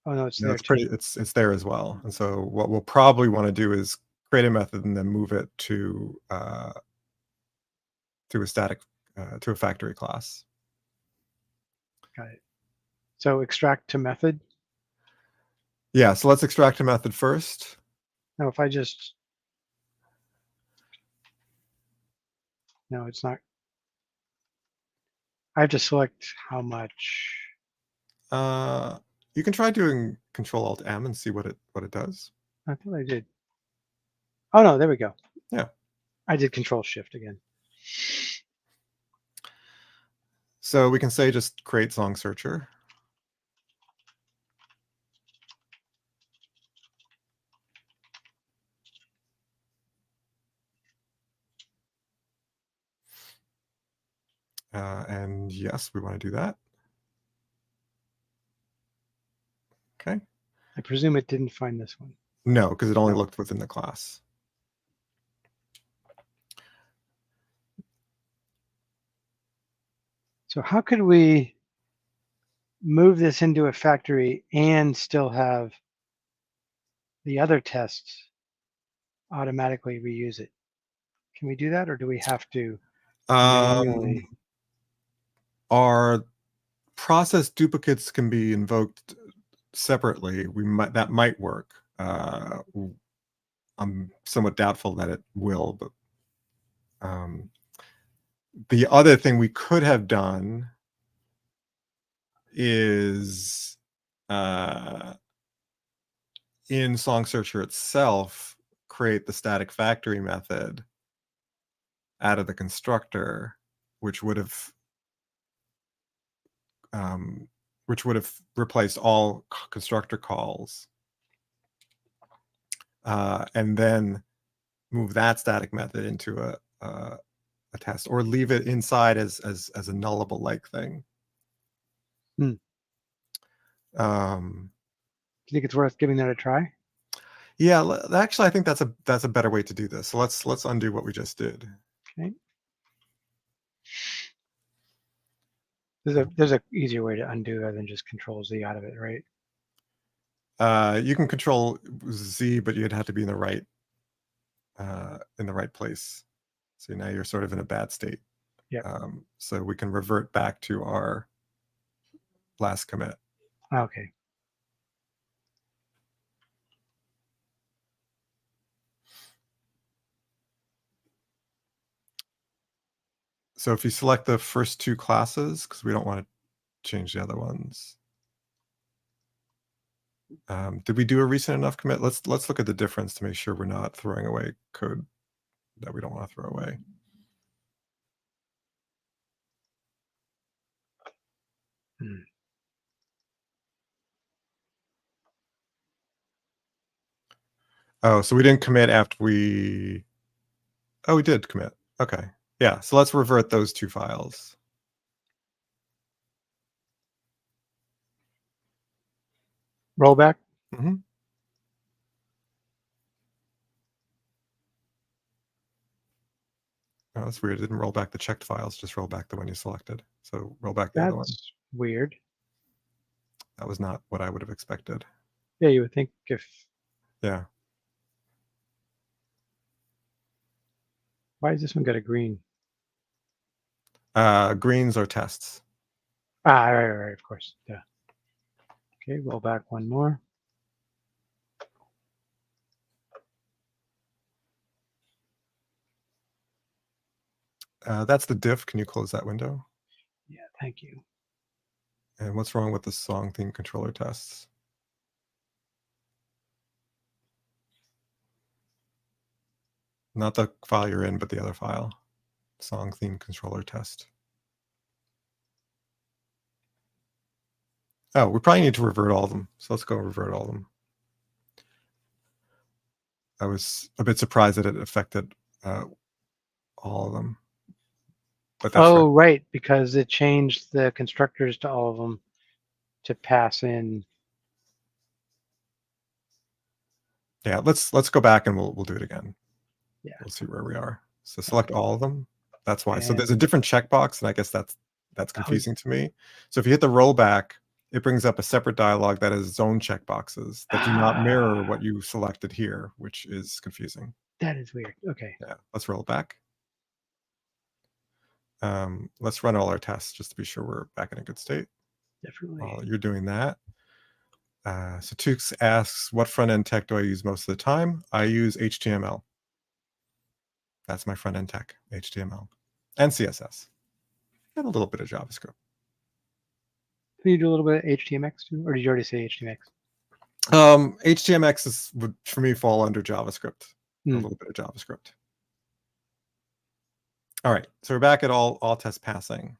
Oh no, it's No, there it's too. it's there as well. And so what we'll probably want to do is create a method and then move it to a static to a factory class. Got it. So extract to method. Yeah, so let's extract a method first. Now if I just, no, it's not. I have to select how much. You can try doing Control-Alt-M and see what it does. I thought I did. Oh no, there we go. Yeah. I did Control-Shift again. So we can say just create song searcher. And yes, we want to do that. Okay. I presume it didn't find this one. No, because it only looked within the class. So how could we move this into a factory and still have the other tests automatically reuse it? Can we do that, or do we have to manually? Our process duplicates can be invoked separately. That might work. I'm somewhat doubtful that it will, but the other thing we could have done is in Song Searcher itself, create the static factory method out of the constructor, which would have replaced all constructor calls, and then move that static method into a test, or leave it inside as a nullable like thing. Do you think it's worth giving that a try? Yeah, actually, I think that's a better way to do this. So let's undo what we just did. Okay. There's a easier way to undo other than just Control Z out of it, right? You can Control Z, but you'd have to be in the right place. So now you're sort of in a bad state. Yeah. So we can revert back to our last commit. Okay. So if you select the first two classes, because we don't want to change the other ones. Did we do a recent enough commit? Let's look at the difference to make sure we're not throwing away code that we don't want to throw away. Oh, so we didn't commit after we... Oh, we did commit. Okay. Yeah, so let's revert those two files. Rollback? Mm-hmm. Oh, that's weird. It didn't roll back the checked files, just roll back the one you selected. So roll back the other one. That's weird. That was not what I would have expected. Yeah, you would think if... Yeah. Why does this one got a green? Greens are tests. Right, of course. Yeah. Okay, roll back one more. That's the diff. Can you close that window? Yeah, thank you. And what's wrong with the song theme controller tests? Not the file you're in, but the other file. Song theme controller test. Oh, we probably need to revert all of them. So let's go revert all of them. I was a bit surprised that it affected all of them. But that's right, because it changed the constructors to all of them to pass in. Yeah, let's go back and we'll do it again. Yeah. We'll see where we are. So select all of them. That's why. And so there's a different checkbox, and I guess that's confusing to me. So if you hit the rollback, it brings up a separate dialog that has zone checkboxes that do not mirror what you selected here, which is confusing. That is weird. Okay. Yeah, let's roll back. Let's run all our tests just to be sure we're back in a good state. Definitely. While you're doing that. So Tukes asks, what front-end tech do I use most of the time? I use HTML. That's my front-end tech, HTML. And CSS. And a little bit of JavaScript. Can you do a little bit of HTMX too? Or did you already say HTMX? HTMX would, for me, fall under JavaScript. A little bit of JavaScript. All right, so we're back at all tests passing.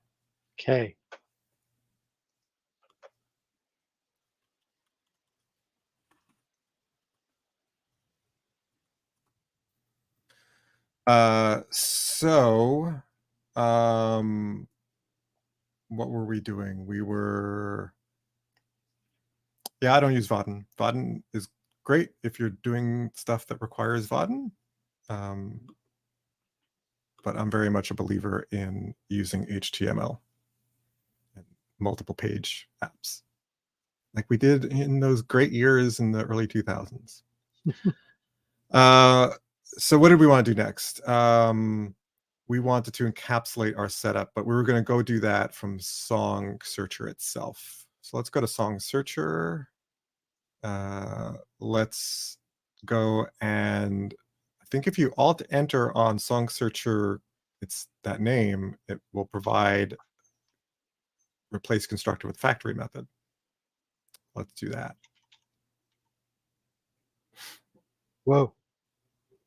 Okay. So what were we doing? We were... Yeah, I don't use Vaadin. Vaadin is great if you're doing stuff that requires Vaadin. But I'm very much a believer in using HTML and multiple page apps, like we did in those great years in the early 2000s. So what did we want to do next? We wanted to encapsulate our setup, but we were going to go do that from Song Searcher itself. So let's go to Song Searcher. Let's go, and I think if you alt enter on Song Searcher, it's that name, it will provide replace constructor with factory method. Let's do that. Whoa.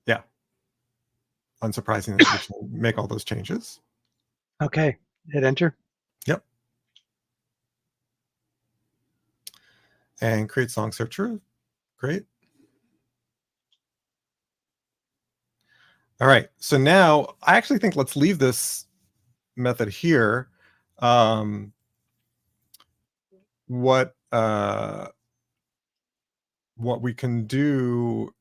Yeah. Unsurprising that we can make all those changes. Okay. Hit enter. Yep. And create Song Searcher. Great. All right. So now I actually think let's leave this method here. What what we can do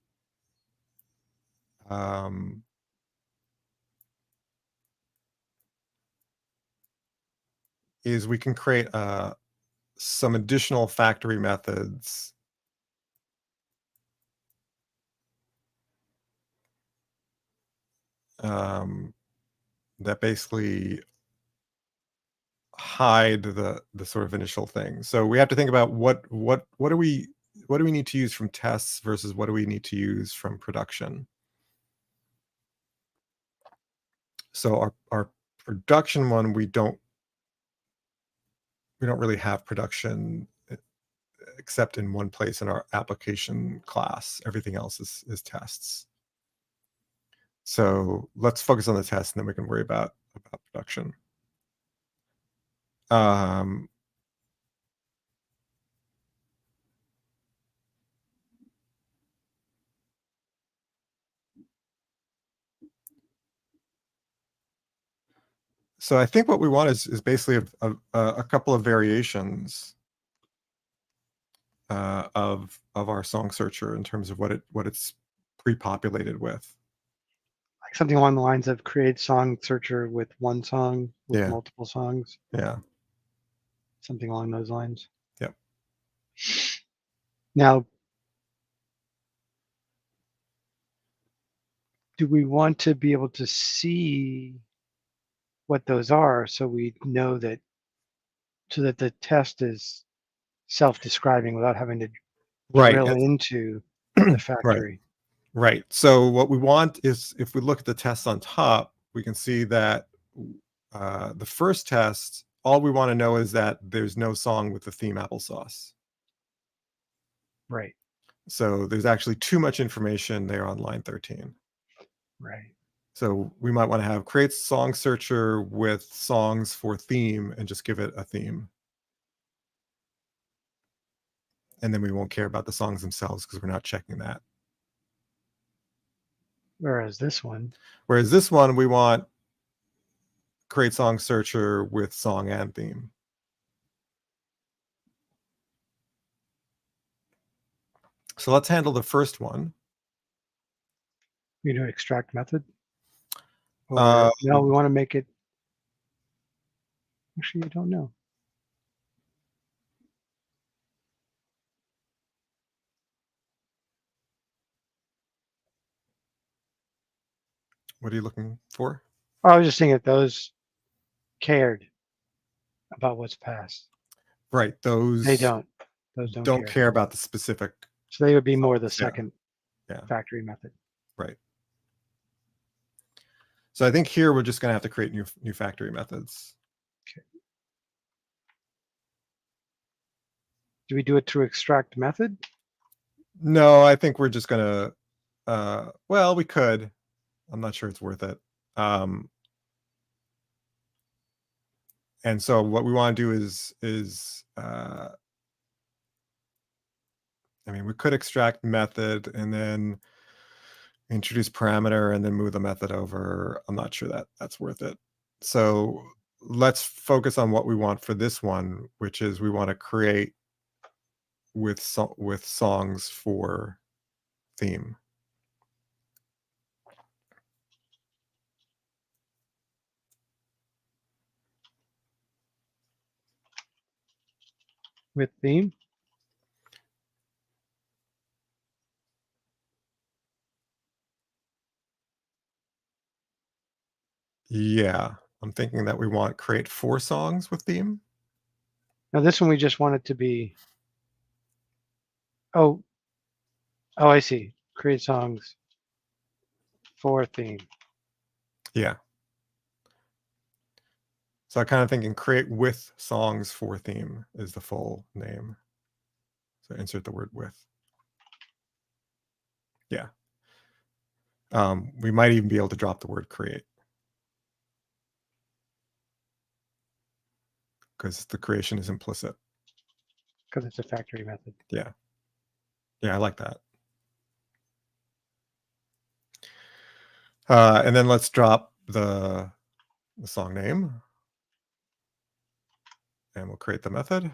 is we can create some additional factory methods that basically hide the sort of initial thing. So we have to think about what do we need to use from tests versus what do we need to use from production. So our production one, we don't really have production except in one place in our application class. Everything else is tests. So let's focus on the test, and then we can worry about production. So I think what we want is basically a couple of variations of our song searcher in terms of what it's pre-populated with. Like something along the lines of create song searcher with one song with Yeah. multiple songs. Yeah. Something along those lines. Yep. Now, do we want to be able to see what those are so we know that, so that the test is self-describing without having to Right. drill into the Right. factory? Right. So what we want is, if we look at the tests on top, we can see that the first test, all we want to know is that there's no song with the theme applesauce. Right. So there's actually too much information there on line 13. Right. So we might want to have create song searcher with songs for theme and just give it a theme. And then we won't care about the songs themselves because we're not checking that. Whereas this one, we want create song searcher with song and theme. So let's handle the first one. you know, extract method. Or no, we want to make it. Actually, I don't know. What are you looking for? I was just thinking if those cared about what's passed. Right. Those They don't. Those don't care about the specific. So they would be more the songs. Yeah. second Yeah. factory method. Right. So I think here we're just going to have to create new factory methods. Okay. Do we do it through extract method? No, I think we're just going to, well, we could. I'm not sure it's worth it. And so what we want to do is I mean, we could extract method and then introduce parameter and then move the method over. I'm not sure that that's worth it. So let's focus on what we want for this one, which is we want to create with songs for theme. With theme? Yeah, I'm thinking that we want create 4 songs with theme. Now this one we just want it to be. Oh, I see. Create songs for theme. Yeah. So I kind of thinking create with songs for theme is the full name. So insert the word with. Yeah. We might even be able to drop the word create, because the creation is implicit. Because it's a factory method. Yeah. Yeah, I like that. And then let's drop the song name. And we'll create the method.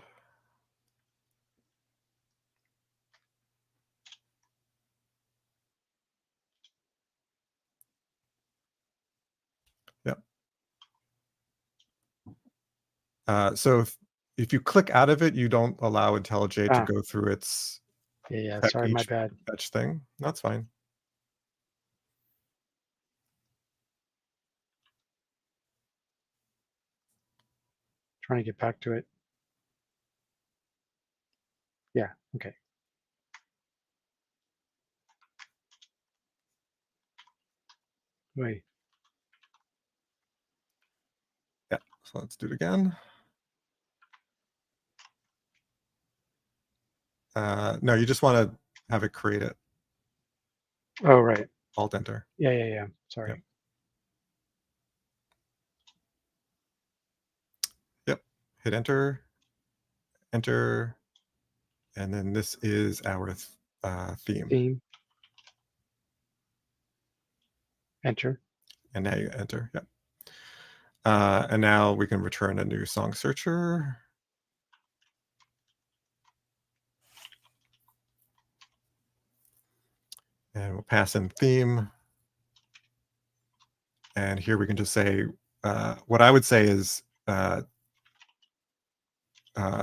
So if you click out of it, you don't allow IntelliJ to go through its Yeah. Sorry, my bad. fetch thing. That's fine. Trying to get back to it. Yeah. Okay. Wait. Yeah. So let's do it again. No, you just want to have it create it. Oh, right. Alt Enter. Yeah. Sorry. Yep. Yep. Hit Enter. Enter. And then this is our theme. Theme. Enter. And now you enter. Yep. And now we can return a new song searcher. And we'll pass in theme. And here we can just say, what I would say is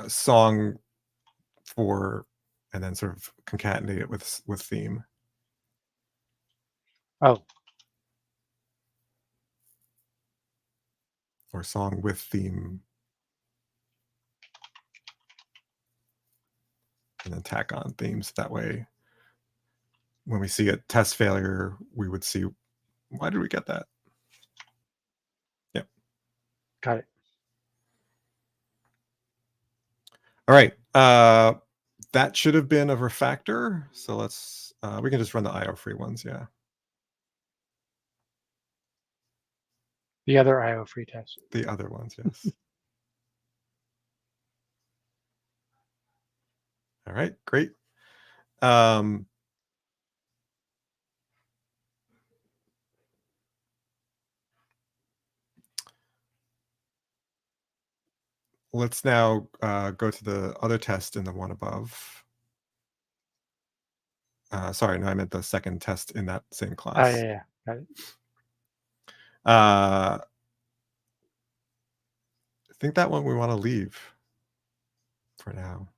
song for, and then sort of concatenate it with theme. Oh. Or song with theme. And then tack on themes. That way, when we see a test failure, we would see, why did we get that? Yep. Got it. All right. That should have been a refactor. So let's, we can just run the IO free ones. Yeah. The other IO free test. The other ones, yes. All right, great. Let's now go to the other test in the one above. Sorry, no, I meant the second test in that same class. Yeah. Got it. I think that one we want to leave for now.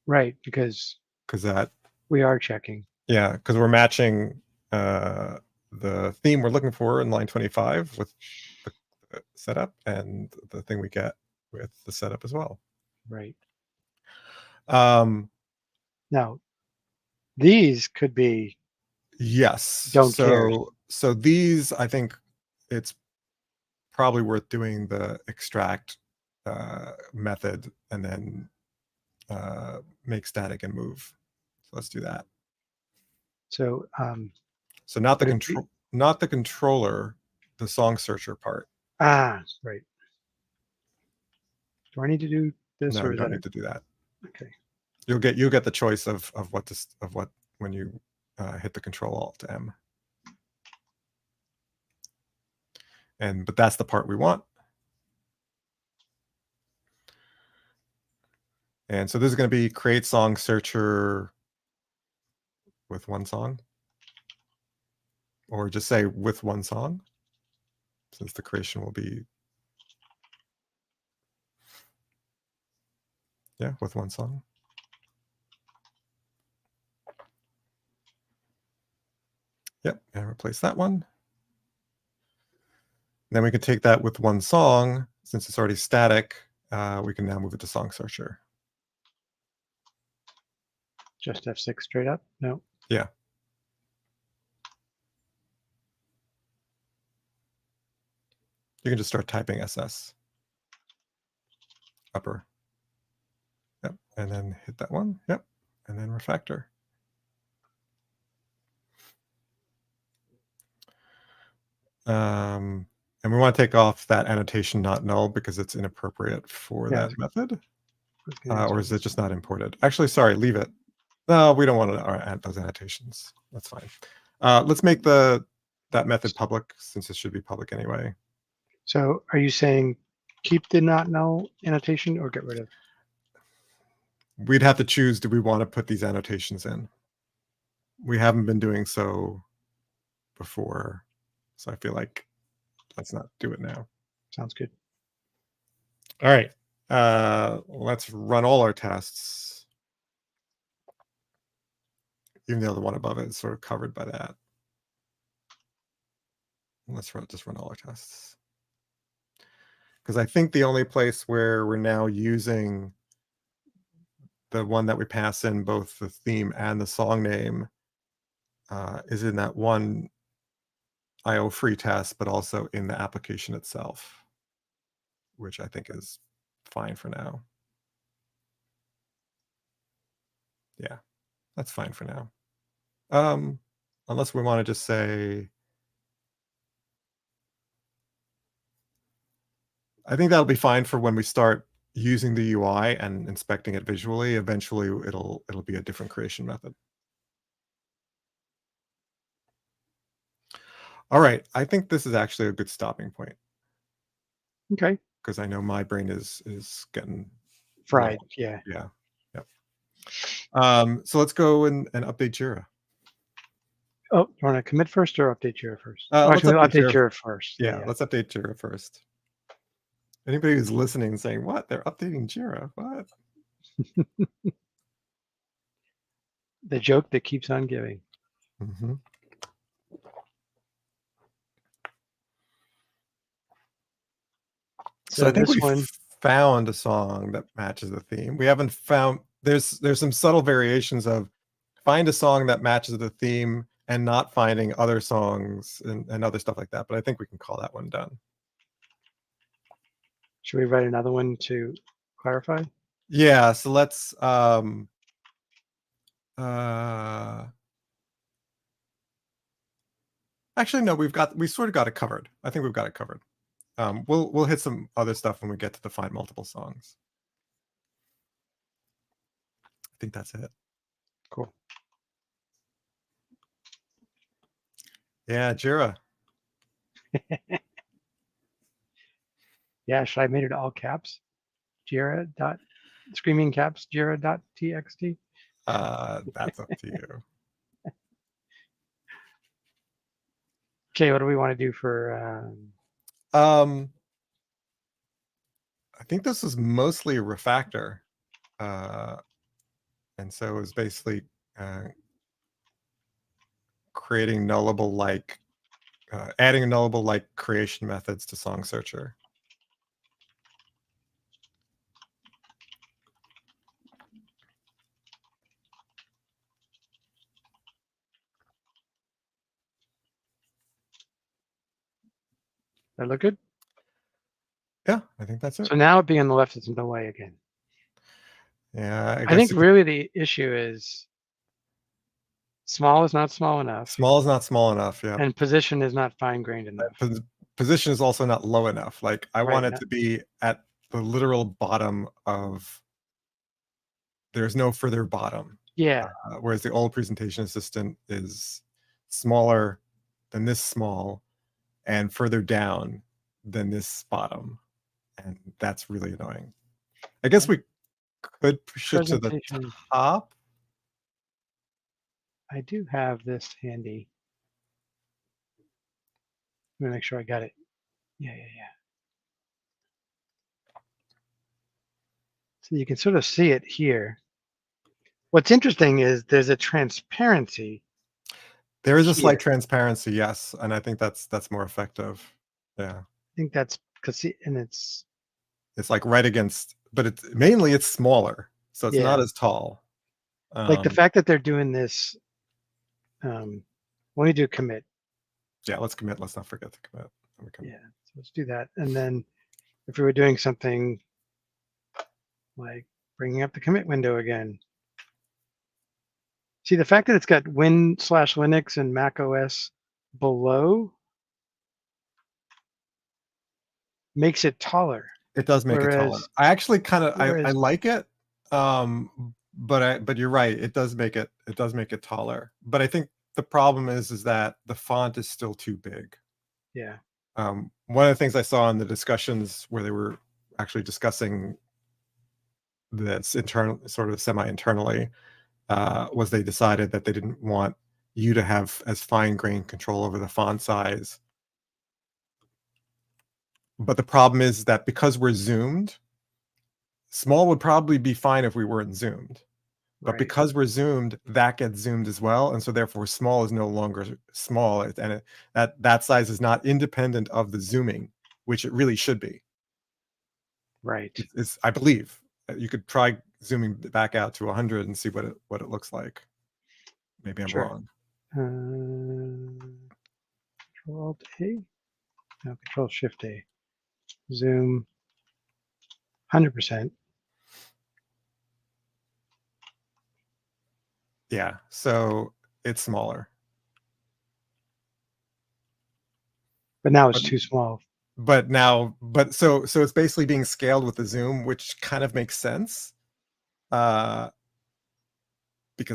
Right, because that we are checking. Yeah, because we're matching the theme we're looking for in line 25 with the setup and the thing we get with the setup as well. Right. Now, these could be yes. don't care. So these, I think it's probably worth doing the extract method and then make static and move. So let's do that. So not the controller, the song searcher part. Right. Do I need to do this? No, or you don't need to do that. Okay. You'll get the choice of what when you hit the Control Alt M. But that's the part we want. And so this is going to be create song searcher with one song, or just say with one song, since the creation will be with one song. Yep, and replace that one. Then we can take that with one song, since it's already static. We can now move it to song searcher. Just F6 straight up? No. Yeah. You can just start typing SS. Upper. Yep. And then hit that one. Yep. And then refactor. And we want to take off that annotation not null because it's inappropriate for that method. Or is it just not imported? Actually, sorry, leave it. No, we don't want to add those annotations. That's fine. Let's make that method public, since it should be public anyway. So are you saying keep the not null annotation or get rid of? We'd have to choose, do we want to put these annotations in? We haven't been doing so before, so I feel like let's not do it now. Sounds good. All right. Let's run all our tests. Even though the one above it is sort of covered by that. Let's just run all our tests. Because I think the only place where we're now using the one that we pass in both the theme and the song name is in that one IO free test, but also in the application itself, which I think is fine for now. Yeah, that's fine for now. Unless we want to just say, I think that'll be fine for when we start using the UI and inspecting it visually. Eventually it'll be a different creation method. All right, I think this is actually a good stopping point. Okay. Because I know my brain is getting Fried. low. Yeah. Yeah. Yep. So let's go and update Jira. Oh, you want to commit first or update Jira first? Let's Actually, update update Jira. Jira first. Yeah, let's update Jira first. Anybody who's listening and saying, what? They're updating Jira? What? The joke that keeps on giving. Mm-hmm. So I think we found a song that matches the theme. We haven't found, there's some subtle variations of find a song that matches the theme and not finding other songs and other stuff like that. But I think we can call that one done. Should we write another one to clarify? Yeah, so let's actually no, we sort of got it covered. I think we've got it covered. We'll hit some other stuff when we get to the find multiple songs. I think that's it. Cool. Yeah, Jira. Yeah, should I make it all caps? Jira dot screaming caps Jira.txt. That's up to you. Okay, what do we want to do for I think this is mostly a refactor. And so it's basically creating nullable like adding nullable like creation methods to Song Searcher. that look good? Yeah, I think that's it. So now it being on the left is in the way again. Yeah, I think really the issue is small is not small enough. Small is not small enough, yeah. And position is not fine-grained enough. Position is also not low enough. Like I want it no. to be at the literal bottom of, there's no further bottom. Yeah. Whereas the old presentation assistant is smaller than this small and further down than this bottom. And that's really annoying. I guess we could push it to the top. I do have this handy. Let me make sure I got it. Yeah. So you can sort of see it here. What's interesting is there's a transparency. There is a slight transparency, yes, and I think that's more effective. Yeah. I think that's because it's like right against, but it's mainly it's smaller, so it's not as tall. Like the fact that they're doing this. When we do commit. Yeah, let's commit. Let's not forget to commit. Yeah, so let's do that. And then if we were doing something like bringing up the commit window again. See, the fact that it's got Win/Linux and Mac OS below makes it taller. It does make it taller. I actually kind of I like it, but you're right. It does make it taller. But I think the problem is that the font is still too big. Yeah. One of the things I saw in the discussions where they were actually discussing this internal, sort of semi-internally, was they decided that they didn't want you to have as fine-grained control over the font size. But the problem is that because we're zoomed, Small would probably be fine if we weren't zoomed. But Right. because we're zoomed, that gets zoomed as well, and so therefore small is no longer small, and that size is not independent of the zooming, which it really should be. Right. It's I believe you could try zooming back out to 100 and see what it looks like. Maybe I'm Sure. wrong. Control Alt A. No, Control Shift A. Zoom 100%. Yeah, so it's smaller. But now it's too small. But so it's basically being scaled with the zoom, which kind of makes sense. Because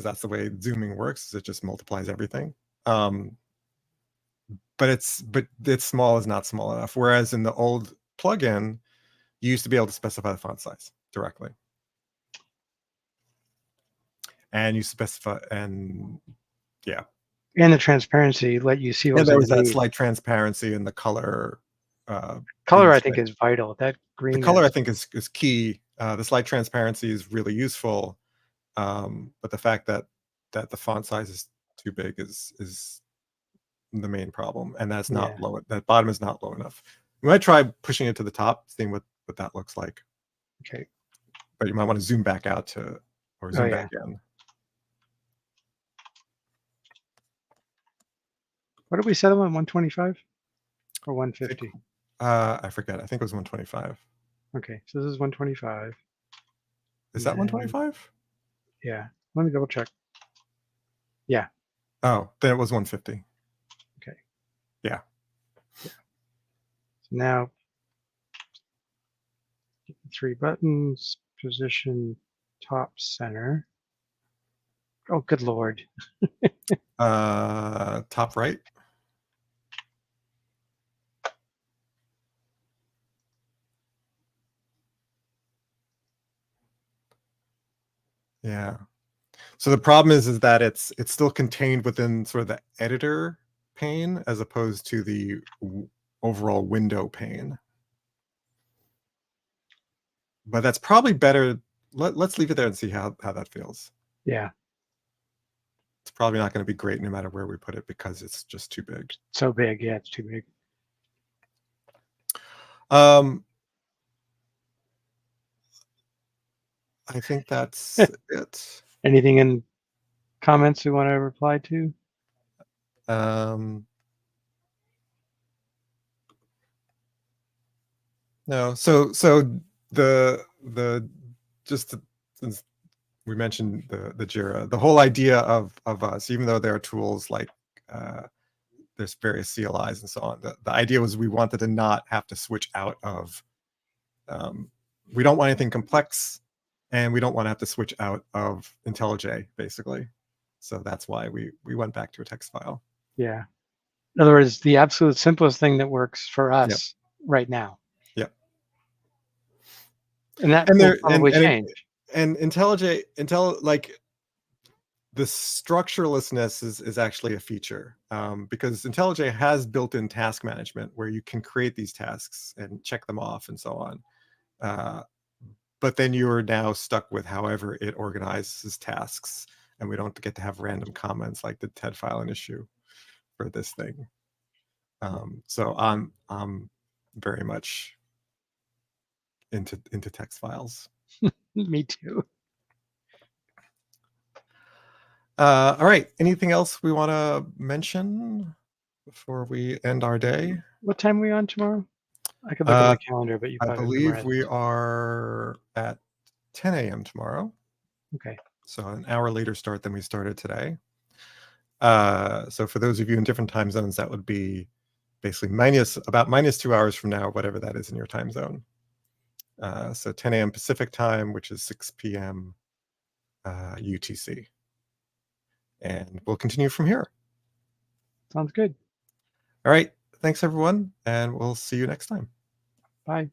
that's the way zooming works, it just multiplies everything. But it's small is not small enough. Whereas in the old plugin, you used to be able to specify the font size directly. And you specify, and yeah. And the transparency let you see what's And there was that underneath. slight transparency in the color. Color, I think, is vital. That green. The color, I think, is key. The slight transparency is really useful. But the fact that the font size is too big is the main problem, and that's not low. That bottom is not low enough. You might try pushing it to the top, seeing what that looks like. Okay. But you might want to zoom back out to, or zoom back in. What did we settle on? 125 or 150? I forget. I think it was 125. Okay, so this is 125. Is that 125? Yeah. Let me double check. Yeah. Oh, then it was 150. Okay. Yeah. So now, 3 buttons, position top center. Oh, good Lord. Top right. Yeah. So the problem is that it's still contained within sort of the editor pane as opposed to the overall window pane. But that's probably better. Let's leave it there and see how that feels. Yeah. It's probably not going to be great no matter where we put it because it's just too big. So big. Yeah, it's too big. I think that's it. Anything in comments you want to reply to? No. So the just since we mentioned the Jira, the whole idea of us, even though there are tools like there's various CLIs and so on, the idea was we wanted to not have to switch out of. We don't want anything complex, and we don't want to have to switch out of IntelliJ, basically. So that's why we went back to a text file. Yeah. In other words, the absolute simplest thing that works for us right now. Yep. And that will probably change. And IntelliJ, like the structurelessness is actually a feature because IntelliJ has built-in task management where you can create these tasks and check them off and so on. But then you are now stuck with however it organizes tasks, and we don't get to have random comments like the TED file an issue for this thing. So I'm very much into text files. Me too. All right. Anything else we want to mention before we end our day? What time are we on tomorrow? I could look at my calendar, but you I probably believe we are at 10 a.m. tomorrow. Okay. So an hour later start than we started today. So for those of you in different time zones, that would be basically about minus 2 hours from now, whatever that is in your time zone. So 10 a.m. Pacific time, which is 6 p.m. UTC. And we'll continue from here. Sounds good. All right. Thanks, everyone. And we'll see you next time. Bye.